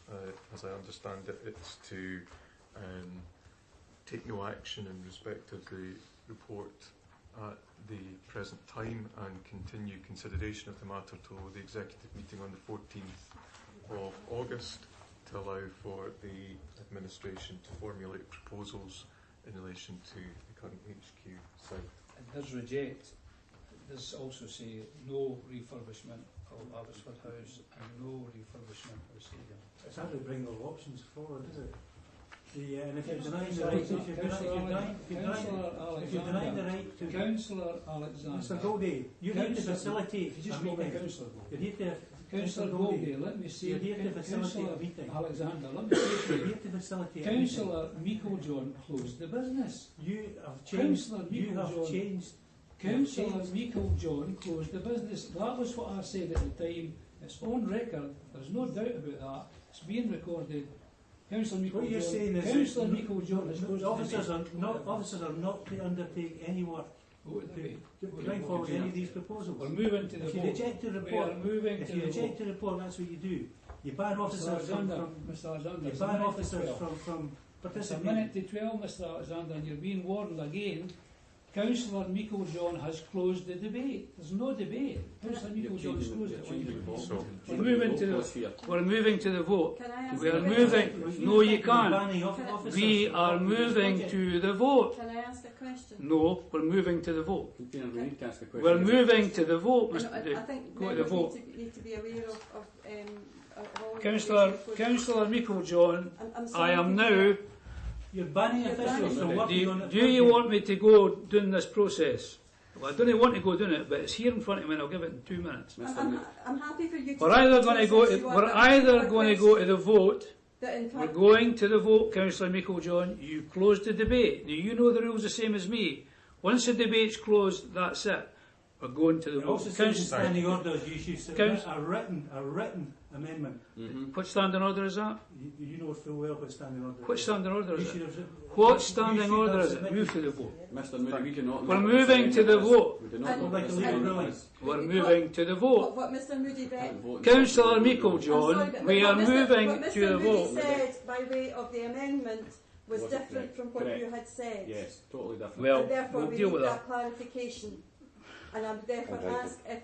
as I understand it, it's to take no action in respect of the report at the present time, and continue consideration of the matter till the executive meeting on the 14th of August to allow for the administration to formulate proposals in relation to the current HQ site. It does reject, it does also say no refurbishment of Abbotsford House and no refurbishment of the stadium. It's hard to bring all options forward, is it? And if you're denying the right, if you're denying the right to... Councillor Alexander. Mr Goldie, you need to facilitate a meeting. You're here to... Councillor Goldie, let me say... You're here to facilitate a meeting. Alexander, let me say to You're you... here to facilitate a meeting. Councillor Meikle-John closed the business. You have changed... Councillor Meikle-John closed the business. That was what I said at the time. It's on record. There's no doubt about that. It's being recorded. Councillor Meikle-John. What you're saying is Councillor Meikle-John is closed. Officers are not to undertake any work to bring forward any of these proposals. We're moving to the If you vote. reject the report, that's what you do. You ban officers from participating. It's a minute to 12, Mr Alexander, and you're being warned again. Councillor Meikle-John has closed the debate. There's no debate. Councillor Meikle-John has closed it. We're moving to the vote. We are moving. No, you can't. We are moving to the vote. Can I ask a question? No, we're moving to the vote. We need to ask a question. We're moving to the vote, I Mr. think Go to the vote. need to be aware of all Councillor Meikle-John, I'm I sorry am to now. You're banning officials from working on it. Do you want me to go doing this process? Well, I don't want to go doing it, but it's here in front of me and I'll give it in 2 minutes. I'm happy for you to... We're either going to go to the vote. We're going to the vote, Councillor Meikle-John. You closed the debate. Now, you know the rules the same as me. Once the debate's closed, that's it. We're going to the vote. Also says in standing orders you should submit a written amendment. What standing order is that? You know full well what standing order is. What standing order is You it? should have- What you standing should order have is it? submitted- Move to the vote. Mr Moody, we do not... We're moving to the vote. We do not I'd like to leave it really. We're moving to the vote. What Mr Moody read... Councillor Meikle-John, we are moving to the vote. What Mr Moody said by way of the amendment was different from what Correct. you had said. Yes, totally different. Well, And therefore we'll we deal need with that that. clarification. And I'm therefore ask if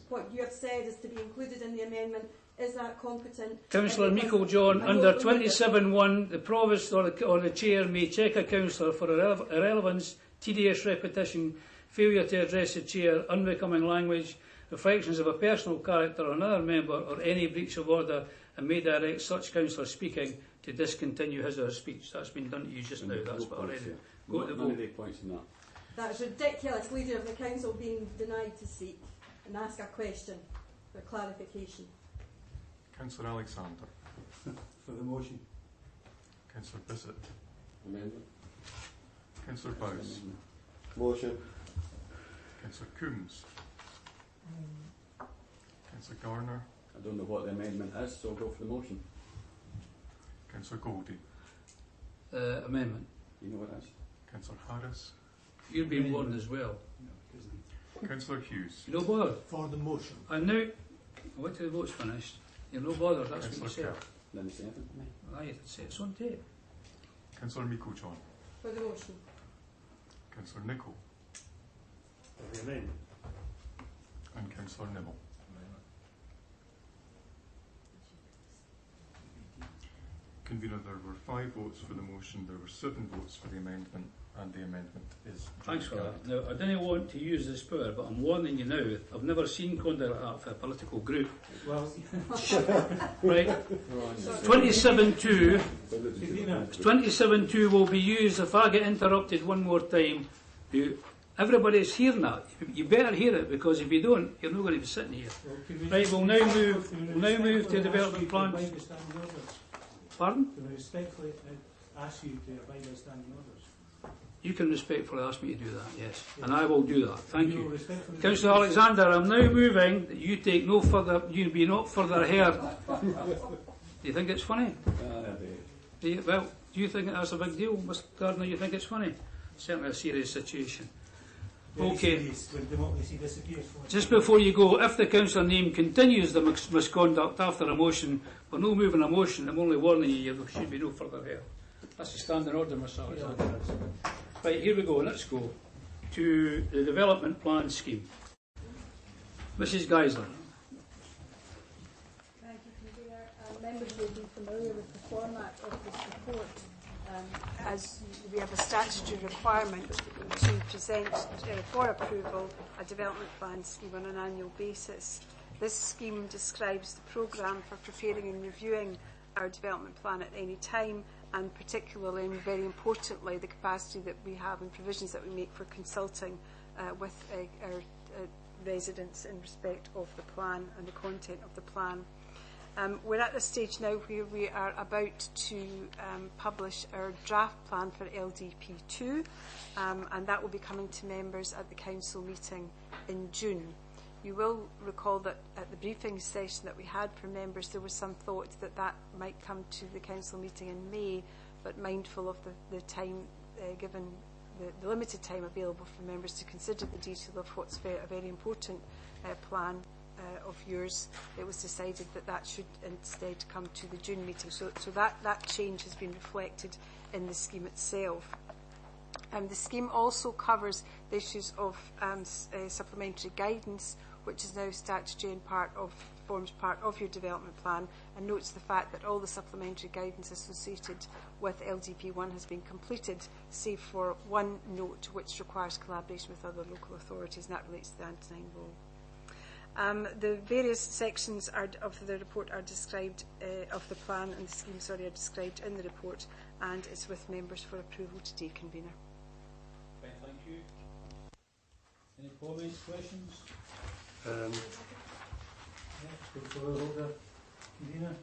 what you have said is to be included in the amendment, is that competent? Councillor Meikle-John, under 27(1), the provost or the chair may check a councillor for irrelevance, tedious repetition, failure to address the chair, unbecoming language, reflections of a personal character on another member, or any breach of order, and may direct such councillor speaking to discontinue his or her speech. That's been done to you just now. That's what I read. Go to the None of vote. the points in that. That's ridiculous, leader of the council being denied to speak and ask a question for clarification. Councillor Alexander. For the motion. Councillor Bissett. Amendment. Councillor Bowes. Motion. Councillor Coombs. Councillor Garner. I don't know what the amendment is, so I'll go for the motion. Councillor Goldie. Amendment. You know what it is? Councillor Harris. You're being warned as well. Councillor Hughes. You no bother. For the motion. And now, wait till the vote's finished. You're no bother. That's what you Councillor said. Kerr. Didn't say anything to me. I didn't say it's on tape. Councillor Meikle-John. For the motion. Councillor Nicholl. For the amendment. And Councillor Nimmo. Convener, there were 5 votes for the motion, there were 7 votes for the amendment, and the amendment is... Thanks for that. Now, I don't want to use this power, but I'm warning you now, I've never seen conduct like that for a political group. Well, right? 27-2 will be used if I get interrupted one more time. Everybody's hearing that. You better hear it, because if you don't, you're not going to be sitting here. Right, we'll now move to development plans. Pardon? Can I respectfully ask you to abide by standing orders? You can respectfully ask me to do that, yes. And I will do that. Thank you. Councillor Alexander, I'm now moving that you take no further, you be not further heard. Do you think it's funny? Do you think that's a big deal, Mr Gardner? You think it's funny? Certainly a serious situation. Okay. Just before you go, if the councillor name continues the misconduct after a motion, we're not moving a motion, I'm only warning you, there should be no further here. That's the standing order, Mr. Alexander. Right, here we go, let's go to the development plan scheme. Mrs. Geisler. Thank you, Convener. members will be familiar with the format of this report. As we have a statutory requirement to present for approval a development plan scheme on an annual basis. This scheme describes the programme for preparing and reviewing our development plan at any time, and particularly and very importantly the capacity that we have and provisions that we make for consulting with our residents in respect of the plan and the content of the plan. We're at the stage now where we are about to publish our draft plan for LDP2, and that will be coming to members at the council meeting in June. You will recall that at the briefing session that we had for members, there was some thought that that might come to the council meeting in May, but mindful of the time given, the limited time available for members to consider the detail of what's a very important plan of yours, it was decided that that should instead come to the June meeting. So that change has been reflected in the scheme itself. The scheme also covers the issues of supplementary guidance, which is now statutory and forms part of your development plan, and notes the fact that all the supplementary guidance associated with LDP1 has been completed, save for one note which requires collaboration with other local authorities, and that relates to the Antonine Law. The various sections of the report are described, of the plan and the scheme, are described in the report, and it's with members for approval today, Convener. Okay, thank you. Any comments, questions? Before I order, Convener,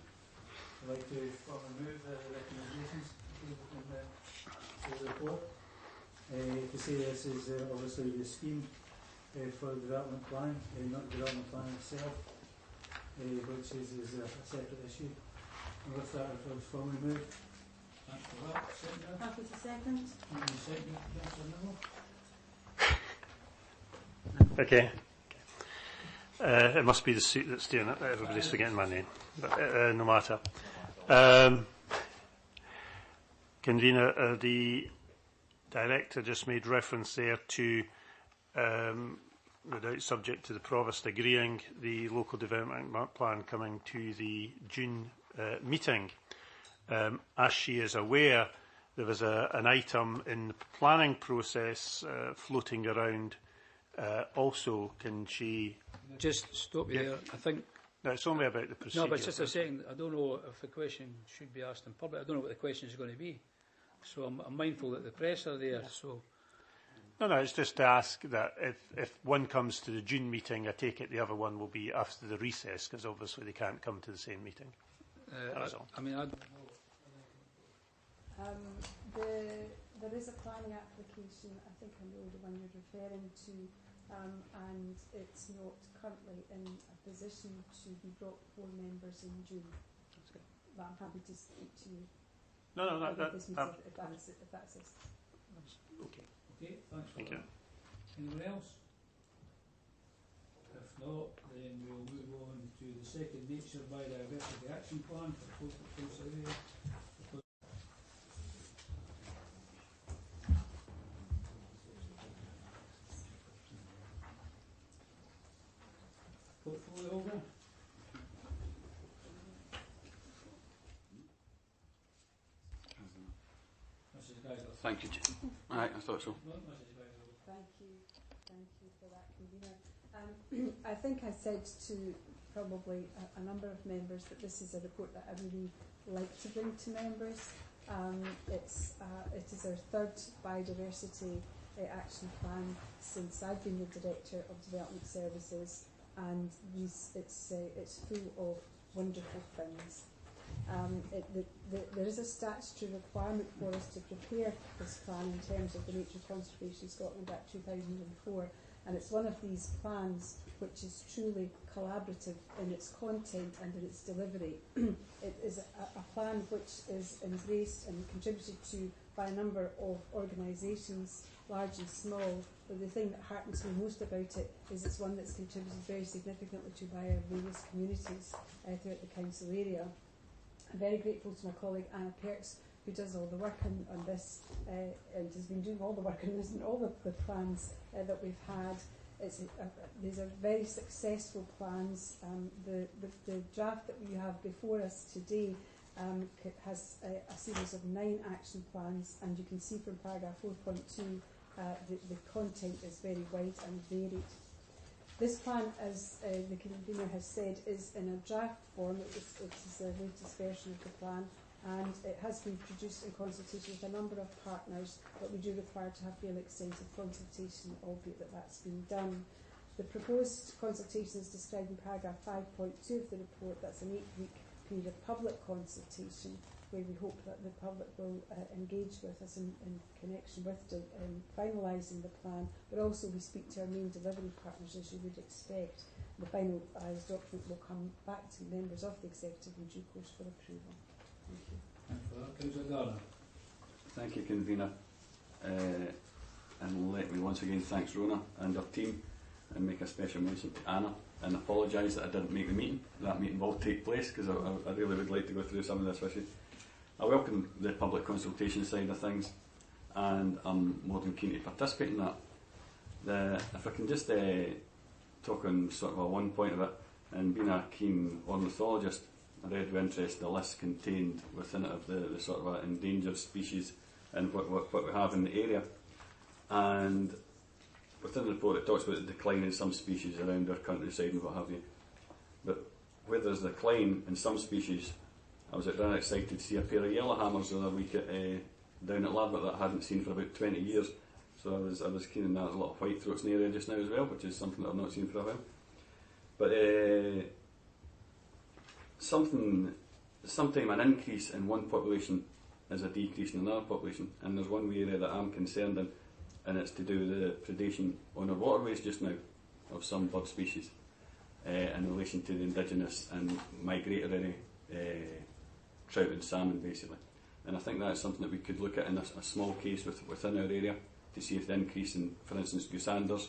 I'd like to remove the recommendations in the report. To say this is obviously the scheme for the development plan, not the development plan itself, which is a separate issue. And with that, I was formally moved. Thanks for that. Second. Happy to second. Second, Councillor Nimmo. Okay. It must be the suit that's doing it. Everybody's forgetting my name, but no matter. Convener, the director just made reference there to, no doubt subject to the Provost agreeing, the local development plan coming to the June meeting. As she is aware, there was an item in the planning process floating around. Also, can she just stop you there? I think no, it's only about the procedure. No, but just a second. I don't know if the question should be asked in public. I don't know what the question is going to be. So I'm mindful that the press are there. So no, it's just to ask that if one comes to the June meeting, I take it the other one will be after the recess, because obviously they can't come to the same meeting. That's all. I mean, there is a planning application, I think I know the one you're referring to, and it's not currently in a position to be brought before members in June. But I'm happy to speak to you. No, if that's okay. Okay, thanks for Thank that. Anyone else? If not, then we'll move on to the second nature biodiversity action plan for Coast area. Portfolio holder. Thank you. Aye, I thought so. Thank you for that, Convener. I think I said to probably a number of members that this is a report that I really like to bring to members. It is our third biodiversity action plan since I've been the Director of Development Services, and it's full of wonderful things. There is a statutory requirement for us to prepare this plan in terms of the Nature Conservation Scotland Act 2004, and it's one of these plans which is truly collaborative in its content and in its delivery. It is a plan which is embraced and contributed to by a number of organisations, large and small, but the thing that heartens me most about it is it's one that's contributed very significantly to by our various communities throughout the council area. I'm very grateful to my colleague Anna Perks, who does all the work on this and has been doing all the work on this and all the plans that we've had. these are very successful plans. The draft that we have before us today has a series of 9 action plans, and you can see from paragraph 4.2 the content is very wide and varied. This plan, as the convener has said, is in a draft form. It is the latest version of the plan, and it has been produced in consultation with a number of partners, but we do require to have fairly extensive consultation, albeit that that's been done. The proposed consultation is described in paragraph 5.2 of the report. That's an 8-week period of public consultation, where we hope that the public will engage with us in connection with finalising the plan, but also we speak to our main delivery partners, as you would expect. The final document will come back to members of the executive in due course for approval. Thank you. Thanks for that. Councillor Gardner. Thank you, convener. And let me once again thank Rona and her team, and make a special mention to Anna, and apologise that I didn't make the meeting. That meeting will take place, because I really would like to go through some of this with you. I welcome the public consultation side of things, and I'm more than keen to participate in that. If I can just talk on sort of one point of it, and being a keen ornithologist, I read with interest the list contained within it of the sort of endangered species and what we have in the area. And within the report it talks about the decline in some species around our countryside and what have you. But where there's a decline in some species, I was very excited to see a pair of yellowhammers the other week down at Ladbroke that I hadn't seen for about 20 years. So I was keen on that. There's a lot of whitethroats in the area just now as well, which is something that I've not seen for a while. But sometime an increase in one population is a decrease in another population, and there's one area that I'm concerned in, and it's to do with the predation on our waterways just now of some bird species in relation to the indigenous and migratory trout and salmon, basically. And I think that's something that we could look at in a small case within our area to see if the increase in, for instance, goosanders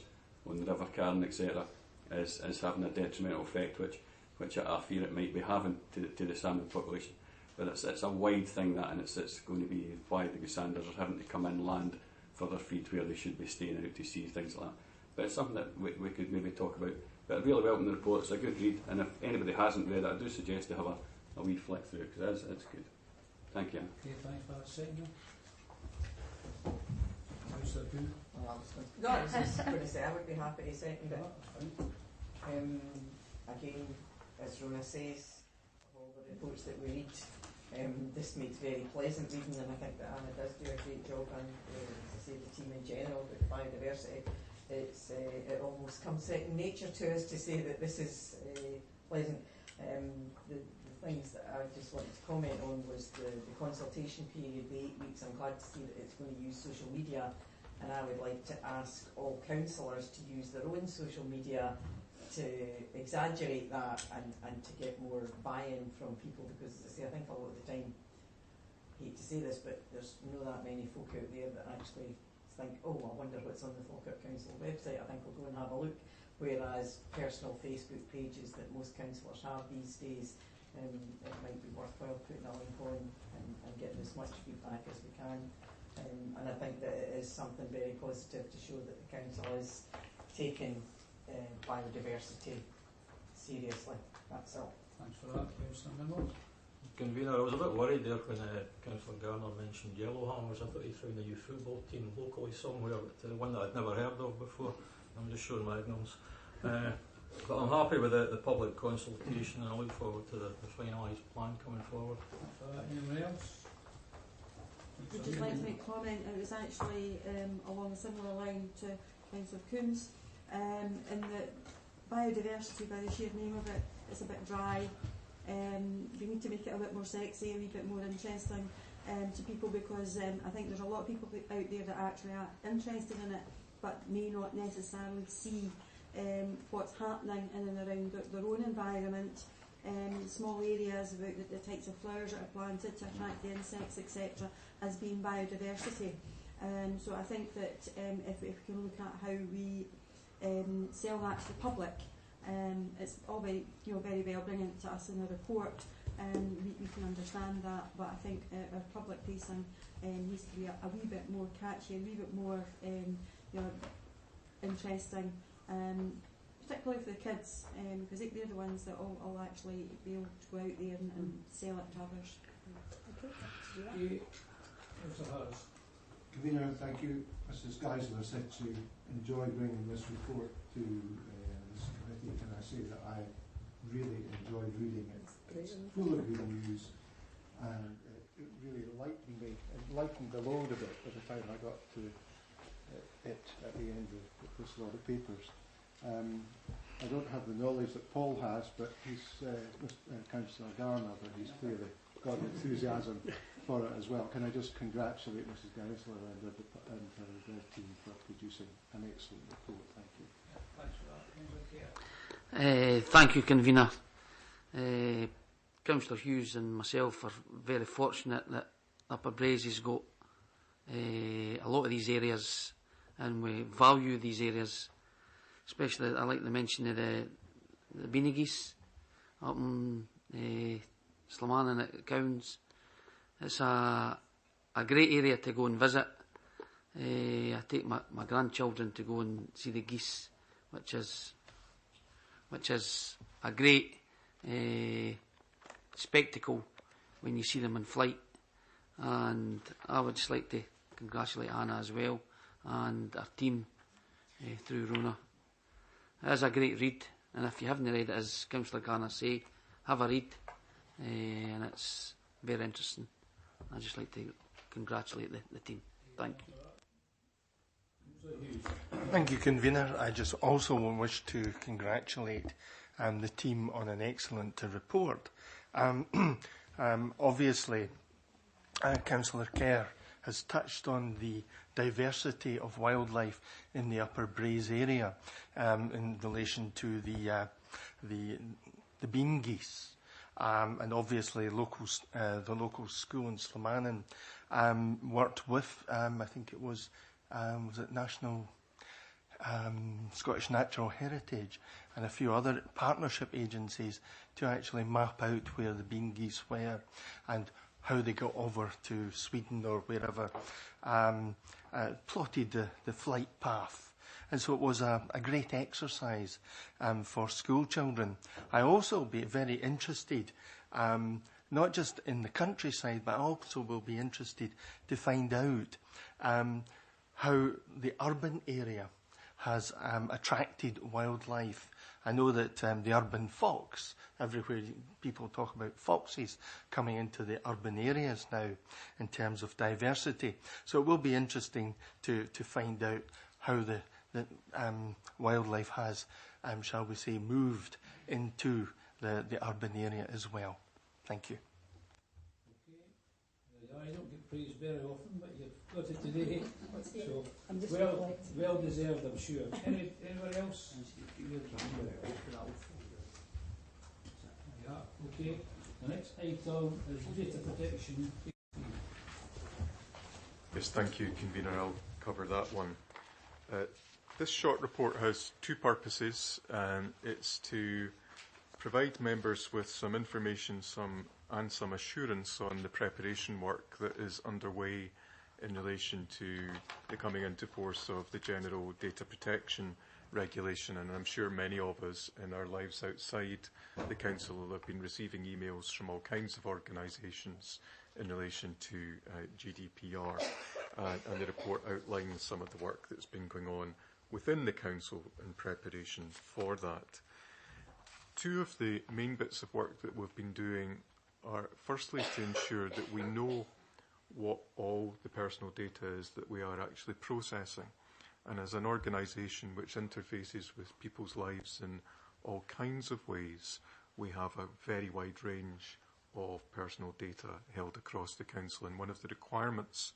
on the River Carn, etc., is having a detrimental effect, which I fear it might be having to the salmon population. But it's a wide thing, that, and it's going to be why the goosanders are having to come inland for their feed where they should be staying out to sea, things like that. But it's something that we could maybe talk about. But I really welcome the report. It's a good read, and if anybody hasn't read it, I do suggest to have a wee flick through it, because it's good. Thank you. Okay, thanks for that. Second. Councillor Poon. No, I was just going to say I would be happy to second it. Again, as Rona says, of all the reports that we read, this makes very pleasant reading, and I think that Anna does do a great job, and as I say, the team in general, with the biodiversity, it almost comes second nature to us to say that this is pleasant. The things that I just wanted to comment on was the consultation period, the 8 weeks. I'm glad to see that it's going to use social media, and I would like to ask all councillors to use their own social media to exaggerate that and to get more buy-in from people, because as I say, I think a lot of the time, I hate to say this, but there's not that many folk out there that actually think, oh, I wonder what's on the Falkirk Council website, I think we'll go and have a look. Whereas personal Facebook pages that most councillors have these days, it might be worthwhile putting a link on and getting as much feedback as we can. And I think that it is something very positive to show that the council is taking biodiversity seriously. That's all. Thanks for that, Councillor Nimmo. Convener, I was a bit worried there when Councillor Garner mentioned yellowhammers. I thought he threw in a youth football team locally somewhere, but one that I'd never heard of before. I'm just showing my ignorance. But I'm happy with the public consultation, and I look forward to the finalised plan coming forward. Anyone else? I'd just like to make a comment. It was actually along a similar line to Councillor Coombs, in that biodiversity, by the sheer name of it, is a bit dry. We need to make it a bit more sexy, a wee bit more interesting to people, because I think there's a lot of people out there that actually are interested in it, but may not necessarily see what's happening in and around their own environment, small areas about the types of flowers that are planted to attract the insects, etc., as being biodiversity. So I think that if we can look at how we sell that to the public, it's all very well bringing it to us in a report, and we can understand that, but I think our public facing needs to be a wee bit more catchy, a wee bit more interesting, particularly for the kids, because they're the ones that will actually be able to go out there and sell it to others. Okay. Mr. Harris. Convener, thank you. Mrs. Geisler said to enjoy bringing this report to this committee. Can I say that I really enjoyed reading it? It's full of good news, and it really lightened me. It lightened the load a bit by the time I got to it at the end of this lot of papers. I don't have the knowledge that Paul has, but he's Councillor Garner, but he's clearly got enthusiasm for it as well. Can I just congratulate Mrs. Geisler and her team for producing an excellent report. Thank you. Thanks for that. Thank you, Convener. Councillor Hughes and myself are very fortunate that Upper Braes has got a lot of these areas, and we value these areas. Especially, I like the mention of the beanie geese up in Slamanan at Cowns. It's a great area to go and visit. I take my grandchildren to go and see the geese, which is a great spectacle when you see them in flight. And I would just like to congratulate Anna as well and our team through Rona. It is a great read, and if you haven't read it, as Councillor Garner say, have a read, and it's very interesting. I'd just like to congratulate the team. Thank you. Thank you, Convener. I just also wish to congratulate the team on an excellent report. Obviously, Councillor Kerr has touched on the diversity of wildlife in the Upper Braes area in relation to the bean geese. And obviously the local school in Slamanan worked with, I think it was it National Scottish Natural Heritage and a few other partnership agencies to actually map out where the bean geese were and how they got over to Sweden or wherever, plotted the flight path. And so it was a great exercise for school children. I also be very interested, not just in the countryside, but I also will be interested to find out how the urban area has attracted wildlife. I know that the urban fox, everywhere people talk about foxes coming into the urban areas now in terms of diversity. So it will be interesting to find out how the wildlife has, shall we say, moved into the urban area as well. Thank you. Okay. I don't get praised very often, but you've got it today. So well deserved, I'm sure. Anybody else? Yeah, okay. The next item is data protection. Yes, thank you, Convener. I'll cover that one. This short report has two purposes. It's to provide members with some information and some assurance on the preparation work that is underway in relation to the coming into force of the General Data Protection Regulation. And I'm sure many of us in our lives outside the Council will have been receiving emails from all kinds of organisations in relation to GDPR. And the report outlines some of the work that's been going on within the Council in preparation for that. Two of the main bits of work that we've been doing are firstly to ensure that we know what all the personal data is that we are actually processing. And as an organisation which interfaces with people's lives in all kinds of ways, we have a very wide range of personal data held across the Council. And one of the requirements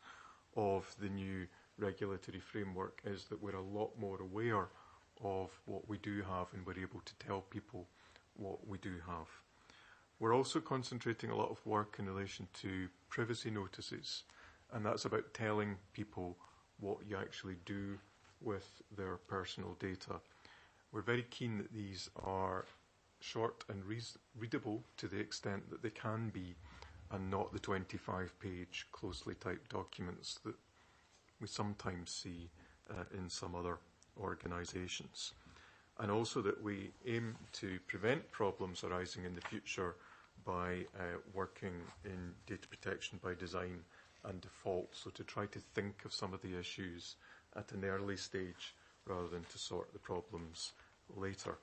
of the new regulatory framework is that we're a lot more aware of what we do have and we're able to tell people what we do have. We're also concentrating a lot of work in relation to privacy notices, and that's about telling people what you actually do with their personal data. We're very keen that these are short and readable to the extent that they can be, and not the 25-page closely typed documents that we sometimes see in some other organisations. and also that we aim to prevent problems arising in the future by working in data protection by design and default, so to try to think of some of the issues at an early stage rather than to sort the problems later.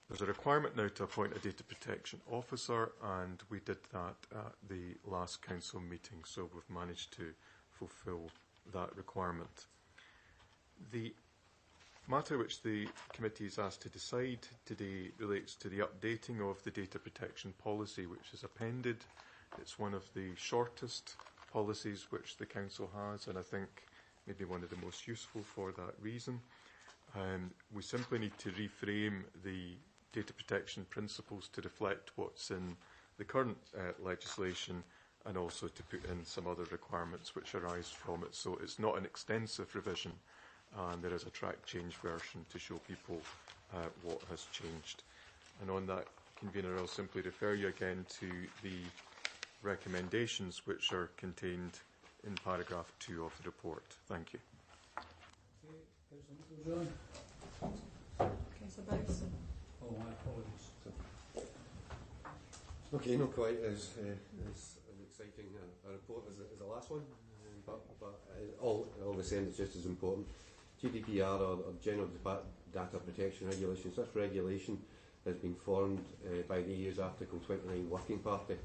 There's a requirement now to appoint a data protection officer, and we did that at the last council meeting, so we've managed to fulfil that requirement. The matter which the committee is asked to decide today relates to the updating of the data protection policy, which is appended. It's one of the shortest policies which the council has, and I think maybe one of the most useful for that reason. We simply need to reframe the data protection principles to reflect what's in the current legislation, and also to put in some other requirements which arise from it. So it's not an extensive revision, and there is a track change version to show people what has changed. And on that, Convener, I'll simply refer you again to the recommendations which are contained in paragraph 2 of the report. Thank you. Councillor John? Councillor Bowes. Oh, my apologies. Okay, not quite as exciting a report as the last one, but all the same, it's just as important. GDPR, or General Data Protection Regulations. This regulation has been formed by the EU's Article 29 Working Party.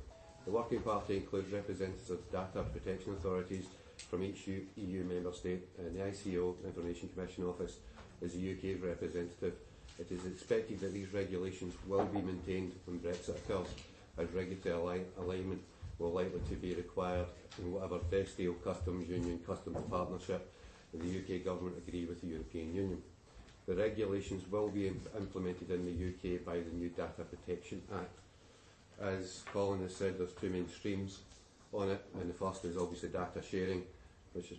The Working Party includes representatives of data protection authorities from each EU member state, and the ICO, Information Commission Office, is the UK's representative. It is expected that these regulations will be maintained when Brexit occurs, as regulatory alignment will likely to be required in whatever best deal customs union, customs partnership the UK government agree with the European Union. The regulations will be implemented in the UK by the new Data Protection Act. As Colin has said, there's two main streams on it, and the first is obviously data sharing, which is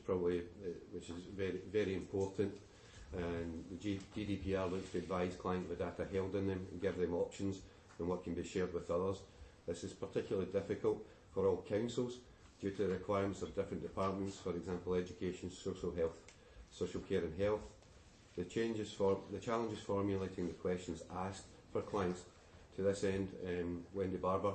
very, very important. And the GDPR looks to advise clients with data held in them and give them options on what can be shared with others. This is particularly difficult for all councils due to the requirements of different departments, for example, education, social care and health. The challenges formulating the questions asked for clients. To this end, Wendy Barber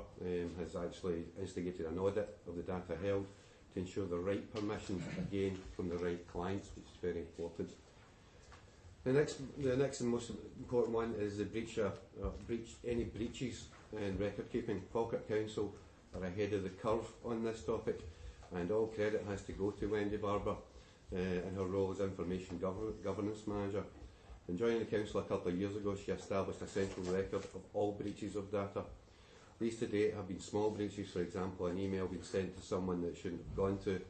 has actually instigated an audit of the data held to ensure the right permissions, again, from the right clients, which is very important. The next and most important one is the any breaches in record keeping. Falkirk Council are ahead of the curve on this topic, and all credit has to go to Wendy Barber in her role as Information Governance Manager. In joining the Council a couple of years ago, she established a central record of all breaches of data. These to date have been small breaches, for example, an email being sent to someone that shouldn't have gone to.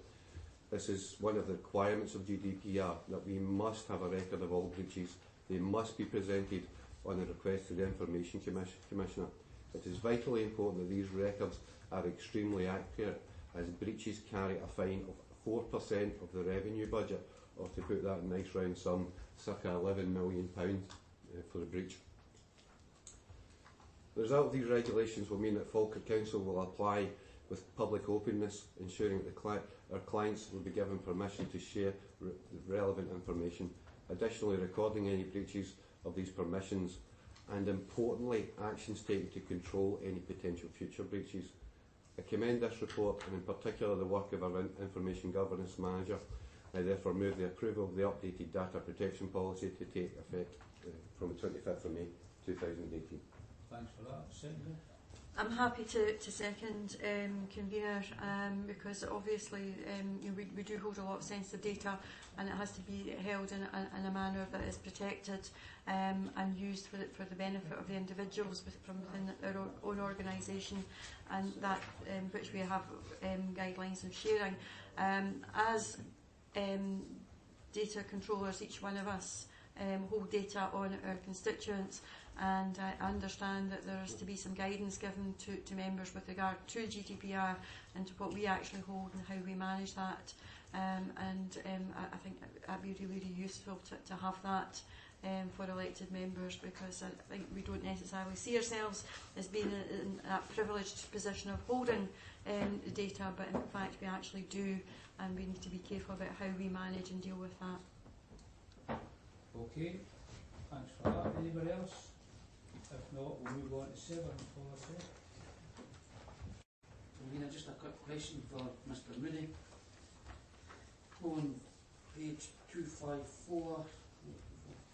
This is one of the requirements of GDPR, that we must have a record of all breaches. They must be presented on a request to the Information Commissioner. It is vitally important that these records are extremely accurate, as breaches carry a fine of 4% of the revenue budget, or to put that in nice round sum, circa £11 million for a breach. The result of these regulations will mean that Falkirk Council will apply with public openness, ensuring that our clients will be given permission to share relevant information, additionally recording any breaches of these permissions, and importantly, actions taken to control any potential future breaches. I commend this report, and in particular the work of our Information Governance Manager. I therefore move the approval of the updated data protection policy to take effect from the 25th of May 2018. Thanks for that. Second. I'm happy to second Convener, because obviously we do hold a lot of sensitive data, and it has to be held in a manner that is protected and used for the benefit of the individuals from within their own organisation, and that which we have guidelines of sharing. As data controllers, each one of us hold data on our constituents, and I understand that there is to be some guidance given to members with regard to GDPR and to what we actually hold and how we manage that. I think that would be really useful to have that for elected members, because I think we don't necessarily see ourselves as being in that privileged position of holding the data, but in fact we actually do, and we need to be careful about how we manage and deal with that. Okay. Thanks for that. Anybody else? If not, we'll move on to severance policy. Convener, just a quick question for Mr Mooney. On page 254,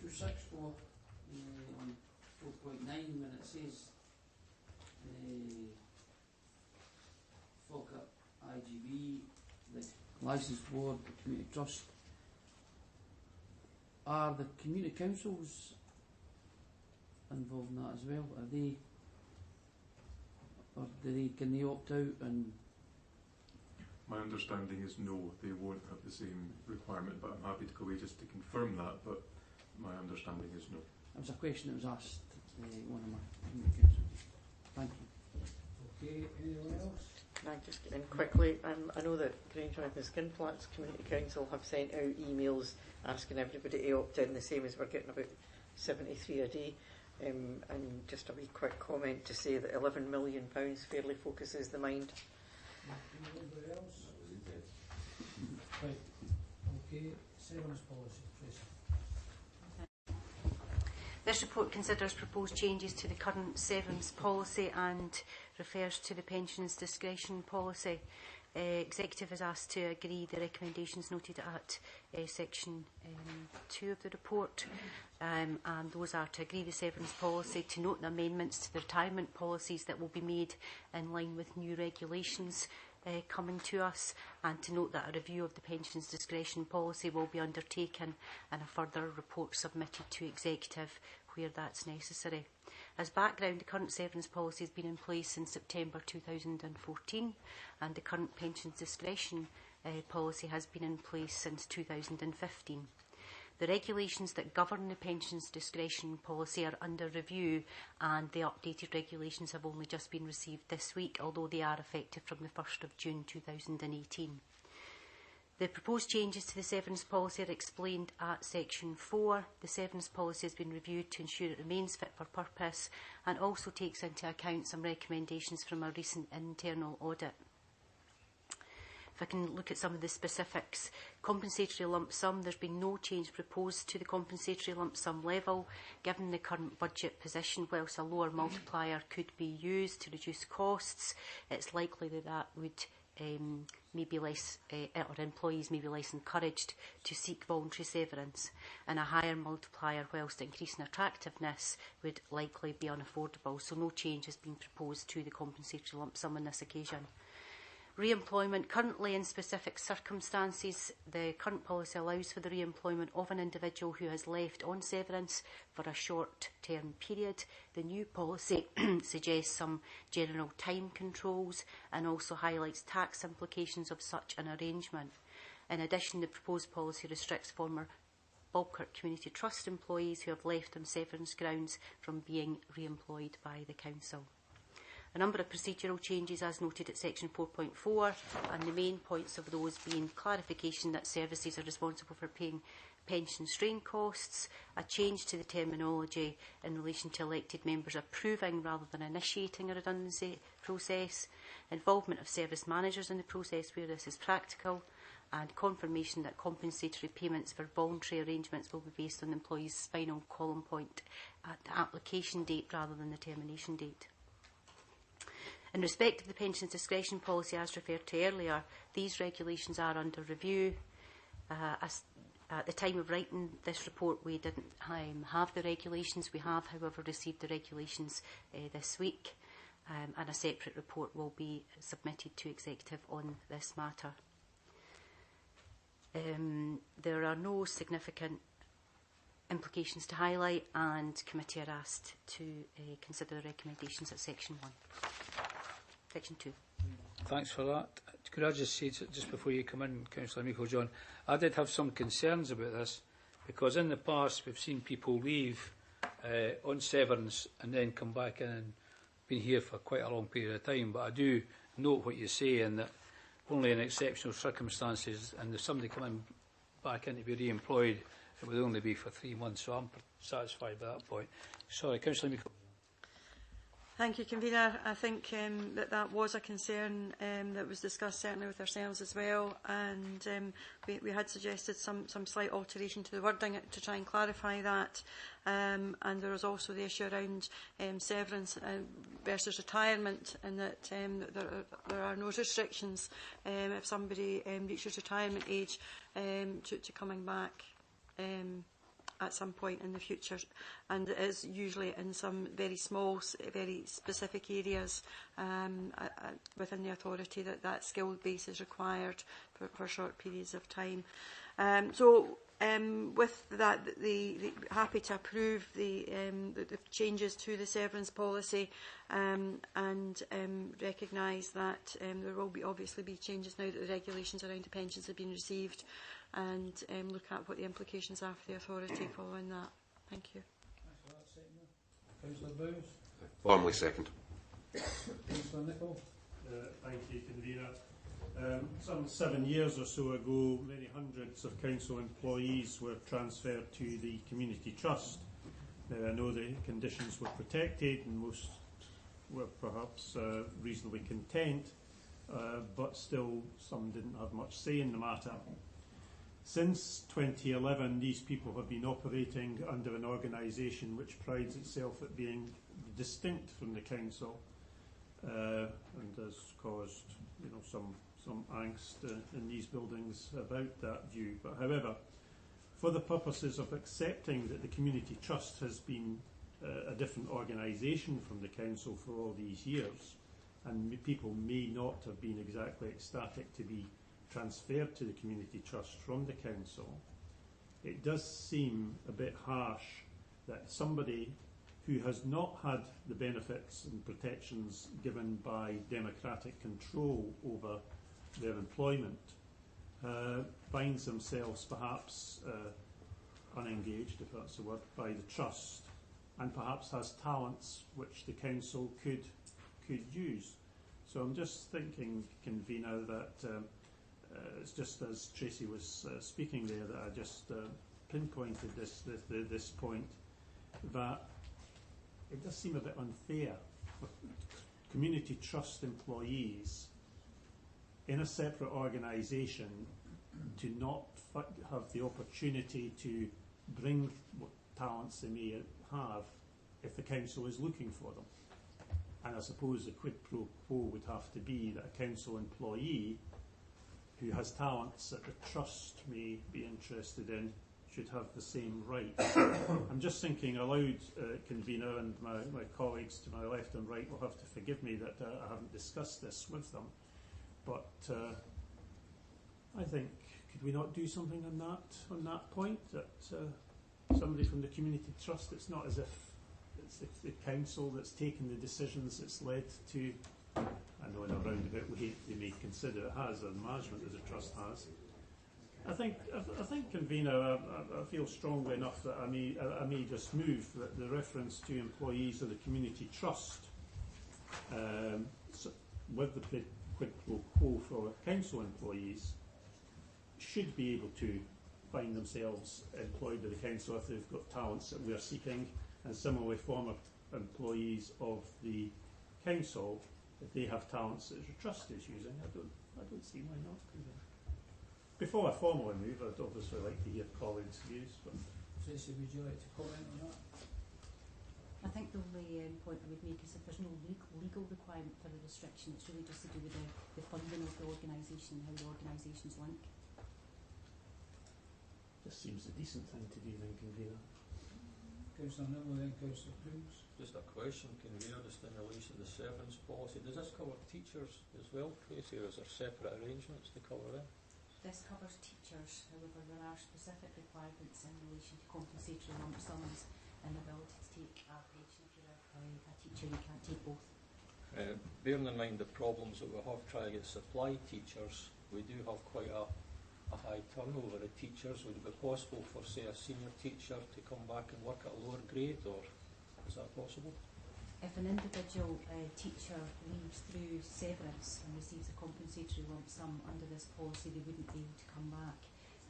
264, on 4.9, when it says Falkirk IGB, the Licensed Board, the Community Trust, are the community councils involved in that as well? Are they, or can they opt out? And my understanding is no, they won't have the same requirement, but I'm happy to go away just to confirm that, but my understanding is no. It was a question that was asked one of my community councils. Thank you. Okay, anyone else? Can I just get in quickly? I know that Grangemouth and Skinflats Community Council have sent out emails asking everybody to opt in, the same as we're getting about 73 a day. And just a wee quick comment to say that £11 million fairly focuses the mind. Anybody else? Right. Okay, severance policy, Tracy. This report considers proposed changes to the current severance policy and refers to the pensions discretion policy. Executive is asked to agree the recommendations noted at section 2 of the report, and those are to agree the severance policy, to note the amendments to the retirement policies that will be made in line with new regulations coming to us, and to note that a review of the pensions discretion policy will be undertaken and a further report submitted to Executive where that's necessary. As background, the current severance policy has been in place since September 2014, and the current pensions discretion policy has been in place since 2015. The regulations that govern the pensions discretion policy are under review, and the updated regulations have only just been received this week, although they are effective from the 1st of June 2018. The proposed changes to the severance policy are explained at section 4. The severance policy has been reviewed to ensure it remains fit for purpose and also takes into account some recommendations from a recent internal audit. If I can look at some of the specifics. Compensatory lump sum, there's been no change proposed to the compensatory lump sum level. Given the current budget position, whilst a lower multiplier could be used to reduce costs, it's likely that that would maybe less, or employees may be less encouraged to seek voluntary severance, and a higher multiplier, whilst increasing attractiveness, would likely be unaffordable. So no change has been proposed to the compensatory lump sum on this occasion. Re-employment. Currently, in specific circumstances, the current policy allows for the re-employment of an individual who has left on severance for a short-term period. The new policy suggests some general time controls and also highlights tax implications of such an arrangement. In addition, the proposed policy restricts former Falkirk Community Trust employees who have left on severance grounds from being re-employed by the Council. A number of procedural changes as noted at section 4.4, and the main points of those being clarification that services are responsible for paying pension strain costs, a change to the terminology in relation to elected members approving rather than initiating a redundancy process, involvement of service managers in the process where this is practical, and confirmation that compensatory payments for voluntary arrangements will be based on the employee's spinal column point at the application date rather than the termination date. In respect of the pensions discretion policy as referred to earlier, these regulations are under review. At the time of writing this report, we didn't have the regulations. We have, however, received the regulations this week, and a separate report will be submitted to Executive on this matter. There are no significant implications to highlight, and committee are asked to consider the recommendations at section 1. Section 2. Thanks for that. Could I just say, just before you come in, Councillor Meikle-John, I did have some concerns about this, because in the past we've seen people leave on severance and then come back in and been here for quite a long period of time. But I do note what you say, and that only in exceptional circumstances, and if somebody come back in to be re-employed, it would only be for 3 months. So I'm satisfied by that point. Sorry, Councillor Meikle. Thank you, Convener. I think that was a concern that was discussed certainly with ourselves as well, and we had suggested some slight alteration to the wording to try and clarify that. And there was also the issue around severance versus retirement, and that there are no restrictions if somebody reaches retirement age to coming back at some point in the future, and it is usually in some very small, very specific areas within the authority that skill base is required for short periods of time. With that, happy to approve the changes to the severance policy, and recognise that there will obviously be changes now that the regulations around the pensions have been received, and look at what the implications are for the authority following that. Thank you. Councillor Bowes. Formally second. Councillor Nicholl. Thank you, Convener. Some 7 years or so ago, many hundreds of council employees were transferred to the Community Trust. Now, I know the conditions were protected and most were perhaps reasonably content, but still some didn't have much say in the matter. Since 2011, these people have been operating under an organisation which prides itself at being distinct from the council, and has caused some angst in these buildings about that view. But however, for the purposes of accepting that the Community Trust has been a different organisation from the council for all these years, and people may not have been exactly ecstatic to be transferred to the Community Trust from the council, it does seem a bit harsh that somebody who has not had the benefits and protections given by democratic control over their employment finds themselves perhaps unengaged, if that's the word, by the trust, and perhaps has talents which the council could use. So I'm just thinking, Convener, that it's just as Tracy was speaking there, that I just pinpointed this point, that it does seem a bit unfair for Community Trust employees in a separate organisation to not have the opportunity to bring what talents they may have if the council is looking for them. And I suppose the quid pro quo would have to be that a council employee who has talents that the trust may be interested in should have the same rights. I'm just thinking aloud, Convener, and my colleagues to my left and right will have to forgive me that I haven't discussed this with them. But I think, could we not do something on that point? That somebody from the Community Trust, it's not as if it's the council that's taken the decisions that's led to, I know in a roundabout way they may consider it has, or the management as a trust has. I think, Convener, I feel strongly enough that I may just move that the reference to employees of the Community Trust with the quid pro quo for council employees should be able to find themselves employed by the council if they've got talents that we are seeking, and similarly former employees of the council if they have talents that the trust is using. I don't see why not. Before I formally move, I'd obviously like to hear colleagues' views. But Tracy, would you like to comment on that? I think the only point I would make is that there's no legal requirement for the restriction. It's really just to do with the funding of the organisation and how the organisations link. Just seems a decent thing to do then, Convener. Councillor Nicholl, then Councillor Crooms. Just a question, Convener, just in relation to the severance policy. Does this cover teachers as well, Tracy, or is there separate arrangements to cover them? This covers teachers, however there are specific requirements in relation to compensatory lump sums and the ability to take a pension. If you're a teacher, you can't take both. Bearing in mind the problems that we have trying to get supply teachers, we do have quite a high turnover of teachers. Would it be possible for, say, a senior teacher to come back and work at a lower grade, or is that possible? If an individual teacher leaves through severance and receives a compensatory lump sum under this policy, they wouldn't be able to come back.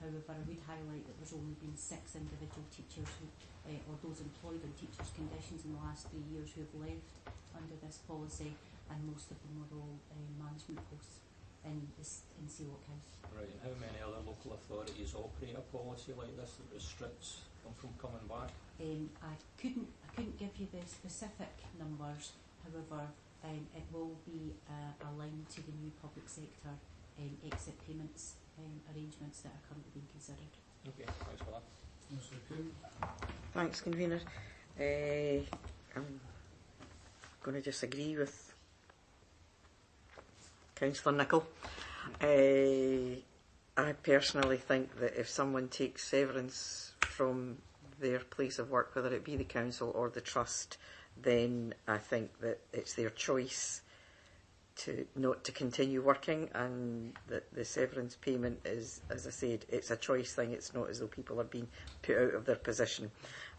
However, I would highlight that there's only been 6 individual teachers or those employed on teachers' conditions in the last 3 years who have left under this policy, and most of them were all management posts in Sealock House. Right, and how many other local authorities operate a policy like this that restricts them from coming back? I couldn't give you the specific numbers. However, it will be aligned to the new public sector exit payments arrangements that are currently being considered. Okay, thanks for that. Thanks, Convener. I'm going to disagree with Councillor Nicholl. I personally think that if someone takes severance from their place of work, whether it be the council or the trust, then I think that it's their choice to not to continue working, and that the severance payment is, as I said, it's a choice thing. It's not as though people are being put out of their position.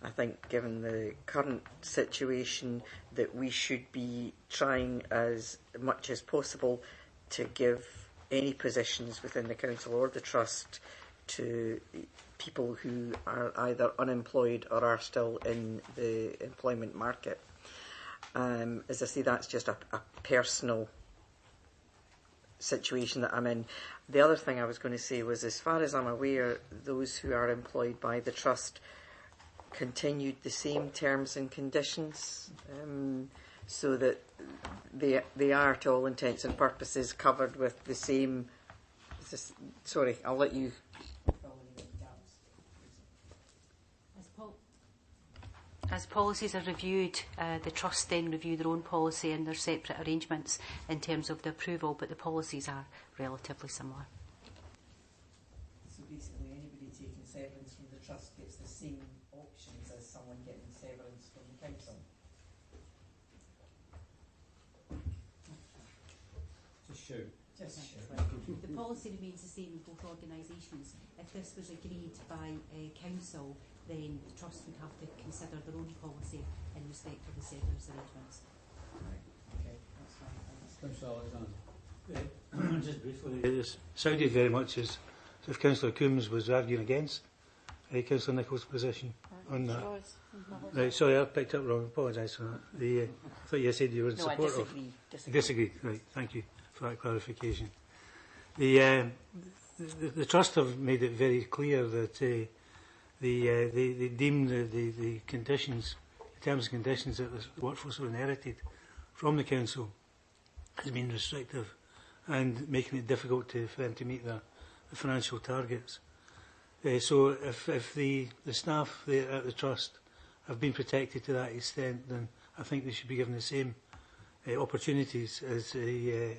I think given the current situation that we should be trying as much as possible to give any positions within the council or the trust to people who are either unemployed or are still in the employment market. As I say, that's just a personal situation that I'm in. The other thing I was going to say was, as far as I'm aware, those who are employed by the trust continued the same terms and conditions, so that they are, to all intents and purposes, covered with the same. Sorry, I'll let you. As policies are reviewed, the trust then review their own policy and their separate arrangements in terms of the approval, but the policies are relatively similar. So basically anybody taking severance from the trust gets the same options as someone getting severance from the council? Just shoot. The policy remains the same in both organisations. If this was agreed by council, then the trust would have to consider their own policy in respect of the severance arrangements. Okay, that's fine. Just briefly. It sounded very much as if Councillor Coombs was arguing against Councillor Nicholl's position on that. Right, sorry, I picked up wrong. I apologise for that. I thought you said you were in support of. I disagree. Right, thank you for that clarification. The trust have made it very clear that they deem the conditions, the terms and conditions that the workforce were inherited from the council has been restrictive and making it difficult for them to meet the financial targets. So if the staff at the trust have been protected to that extent, then I think they should be given the same opportunities as the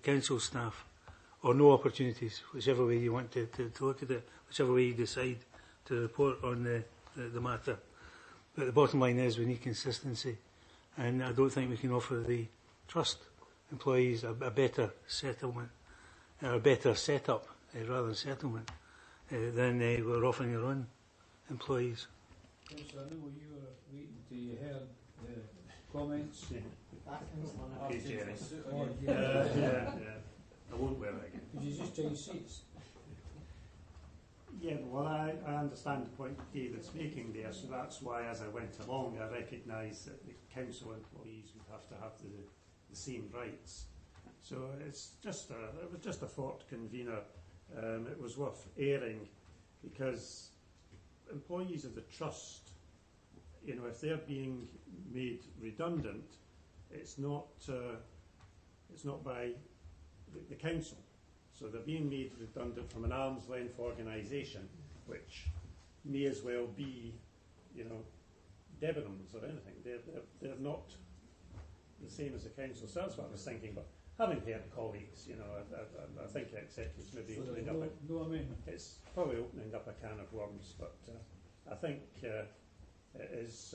council staff, or no opportunities, whichever way you want to look at it, whichever way you decide to report on the matter. But the bottom line is we need consistency, and I don't think we can offer the trust employees a better settlement, or a better setup rather than settlement than we're offering our own employees. Councillor, I know you were waiting till you heard the comments. I won't wear it again. Could you just change seats? Yeah, well, I understand the point David's making there, so that's why, as I went along, I recognised that the council employees would have to have the same rights. So it's just it was just a thought, Convener. It was worth airing, because employees of the trust, if they're being made redundant, it's not by the council. So they're being made redundant from an arm's length organisation, which may as well be, Debenhams or anything. They're not the same as the council. So that's what I was thinking. But having heard colleagues, I think it's maybe opening up. It's probably opening up a can of worms. But I think it is.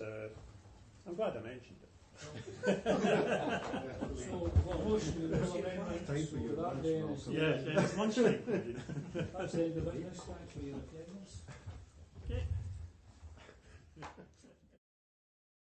I'm glad I mentioned it. It's lunchtime. Yeah, it's lunchtime. That's the end of business. Thanks for your